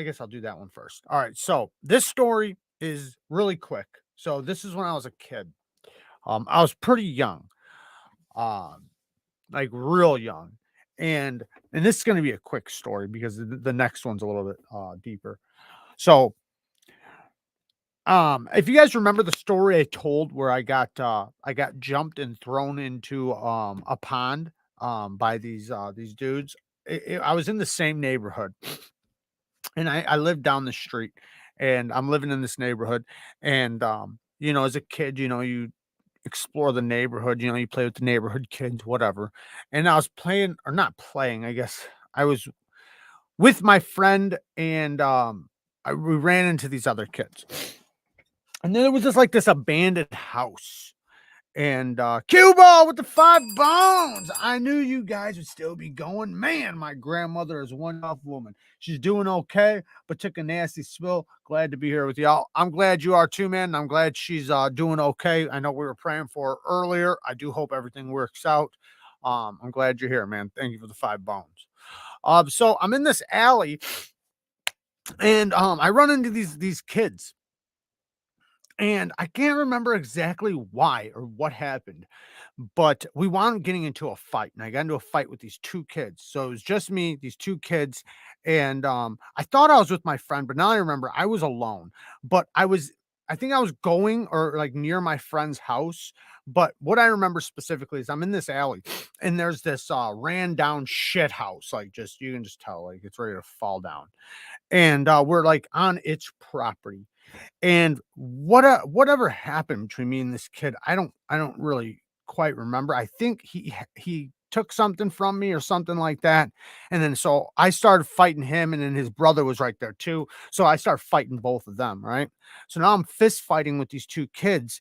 guess I'll do that one first. All right. So this story is really quick. So this is when I was a kid. I was pretty young, like real young, and this is going to be a quick story because the next one's a little bit deeper. So, if you guys remember the story I told where I got jumped and thrown into a pond by these dudes, I was in the same neighborhood. And I live down the street, and I'm living in this neighborhood. And, as a kid, you explore the neighborhood, you play with the neighborhood kids, whatever. And I was playing, or not playing, I guess I was with my friend, and we ran into these other kids. And then there was just like this abandoned house. And Cuba with the 5 bones. I knew you guys would still be going. Man, my grandmother is one tough woman. She's doing okay, but took a nasty spill. Glad to be here with y'all. I'm glad you are too, man. I'm glad she's doing okay. I know we were praying for her earlier. I do hope everything works out. I'm glad you're here, man. Thank you for the 5 bones. So I'm in this alley, and I run into these kids. And I can't remember exactly why or what happened, but we wound up getting into a fight, and I got into a fight with these 2 kids. So it was just me, these 2 kids, and I thought I was with my friend, but now I remember I was alone. But I think I was going or like near my friend's house. But what I remember specifically is I'm in this alley, and there's this ran down shit house, like just you can just tell like it's ready to fall down, and we're like on its property. And whatever happened between me and this kid, I don't really quite remember. I think he took something from me or something like that. And then so I started fighting him, and then his brother was right there too. So I started fighting both of them, right? So now I'm fist fighting with these 2 kids,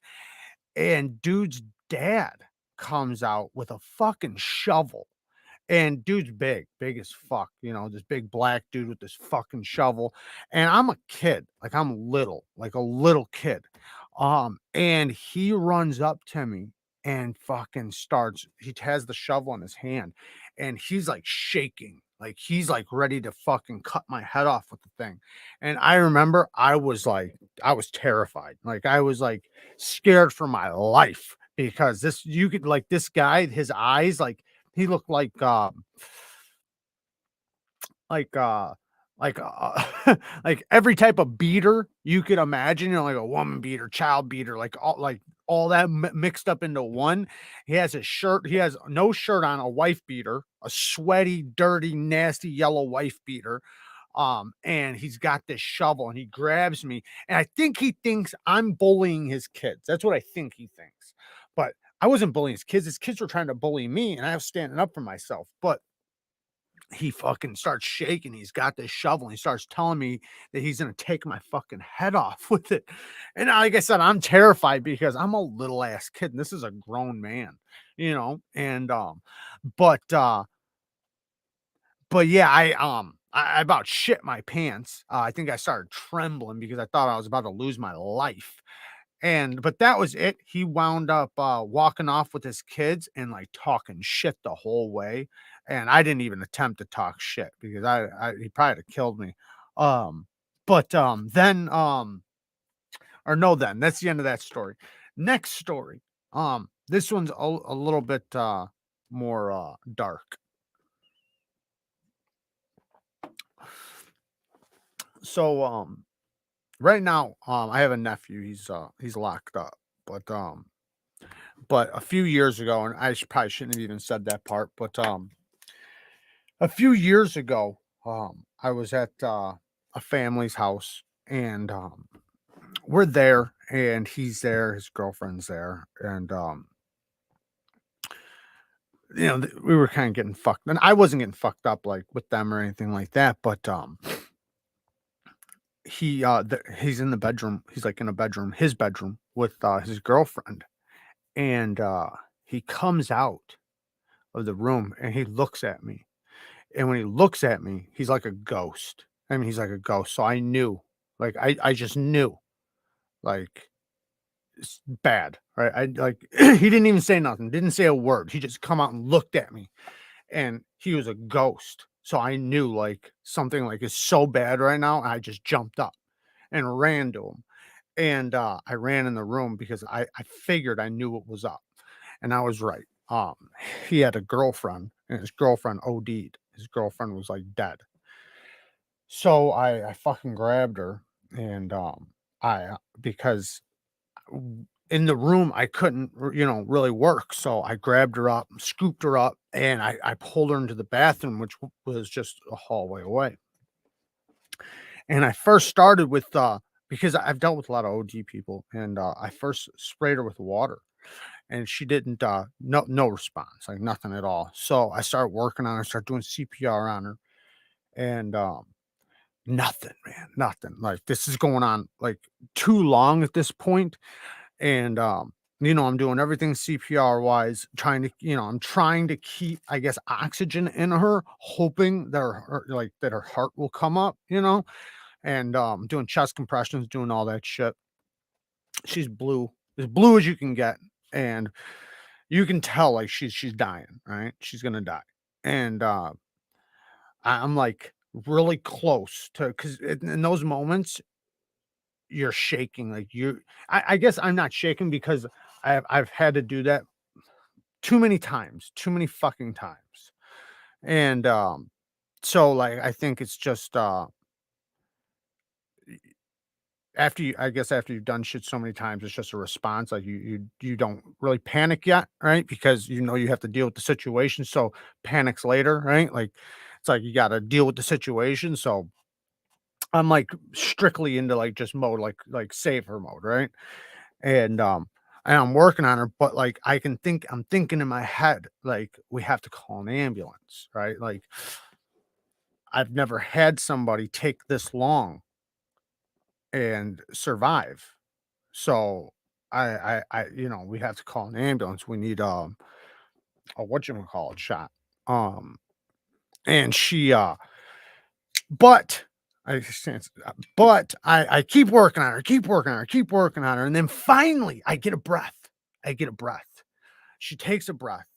and dude's dad comes out with a fucking shovel. And dude's big as fuck, this big black dude with this fucking shovel. And I'm a kid, like I'm little, like a little kid. And he runs up to me and fucking he has the shovel in his hand, and he's like shaking, like he's like ready to fucking cut my head off with the thing. And I remember I was terrified. Like I was like scared for my life, because you could like this guy, his eyes, like he looked like like uh like like every type of beater you could imagine, like a woman beater, child beater, like all that mixed up into one. He has no shirt on, a wife beater, a sweaty, dirty, nasty yellow wife beater. And he's got this shovel, and he grabs me, and I think he thinks I'm bullying his kids. That's what I think he thinks. But I wasn't bullying his kids. His kids were trying to bully me, and I was standing up for myself. But he fucking starts shaking. He's got this shovel. And he starts telling me that he's going to take my fucking head off with it. And like I said, I'm terrified because I'm a little ass kid. And this is a grown man, you know? And, but yeah, I about shit my pants. I think I started trembling because I thought I was about to lose my life. But that was it. He wound up walking off with his kids and like talking shit the whole way. And I didn't even attempt to talk shit because he probably have killed me. Then or no, then that's the end of that story. Next story. This one's a little bit more dark. So right now, I have a nephew. He's locked up, but a few years ago, and probably shouldn't have even said that part, but a few years ago, I was at a family's house, and we're there, and he's there, his girlfriend's there, and you know, we were kind of getting fucked, and I wasn't getting fucked up like with them or anything like that, but he's in the bedroom. He's like in a bedroom, his bedroom with his girlfriend, and he comes out of the room and he looks at me. And when he looks at me, he's like a ghost. I mean, he's like a ghost. So I knew, like, I just knew, like, it's bad, right? I like, he didn't even say nothing, didn't say a word. He just come out and looked at me, and he was a ghost. So I knew, like, something like is so bad right now. I just jumped up and ran to him. And I ran in the room because I figured I knew what was up, and I was right. He had a girlfriend, and his girlfriend OD'd. His girlfriend was like dead. So I fucking grabbed her, and because in the room I couldn't really work, so I grabbed her up, scooped her up, and I pulled her into the bathroom, which was just a hallway away. And I first started with because I've dealt with a lot of OD people, and I first sprayed her with water, and she didn't no response, like nothing at all. So I started working on her, started doing CPR on her, and nothing, man, nothing. Like, this is going on like too long at this point. And I'm doing everything CPR wise, I'm trying to keep, I guess, oxygen in her, hoping that her heart will come up, and doing chest compressions, doing all that shit. She's blue, as blue as you can get, and you can tell like she's dying, right? She's gonna die. And I'm like really close to, because in those moments you're shaking, like I guess I'm not shaking because I've had to do that too many times, too many fucking times. And so like I think it's just after you've done shit so many times, it's just a response. Like you don't really panic yet, right? Because you have to deal with the situation. So panics later, right? Like it's like you got to deal with the situation. So I'm like strictly into like just mode, like save her mode, right? And I'm working on her, but like I'm thinking in my head, like we have to call an ambulance, right? Like I've never had somebody take this long and survive. So we have to call an ambulance. We need a whatchamacallit shot. And she but I keep working on her, keep working on her, keep working on her, and then finally I get a breath. She takes a breath,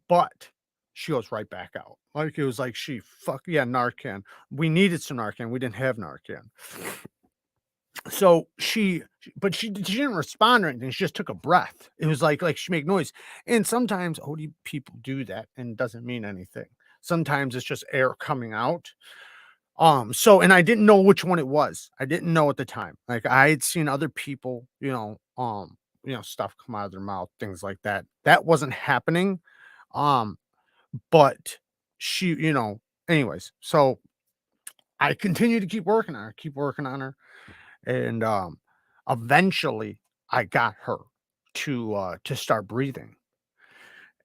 but she goes right back out. Like it was like Narcan. We needed some Narcan. We didn't have Narcan. So she didn't respond or anything. She just took a breath. It was like she made noise. And sometimes OD people do that and it doesn't mean anything. Sometimes it's just air coming out. And I didn't know which one it was. I didn't know at the time. Like I had seen other people, stuff come out of their mouth, things like that. That wasn't happening. But she, anyways, so I continue to keep working on her. And eventually I got her to start breathing.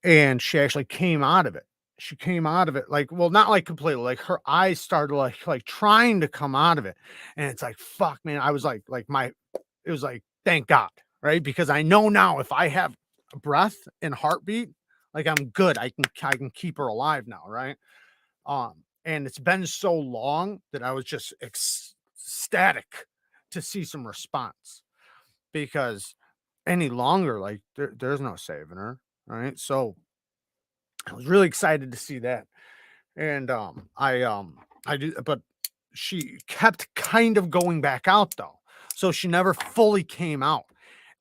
And she actually came out of it. she came out of it, like, well, not like completely, like her eyes started like trying to come out of it. And it's like, fuck, man. I was like it was like, thank God, right? Because I know now if I have breath and heartbeat, like I'm good. I can keep her alive now, right? And it's been so long that I was just ecstatic to see some response, because any longer, like there's no saving her, right? So I was really excited to see that. And I do, but she kept kind of going back out though. So she never fully came out.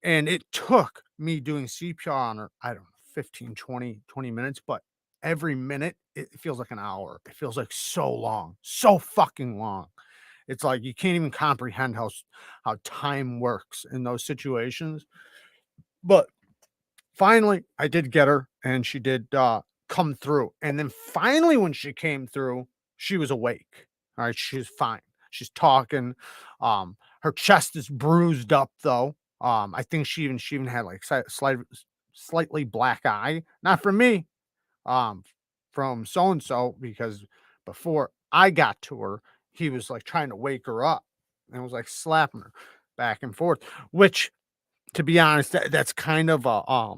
And it took me doing CPR on her, I don't know, 15, 20 minutes, but every minute it feels like an hour. It feels like so long, so fucking long. It's like you can't even comprehend how time works in those situations. But finally, I did get her, and she did come through. And then finally, when she came through, she was awake. All right, she's fine. She's talking. Her chest is bruised up though. I think she even had like slightly black eye. Not from me. From so and so, because before I got to her, he was like trying to wake her up and was like slapping her back and forth. Which, to be honest, that's kind of a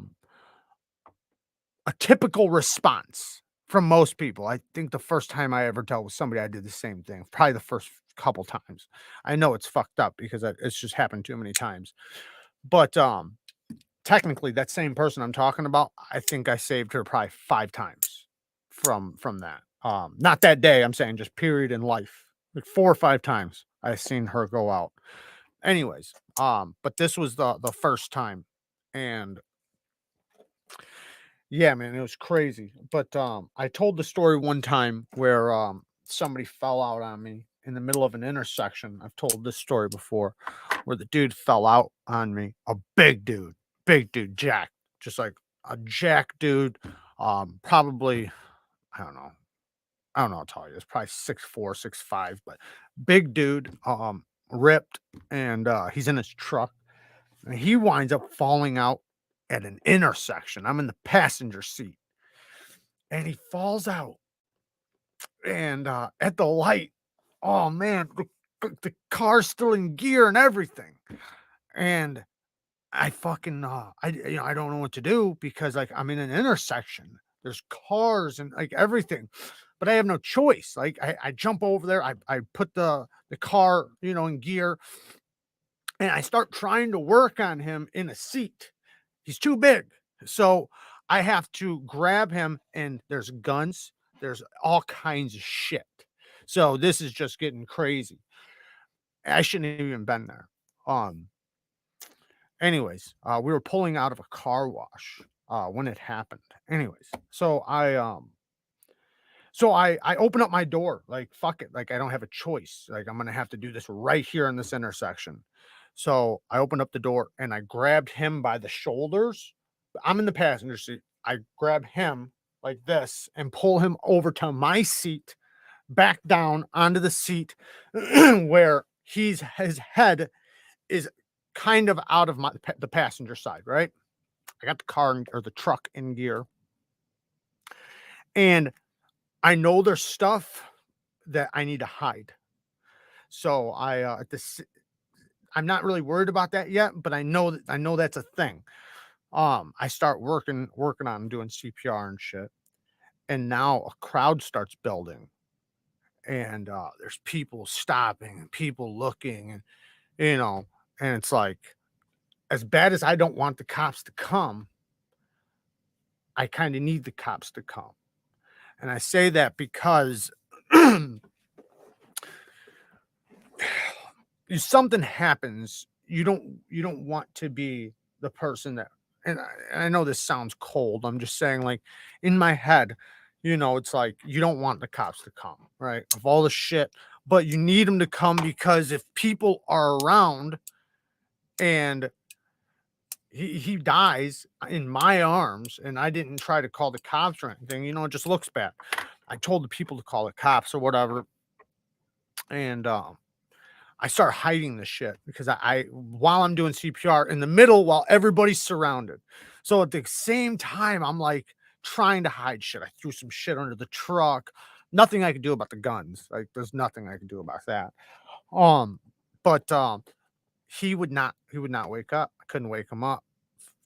typical response from most people. I think the first time I ever dealt with somebody, I did the same thing. Probably the first couple times. I know it's fucked up because it's just happened too many times. But technically, that same person I'm talking about, I think I saved her probably 5 times from that. Not that day. I'm saying just period in life. Like 4 or 5 times I've seen her go out. Anyways, but this was the first time, and yeah, man, it was crazy. But I told the story one time where somebody fell out on me in the middle of an intersection. I've told this story before, where the dude fell out on me. A big dude, jack, just like a jack dude. Probably, I don't know how tall he is. Probably 6'4", 6'5", but big dude. Ripped, and he's in his truck, and he winds up falling out at an intersection. I'm in the passenger seat, and he falls out, and at the light, oh man, the car's still in gear and everything, and I fucking I don't know what to do, because like I'm in an intersection, there's cars and like everything, but I have no choice. Like I jump over there, I put the car, in gear, and I start trying to work on him in a seat. He's too big. So I have to grab him, and there's guns, there's all kinds of shit. So this is just getting crazy. I shouldn't have even been there. Anyways, we were pulling out of a car wash when it happened. Anyways, so I open up my door, like fuck it, like I don't have a choice. Like I'm gonna have to do this right here in this intersection. So I opened up the door, and I grabbed him by the shoulders. I'm in the passenger seat. I grab him like this and pull him over to my seat, back down onto the seat where his head is kind of out of the passenger side, right? I got the car or the truck in gear, and I know there's stuff that I need to hide. So I'm not really worried about that yet, but I know that's a thing. I start working on doing CPR and shit, and now a crowd starts building, and there's people stopping and people looking, and and it's like, as bad as I don't want the cops to come, I kind of need the cops to come. And I say that because if something happens, you don't want to be the person that, and I know this sounds cold. I'm just saying, like, in my head, it's like you don't want the cops to come, right? Of all the shit, but you need them to come, because if people are around and he dies in my arms, and I didn't try to call the cops or anything, it just looks bad. I told the people to call the cops or whatever, and I start hiding the shit, because I while I'm doing CPR in the middle, while everybody's surrounded. So at the same time, I'm like trying to hide shit. I threw some shit under the truck. Nothing I could do about the guns. Like, there's nothing I could do about that. But he would not wake up. I couldn't wake him up.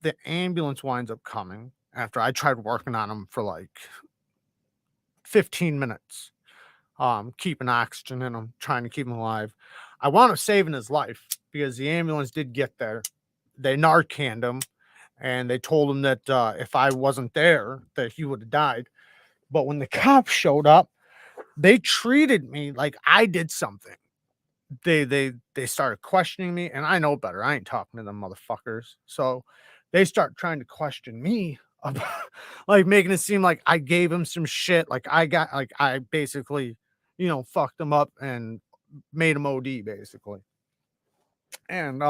The ambulance winds up coming after I tried working on him for like 15 minutes. Keeping oxygen in him, trying to keep him alive. I wound up saving his life because the ambulance did get there. They Narcaned him, and they told him that if I wasn't there, that he would have died. But when the cops showed up, they treated me like I did something. They started questioning me, and I know better. I ain't talking to them motherfuckers. So they start trying to question me about, like, making it seem like I gave him some shit, like I basically, you know, fucked him up and made him OD basically. And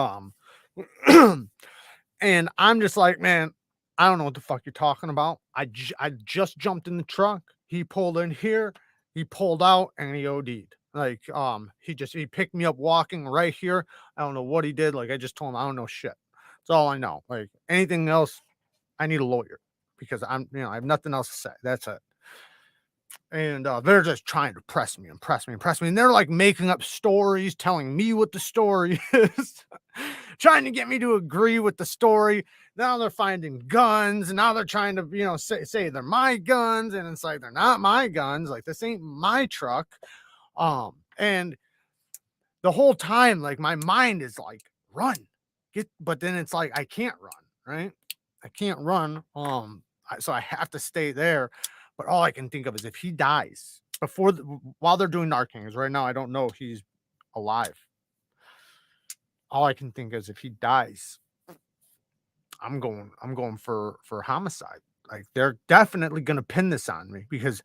and I'm just like, man, I don't know what the fuck you're talking about. I just jumped in the truck. He pulled in here, he pulled out, and he OD'd. Like, he picked me up walking right here. I don't know what he did. Like, I just told him I don't know shit. That's all I know. Like, anything else, I need a lawyer because I have nothing else to say. That's it. And they're just trying to press me. And they're like making up stories, telling me what the story is, trying to get me to agree with the story. Now they're finding guns, and now they're trying to, you know, say they're my guns, and it's like they're not my guns. Like, this ain't my truck. And the whole time, like, my mind is like, run, but then it's like I can't run, right? I can't run. So I have to stay there. But all I can think of is if he dies while they're doing Narcans right now, I don't know if he's alive. All I can think is if he dies, I'm going for homicide. Like, they're definitely going to pin this on me because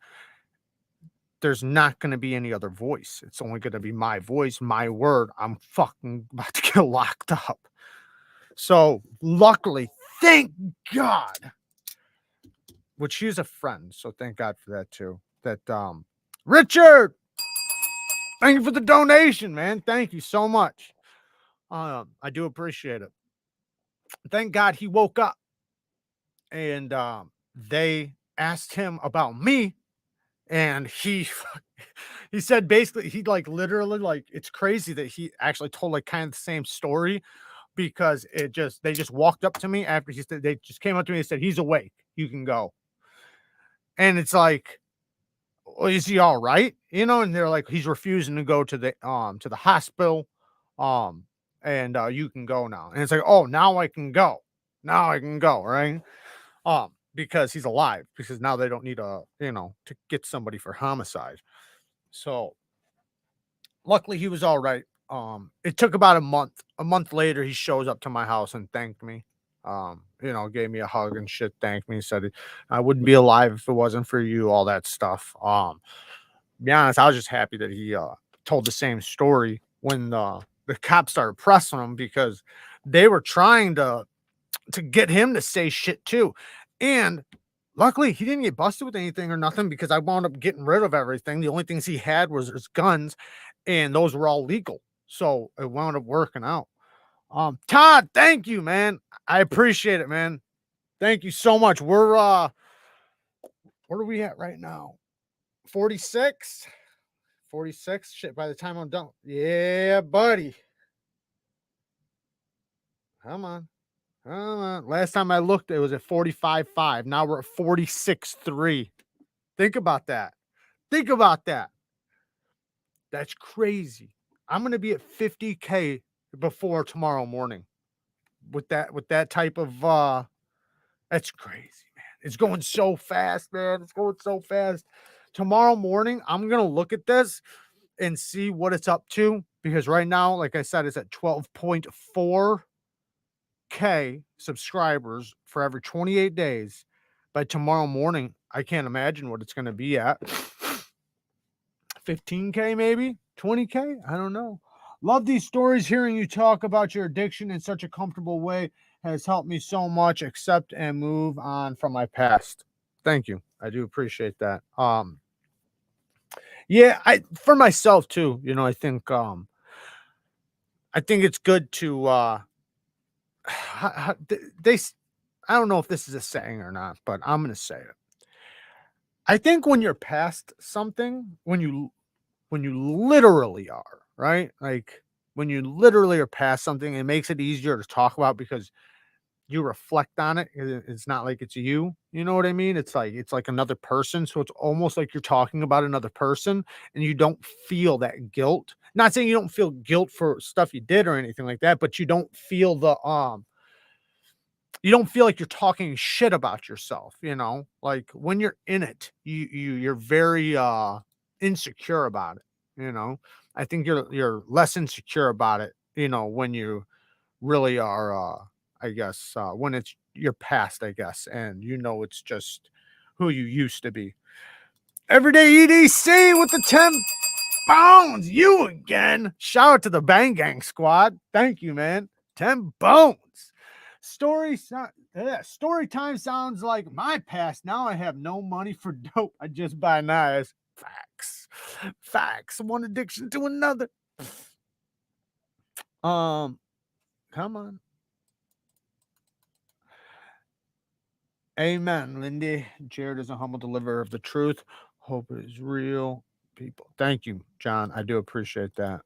there's not going to be any other voice. It's only going to be my voice, my word. I'm fucking about to get locked up. So luckily, thank God, which she's a friend. So thank God for that too. That, Richard, thank you for the donation, man. Thank you so much. I do appreciate it. Thank God he woke up, and they asked him about me, and he said basically, he like literally, like, it's crazy that he actually told like kind of the same story, because they just walked up to me after they just came up to me and said, he's awake, you can go. And it's like, well, is he all right? You know, and they're like, he's refusing to go to the hospital. And you can go now. And it's like, oh, now I can go. Right? Because he's alive, because now they don't need to get somebody for homicide. So luckily he was all right. It took about a month. A month later, he shows up to my house and thanked me. Gave me a hug and shit, thanked me, said I wouldn't be alive if it wasn't for you, all that stuff. To be honest, I was just happy that he told the same story when the cops started pressing him, because they were trying to get him to say shit too. And luckily he didn't get busted with anything or nothing, because I wound up getting rid of everything. The only things he had was his guns, and those were all legal. So it wound up working out. Todd, thank you, man. I appreciate it, man. Thank you so much. We're where are we at right now? 46. Shit, by the time I'm done. Yeah, buddy. Come on. Last time I looked, it was at 45.5. Now we're at 46.3. Think about that. That's crazy. I'm going to be at 50K before tomorrow morning with that type of that's crazy, man. It's going so fast, man. It's going so fast. Tomorrow morning, I'm going to look at this and see what it's up to, because right now, like I said, it's at 12.4K subscribers for every 28 days. By tomorrow morning, I can't imagine what it's going to be at. 15K, maybe 20K. I don't know. Love these stories. Hearing you talk about your addiction in such a comfortable way has helped me so much accept and move on from my past. Thank you. I do appreciate that. Yeah, for myself too, I think it's good to I don't know if this is a saying or not, but I'm going to say it. I think when you're past something, when you literally are, right? Like when you literally are past something, it makes it easier to talk about because you reflect on it. It's not like it's you. You know what I mean? It's like another person. So it's almost like you're talking about another person and you don't feel that guilt. Not saying you don't feel guilt for stuff you did or anything like that, but you don't feel you don't feel like you're talking shit about yourself, you know? Like when you're in it, you're very insecure about it, you know? I think you're less insecure about it, you know, when you really are I guess when it's your past, I guess, and you know it's just who you used to be. Everyday EDC with the 10 bones. You again. Shout out to the Bang Gang squad. Thank you, man. 10 bones. Story time sounds like my past. Now I have no money for dope. I just buy knives. Facts. One addiction to another. Come on. Amen, Lindy. Jared is a humble deliverer of the truth. Hope it is real, people. Thank you, John. I do appreciate that.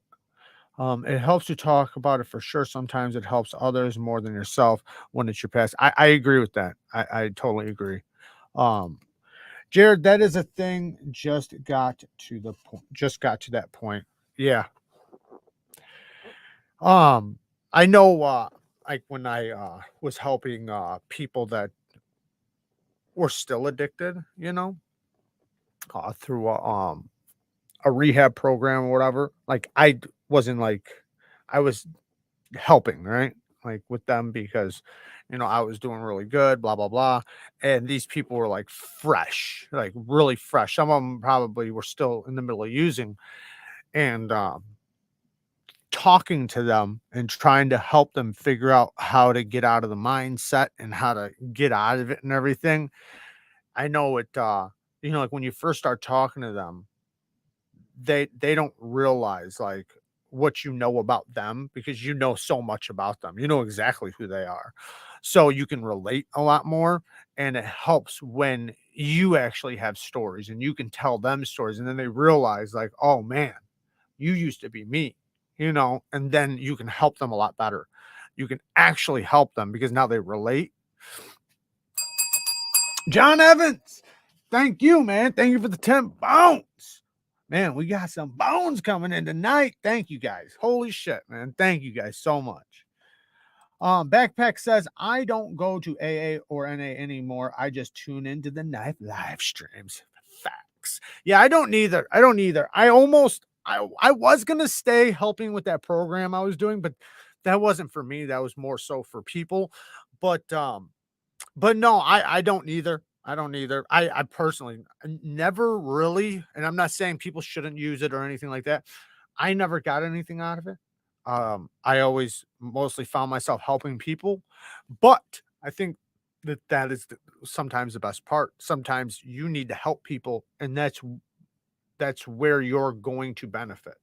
It helps you talk about it for sure. Sometimes it helps others more than yourself when it's your past. I agree with that. I totally agree. Jared, that is a thing. Just got to the point. Just got to that point. Yeah. I know. Like when I was helping people that were still addicted, you know, through a rehab program or whatever. Like wasn't like I was helping, right? Like with them because you know I was doing really good, blah blah blah. And these people were like fresh, like really fresh. Some of them probably were still in the middle of using and talking to them and trying to help them figure out how to get out of the mindset and how to get out of it and everything. I know it you know, like when you first start talking to them, they don't realize like what you know about them because you know so much about them. You know exactly who they are. So you can relate a lot more and it helps when you actually have stories and you can tell them stories and then they realize like, "Oh man, you used to be me." You know, and then you can help them a lot better. You can actually help them because now they relate. John Evans, thank you, man. Thank you for the 10 bones. Man, we got some bones coming in tonight. Thank you guys. Holy shit, man. Thank you guys so much. Backpack says, I don't go to AA or NA anymore. I just tune into the knife live streams. Facts. Yeah, I don't either. I don't either. I was gonna stay helping with that program I was doing, but that wasn't for me. That was more so for people. But no, I don't either. I don't either. I personally never really, and I'm not saying people shouldn't use it or anything like that. I never got anything out of it. I always mostly found myself helping people, but I think that is sometimes the best part. Sometimes you need to help people, and that's where you're going to benefit.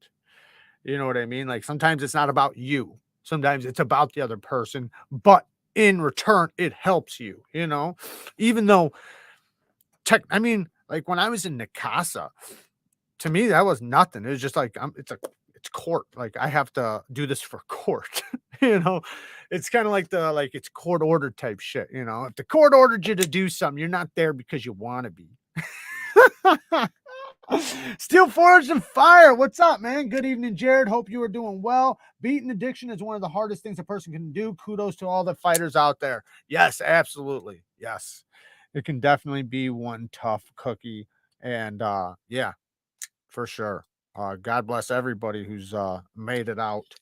You know what I mean? Like sometimes it's not about you. Sometimes it's about the other person, but in return, it helps you, you know, even though I mean, like when I was in Nikasa, to me, that was nothing. It was just like, it's court. Like I have to do this for court, you know, it's kind of like it's court ordered type shit. You know, if the court ordered you to do something, you're not there because you want to be. Steel Forged and Fire. What's up, man? Good evening, Jared. Hope you are doing well. Beating addiction is one of the hardest things a person can do. Kudos to all the fighters out there. Yes, absolutely. Yes. It can definitely be one tough cookie. And yeah, for sure. God bless everybody who's made it out.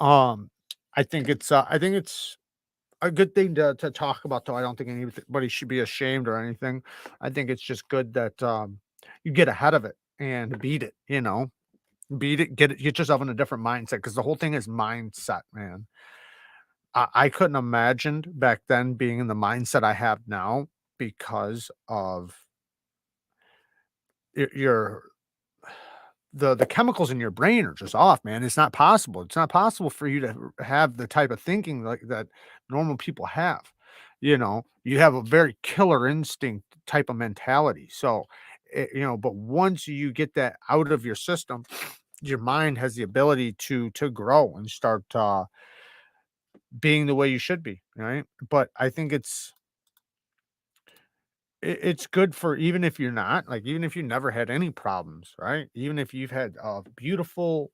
I think it's a good thing to talk about, though. I don't think anybody should be ashamed or anything. I think it's just good that you get ahead of it and beat it, you know, get yourself in a different mindset because the whole thing is mindset, man. I couldn't imagine back then being in the mindset I have now because of your the chemicals in your brain are just off, man. It's not possible. It's not possible for you to have the type of thinking like that normal people have. you know, you have a very killer instinct type of mentality. So, you know, but once you get that out of your system, your mind has the ability to grow and start being the way you should be, right? But I think it's good for, even if you're not, like, even if you never had any problems, right? Even if you've had a beautiful,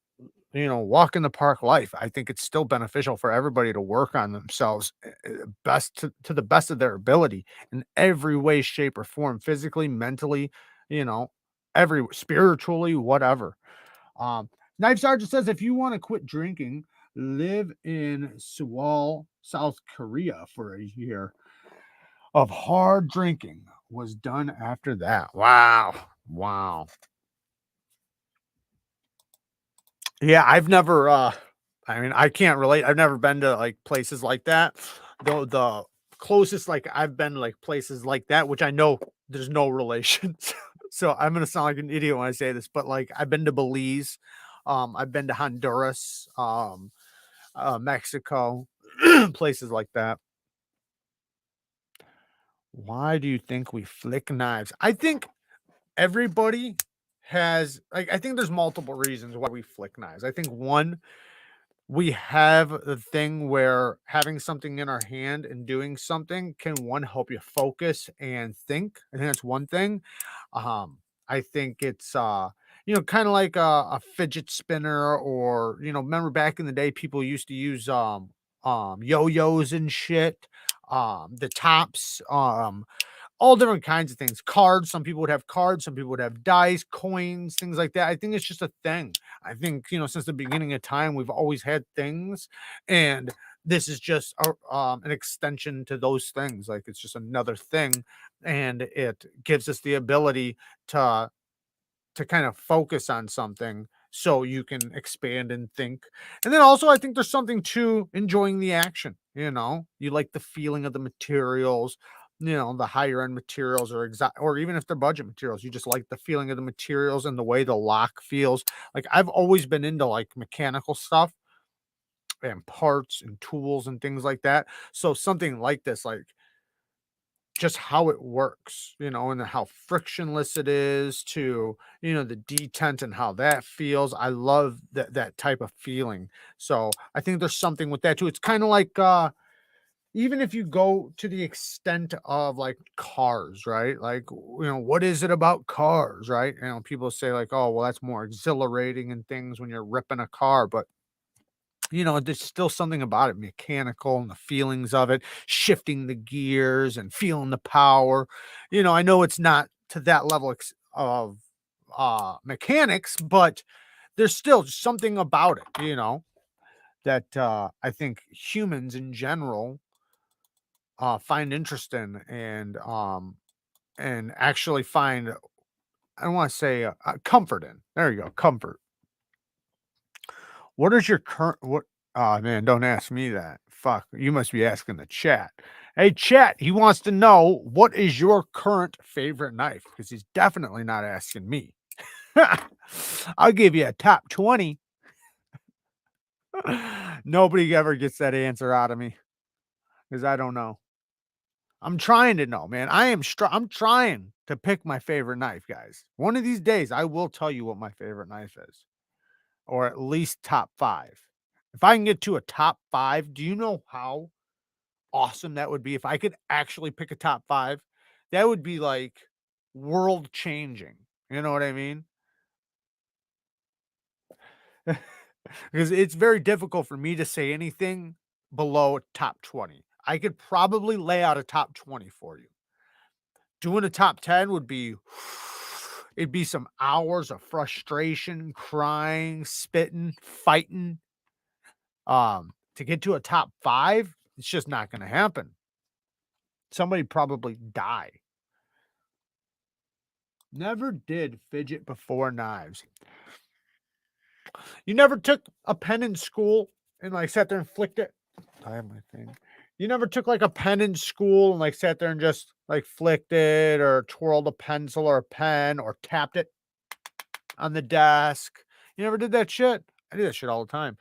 you know, walk in the park life, I think it's still beneficial for everybody to work on themselves best to the best of their ability in every way, shape, or form, physically, mentally, you know, every spiritually, whatever. Knife Sergeant says, if you want to quit drinking, live in Seoul, South Korea for a year of hard drinking was done after that. Wow. Wow. Yeah, I've never I mean, I can't relate. I've never been to like places like that. Though the closest like I've been to, like, places like that, which I know there's no relations. So I'm gonna sound like an idiot when I say this, but like I've been to Belize, I've been to Honduras, Mexico, places like that. Why do you think we flick knives? I think everybody has, like, I think there's multiple reasons why we flick knives. I think one, we have the thing where having something in our hand and doing something can, one, help you focus and think. I think that's one thing. I think it's you know, kind of like a fidget spinner, or, you know, remember back in the day people used to use yo-yos and shit, the tops, all different kinds of things. Cards, some people would have cards, some people would have dice, coins, things like that. I think it's just a thing. I think, you know, since the beginning of time, we've always had things, and this is just an extension to those things. Like, it's just another thing, and it gives us the ability to kind of focus on something so you can expand and think. And then also, I think there's something to enjoying the action. You know, you like the feeling of the materials, you know, the higher end materials, or or even if they're budget materials, you just like the feeling of the materials and the way the lock feels. Like, I've always been into like mechanical stuff and parts and tools and things like that. So something like this, like, just how it works, you know, and how frictionless it is, to, you know, the detent and how that feels. I love that type of feeling. So I think there's something with that too. It's kind of like even if you go to the extent of like cars, right? Like, you know, what is it about cars, right? You know, people say like, oh, well, that's more exhilarating and things when you're ripping a car, but, you know, there's still something about it mechanical, and the feelings of it, shifting the gears and feeling the power. You know, I know it's not to that level of mechanics, but there's still something about it, you know, that I think humans in general find interest in, and actually find, I don't want to say comfort in. There you go, comfort. What is your current what oh man, don't ask me that. Fuck, you must be asking the chat. Hey chat, he wants to know, what is your current favorite knife? Because he's definitely not asking me. I'll give you a top 20. Nobody ever gets that answer out of me because I don't know. I'm trying to know, man. I'm trying to pick my favorite knife, guys. One of these days I will tell you what my favorite knife is, or at least top 5. If I can get to a top 5, do you know how awesome that would be if I could actually pick a top 5? That would be like world changing. You know what I mean? Because it's very difficult for me to say anything below top 20. I could probably lay out a top 20 for you. Doing a top 10 would be, it'd be some hours of frustration, crying, spitting, fighting. To get to a top 5, it's just not going to happen. Somebody probably die. Never did fidget before knives. You never took a pen in school and like sat there and flicked it? I have my thing. You never took like a pen in school and like sat there and just like flicked it, or twirled a pencil or a pen, or tapped it on the desk? You never did that shit? I do that shit all the time.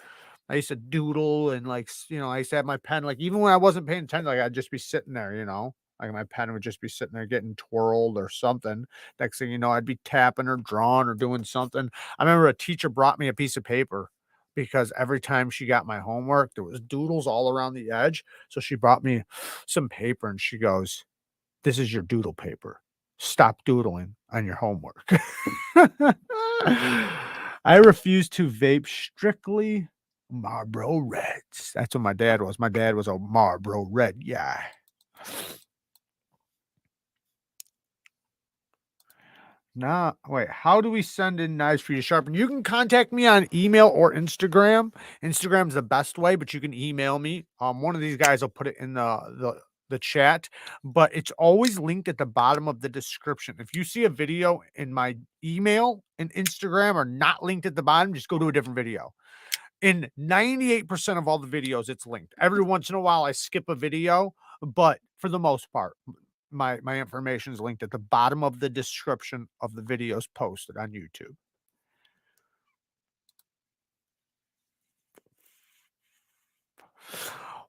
I used to doodle and like, you know, I used to have my pen, like even when I wasn't paying attention, like I'd just be sitting there, you know, like my pen would just be sitting there getting twirled or something. Next thing you know, I'd be tapping or drawing or doing something. I remember a teacher brought me a piece of paper because every time she got my homework, there was doodles all around the edge. So she brought me some paper and she goes, "This is your doodle paper. Stop doodling on your homework." I refuse to vape, strictly Marlboro Reds. That's what my dad was. My dad was a Marlboro Red guy. Nah, wait, how do we send in knives for you to sharpen? You can contact me on email or Instagram. Instagram's the best way, but you can email me. One of these guys will put it in the chat, but it's always linked at the bottom of the description. If you see a video in my email and Instagram are not linked at the bottom, just go to a different video. In 98% of all the videos, it's linked. Every once in a while, I skip a video, but for the most part, my information is linked at the bottom of the description of the videos posted on YouTube.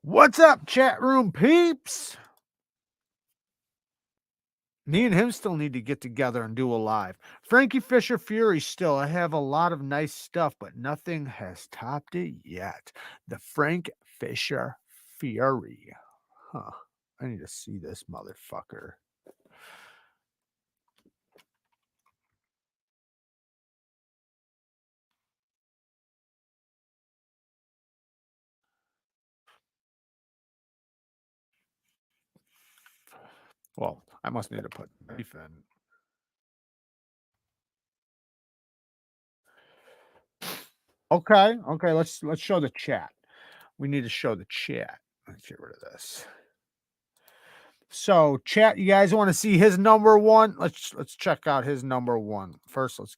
What's up, chat room peeps? Me and him still need to get together and do a live. Frankie Fisher Fury still. I have a lot of nice stuff, but nothing has topped it yet. The Frank Fisher Fury. Huh. I need to see this motherfucker. Well, I must need to put beef in. Okay, let's show the chat. We need to show the chat. Let's get rid of this. So, chat, you guys want to see his number one? Let's check out his number one. First, let's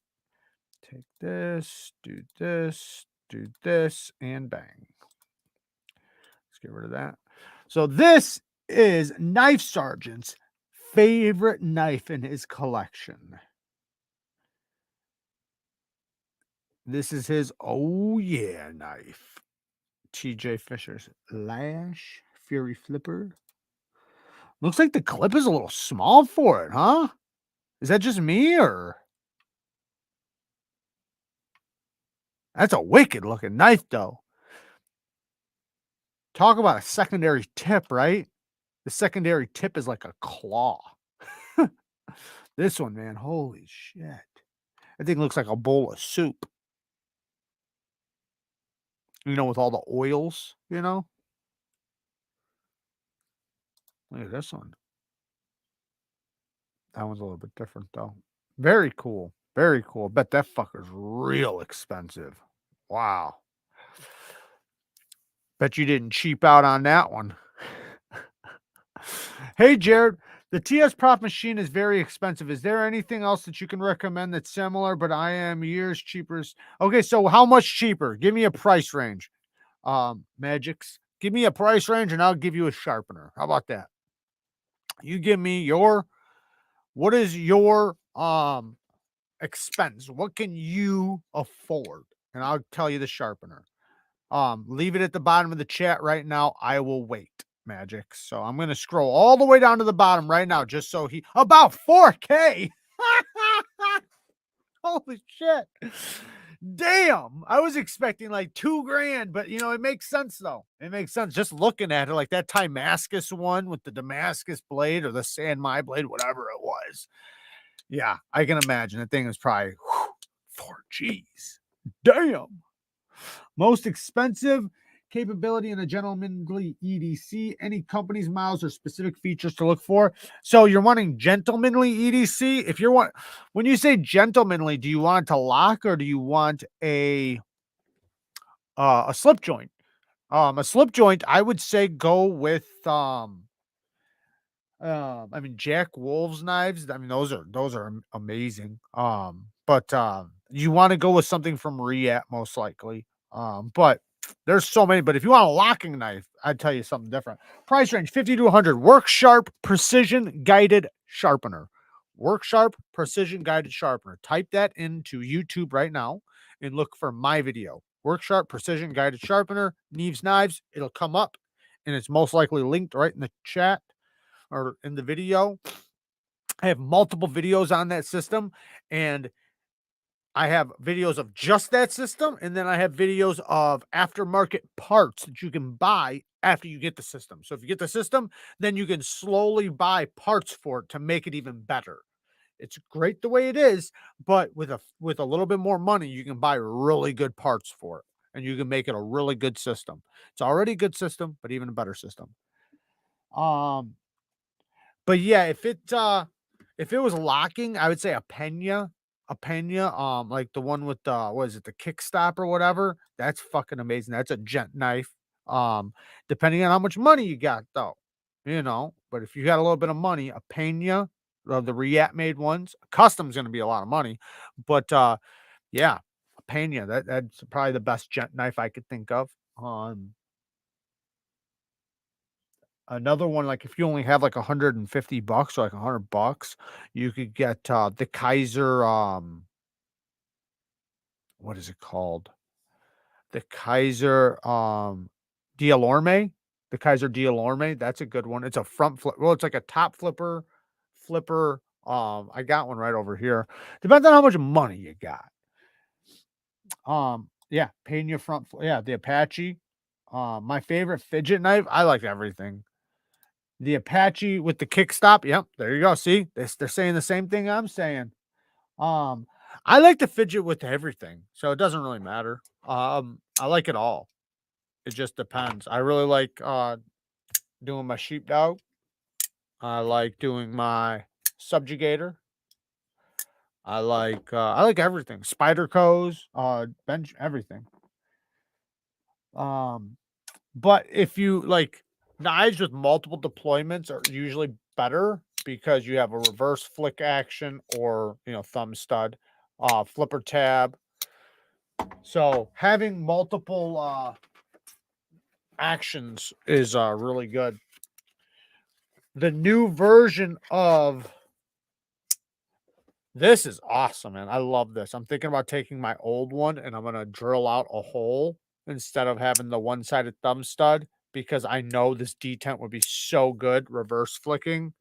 take this, do this, and bang. Let's get rid of that. So this is Knife Sergeant's favorite knife in his collection. This is his oh yeah knife. TJ Fisher's Lash Fury Flipper. Looks like the clip is a little small for it, huh? Is that just me or? That's a wicked looking knife though. Talk about a secondary tip, right? The secondary tip is like a claw. This one, man, holy shit. That thing looks like a bowl of soup. You know, with all the oils, you know? Look at this one. That one's a little bit different, though. Very cool. Very cool. Bet that fucker's real expensive. Wow. Bet you didn't cheap out on that one. Hey, Jared. The TSPROF machine is very expensive. Is there anything else that you can recommend that's similar, but I am years cheaper? Okay, so how much cheaper? Give me a price range. Magics. Give me a price range and I'll give you a sharpener. How about that? You give me your, what is your expense? What can you afford? And I'll tell you the sharpener. Leave it at the bottom of the chat right now. I will wait. Magic. So I'm going to scroll all the way down to the bottom right now, just so he about 4K. Holy shit. Damn. I was expecting like $2,000, but you know, it makes sense though. It makes sense just looking at it, like that Damascus one with the Damascus blade or the San Mai blade, whatever it was. Yeah, I can imagine that thing is probably 4Gs. Damn. Most expensive capability in a gentlemanly EDC. Any company's miles or specific features to look for. So you're wanting gentlemanly EDC. If you're when you say gentlemanly, do you want it to lock or do you want a slip joint? A slip joint, I would say go with I mean Jack Wolf's knives. I mean those are amazing. But you want to go with something from Reat most likely. But there's so many, but if you want a locking knife, I'd tell you something different. Price range 50 to 100. Work Sharp Precision Guided Sharpener. Work Sharp Precision Guided Sharpener. Type that into YouTube right now and look for my video. Work Sharp Precision Guided Sharpener, NeevesKnives. It'll come up, and it's most likely linked right in the chat or in the video. I have multiple videos on that system, and I have videos of just that system, and then I have videos of aftermarket parts that you can buy after you get the system. So if you get the system, then you can slowly buy parts for it to make it even better. It's great the way it is, but with a little bit more money, you can buy really good parts for it, and you can make it a really good system. It's already a good system, but even a better system. But yeah, if it was locking, I would say a Pena, like the one with the, what is it, the kickstop or whatever. That's fucking amazing. That's a gent knife. Depending on how much money you got, though, you know. But if you got a little bit of money, a Pena, the React made ones, custom's gonna be a lot of money. But yeah, a Pena, that's probably the best gent knife I could think of. Another one, like if you only have like $150 or like $100, you could get the Kaiser, what is it called? The Kaiser Dialorme. The Kaiser Dialorme. That's a good one. It's a front flip. Well, it's like a top flipper. I got one right over here. Depends on how much money you got. Yeah, Pena front. Yeah, the Apache. My favorite fidget knife. I like everything. The Apache with the kickstop. Yep, there you go. See, they're saying the same thing I'm saying. I like to fidget with everything, so it doesn't really matter. I like it all. It just depends. I really like doing my sheepdog. I like doing my subjugator. I like everything. Spider-Co's, bench, everything. But if you like, knives with multiple deployments are usually better because you have a reverse flick action or, you know, thumb stud, flipper tab. So having multiple actions is really good. The new version of this is awesome, man. I love this. I'm thinking about taking my old one and I'm going to drill out a hole instead of having the one-sided thumb stud, because I know this detent would be so good reverse flicking.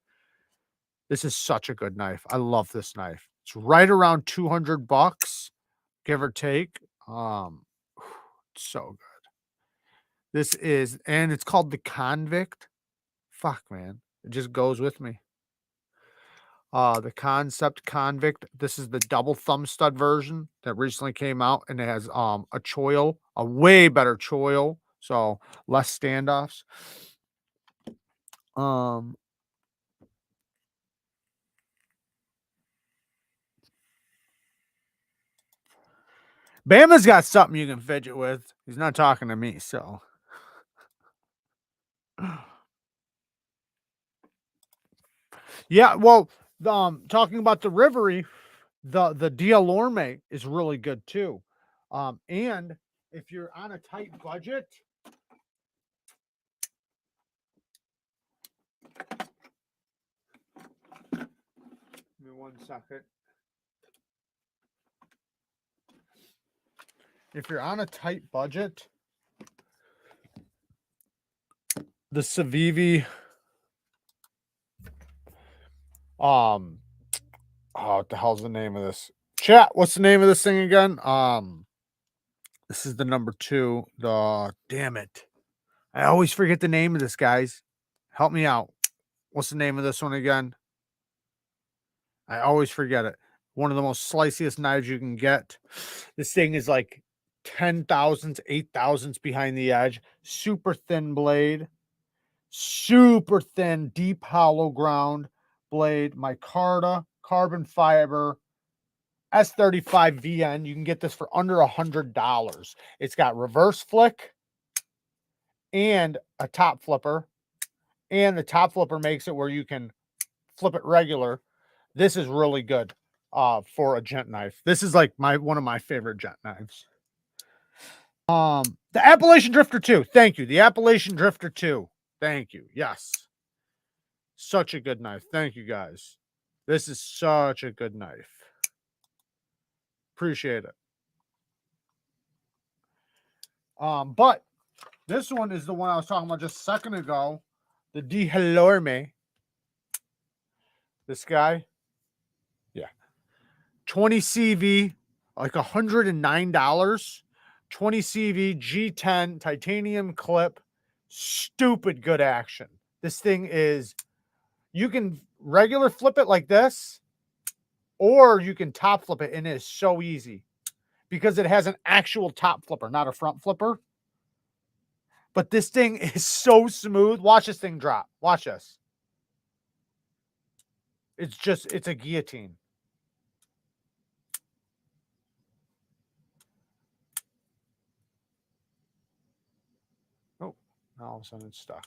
This is such a good knife. I love this knife. It's right around $200, give or take. So good. This is, and it's called the Convict. Fuck, man. It just goes with me. The Concept Convict. This is the double thumb stud version that recently came out, and it has a choil, a way better choil, so less standoffs. Bama's got something you can fidget with. He's not talking to me, so. Yeah, well, talking about the Rivery, the Dialorme is really good too. And if you're on a tight budget, give me 1 second. If you're on a tight budget, the Civivi, oh, what the hell's the name of this? Chat, what's the name of this thing again? This is the number 2. Damn it. I always forget the name of this, guys. Help me out. What's the name of this one again? I always forget it. One of the most sliciest knives you can get. This thing is like 10,000s, 8,000s behind the edge. Super thin blade. Super thin, deep hollow ground blade. Micarta, carbon fiber, S35vm. You can get this for under $100. It's got reverse flick and a top flipper. And the top flipper makes it where you can flip it regular. This is really good for a gent knife. This is like one of my favorite gent knives. The Appalachian Drifter 2. Thank you. The Appalachian Drifter 2. Thank you. Yes. Such a good knife. Thank you, guys. This is such a good knife. Appreciate it. But this one is the one I was talking about just a second ago. The Delorme. This guy. Yeah. 20 CV, like $109. 20 CV, G10, titanium clip. Stupid good action. This thing is, you can regular flip it like this, or you can top flip it, and it is so easy because it has an actual top flipper, not a front flipper. But this thing is so smooth. Watch this thing drop. Watch this. It's a guillotine. Oh, now all of a sudden it's stuck.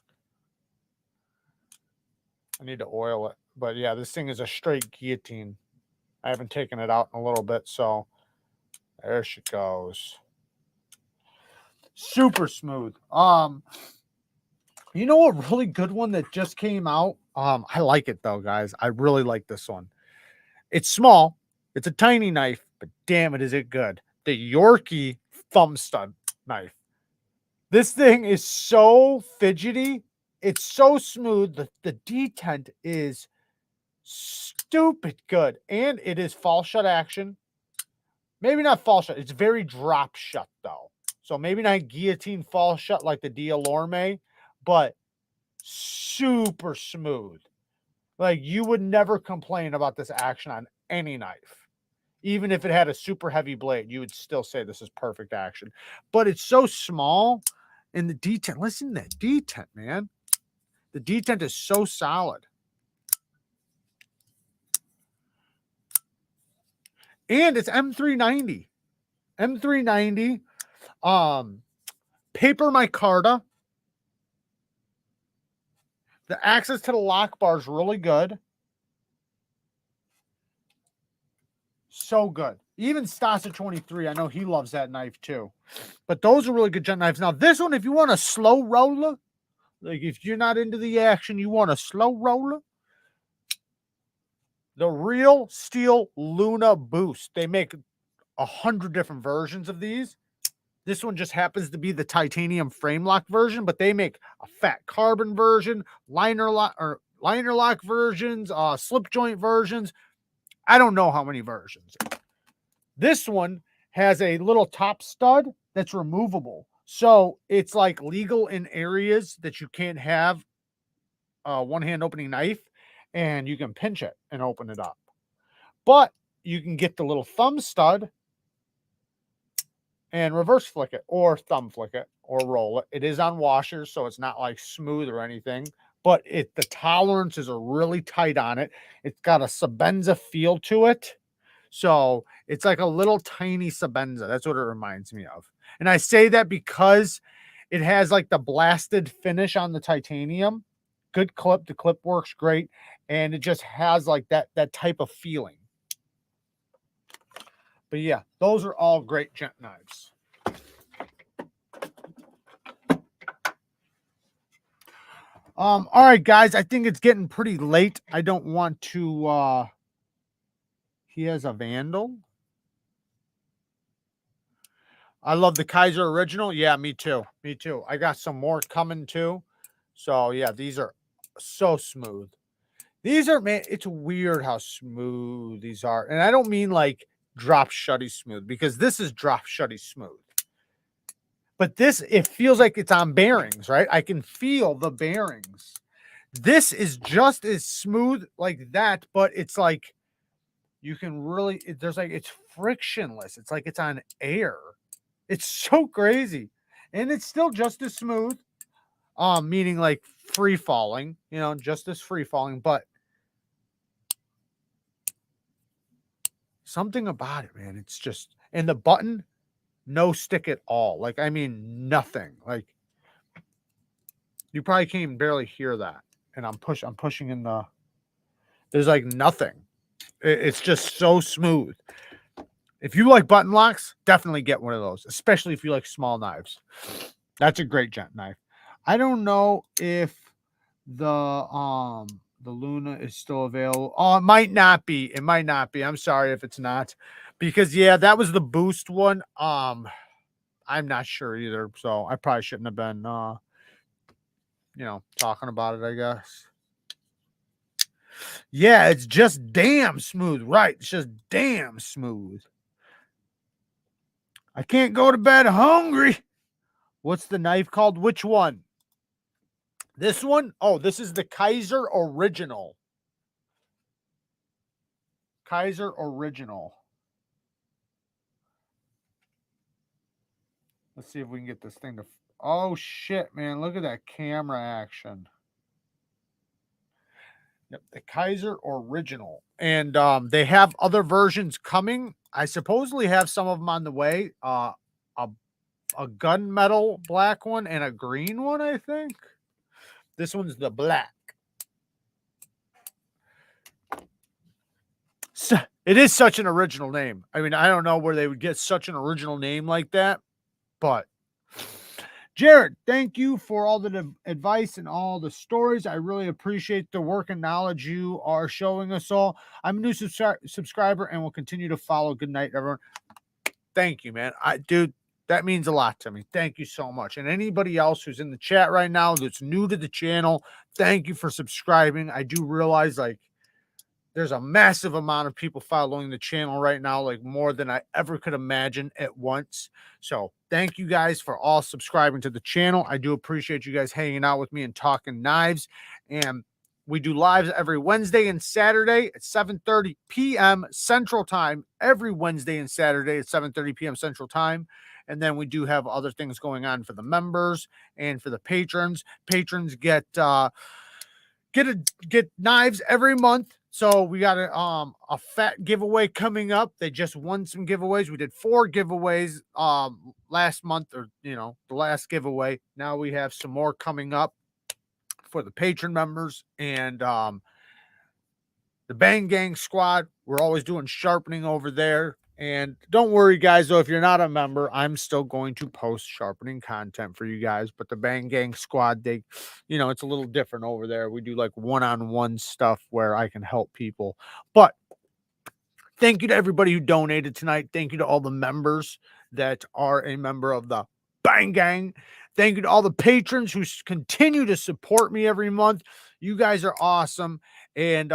I need to oil it. But yeah, this thing is a straight guillotine. I haven't taken it out in a little bit, so there she goes. Super smooth. You know a really good one that just came out? I like it though, guys. I really like this one. It's small. It's a tiny knife, but damn it, is it good. The Yorkie thumb stud knife. This thing is so fidgety. It's so smooth. The detent is stupid good. And it is fall shut action. Maybe not fall shut. It's very drop shut though. So maybe not guillotine fall shut like the Delorme, but super smooth. Like you would never complain about this action on any knife. Even if it had a super heavy blade, you would still say this is perfect action. But it's so small, and the detent, listen to that detent, man. The detent is so solid. And it's M390. M390. Paper micarta. The access to the lock bar is really good. So good. Even Stasa 23, I know he loves that knife too. But those are really good gent knives. Now, this one, if you want a slow roller, like if you're not into the action, you want a slow roller, the Real Steel Luna Boost. They make 100 different versions of these. This one just happens to be the titanium frame lock version, but they make a fat carbon version, liner lock versions, slip joint versions. I don't know how many versions. This one has a little top stud that's removable. So it's like legal in areas that you can't have a one-hand opening knife, and you can pinch it and open it up. But you can get the little thumb stud and reverse flick it or thumb flick it or roll it. It is on washers, so it's not like smooth or anything, but the tolerances are really tight on it. It's got a Sebenza feel to it. So it's like a little tiny Sebenza. That's what it reminds me of. And I say that because it has like the blasted finish on the titanium. Good clip. The clip works great. And it just has like that type of feeling. But yeah, those are all great gent knives. All right, guys, I think it's getting pretty late. I don't want to, he has a Vandal. I love the Kaiser original. Yeah, me too. Me too. I got some more coming too. So yeah, these are so smooth. These are, man, it's weird how smooth these are. And I don't mean like drop shutty smooth, because this is drop shutty smooth. But this, it feels like it's on bearings, right? I can feel the bearings. This is just as smooth like that, but it's like you can really, there's like, it's frictionless. It's like it's on air. It's so crazy. And it's still just as smooth, meaning like free falling, you know, just as free falling, but something about it, man. It's just, and the button, no stick at all. Like, I mean, nothing. Like, you probably can't even barely hear that. And I'm pushing in the, there's like nothing. It's just so smooth. If you like button locks, definitely get one of those, especially if you like small knives. That's a great gent knife. I don't know if the Luna is still available. Oh, it might not be. It might not be. I'm sorry if it's not. Because yeah, that was the boost one. I I'm not sure either. So I probably shouldn't have been, you know, talking about it, I guess. Yeah, it's just damn smooth. Right. It's just damn smooth. I can't go to bed hungry. What's the knife called? Which one? This one? Oh, this is the Kaiser Original. Kaiser Original. Let's see if we can get this thing to... Oh, shit, man. Look at that camera action. Yep, the Kaiser Original. And they have other versions coming. I supposedly have some of them on the way. A gunmetal black one and a green one, I think. This one's the black. So, it is such an original name. I mean, I don't know where they would get such an original name like that, but Jared, thank you for all the advice and all the stories. I really appreciate the work and knowledge you are showing us all. I'm a new subscriber and will continue to follow. Good night, everyone. Thank you, man. Dude, that means a lot to me. Thank you so much. And anybody else who's in the chat right now that's new to the channel, thank you for subscribing. I do realize, like, there's a massive amount of people following the channel right now, like more than I ever could imagine at once. So thank you guys for all subscribing to the channel. I do appreciate you guys hanging out with me and talking knives. And we do lives every Wednesday and Saturday at 7:30 p.m. Central Time, every Wednesday and Saturday at 7:30 p.m. Central Time. And then we do have other things going on for the members and for the patrons. Patrons get knives every month. So we got a fat giveaway coming up. They just won some giveaways. We did 4 giveaways last month, or the last giveaway. Now we have some more coming up for the patron members and the Bang Gang squad. We're always doing sharpening over there. And don't worry, guys, though, if you're not a member, I'm still going to post sharpening content for you guys. But the Bang Gang squad, they, it's a little different over there. We do like one-on-one stuff where I can help people. But thank you to everybody who donated tonight. Thank you to all the members that are a member of the Bang Gang. Thank you to all the patrons who continue to support me every month. You guys are awesome. And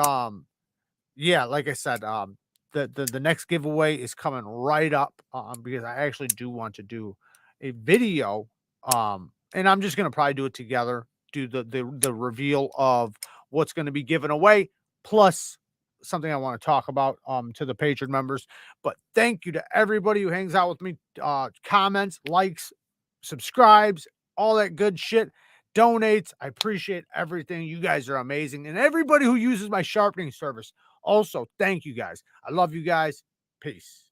yeah, like I said, the next giveaway is coming right up because I actually do want to do a video and I'm just going to probably do it together, do the reveal of what's going to be given away, plus something I want to talk about to the patron members. But thank you to everybody who hangs out with me, comments, likes, subscribes, all that good shit, donates. I appreciate everything. You guys are amazing. And everybody who uses my sharpening service, also, thank you guys. I love you guys. Peace.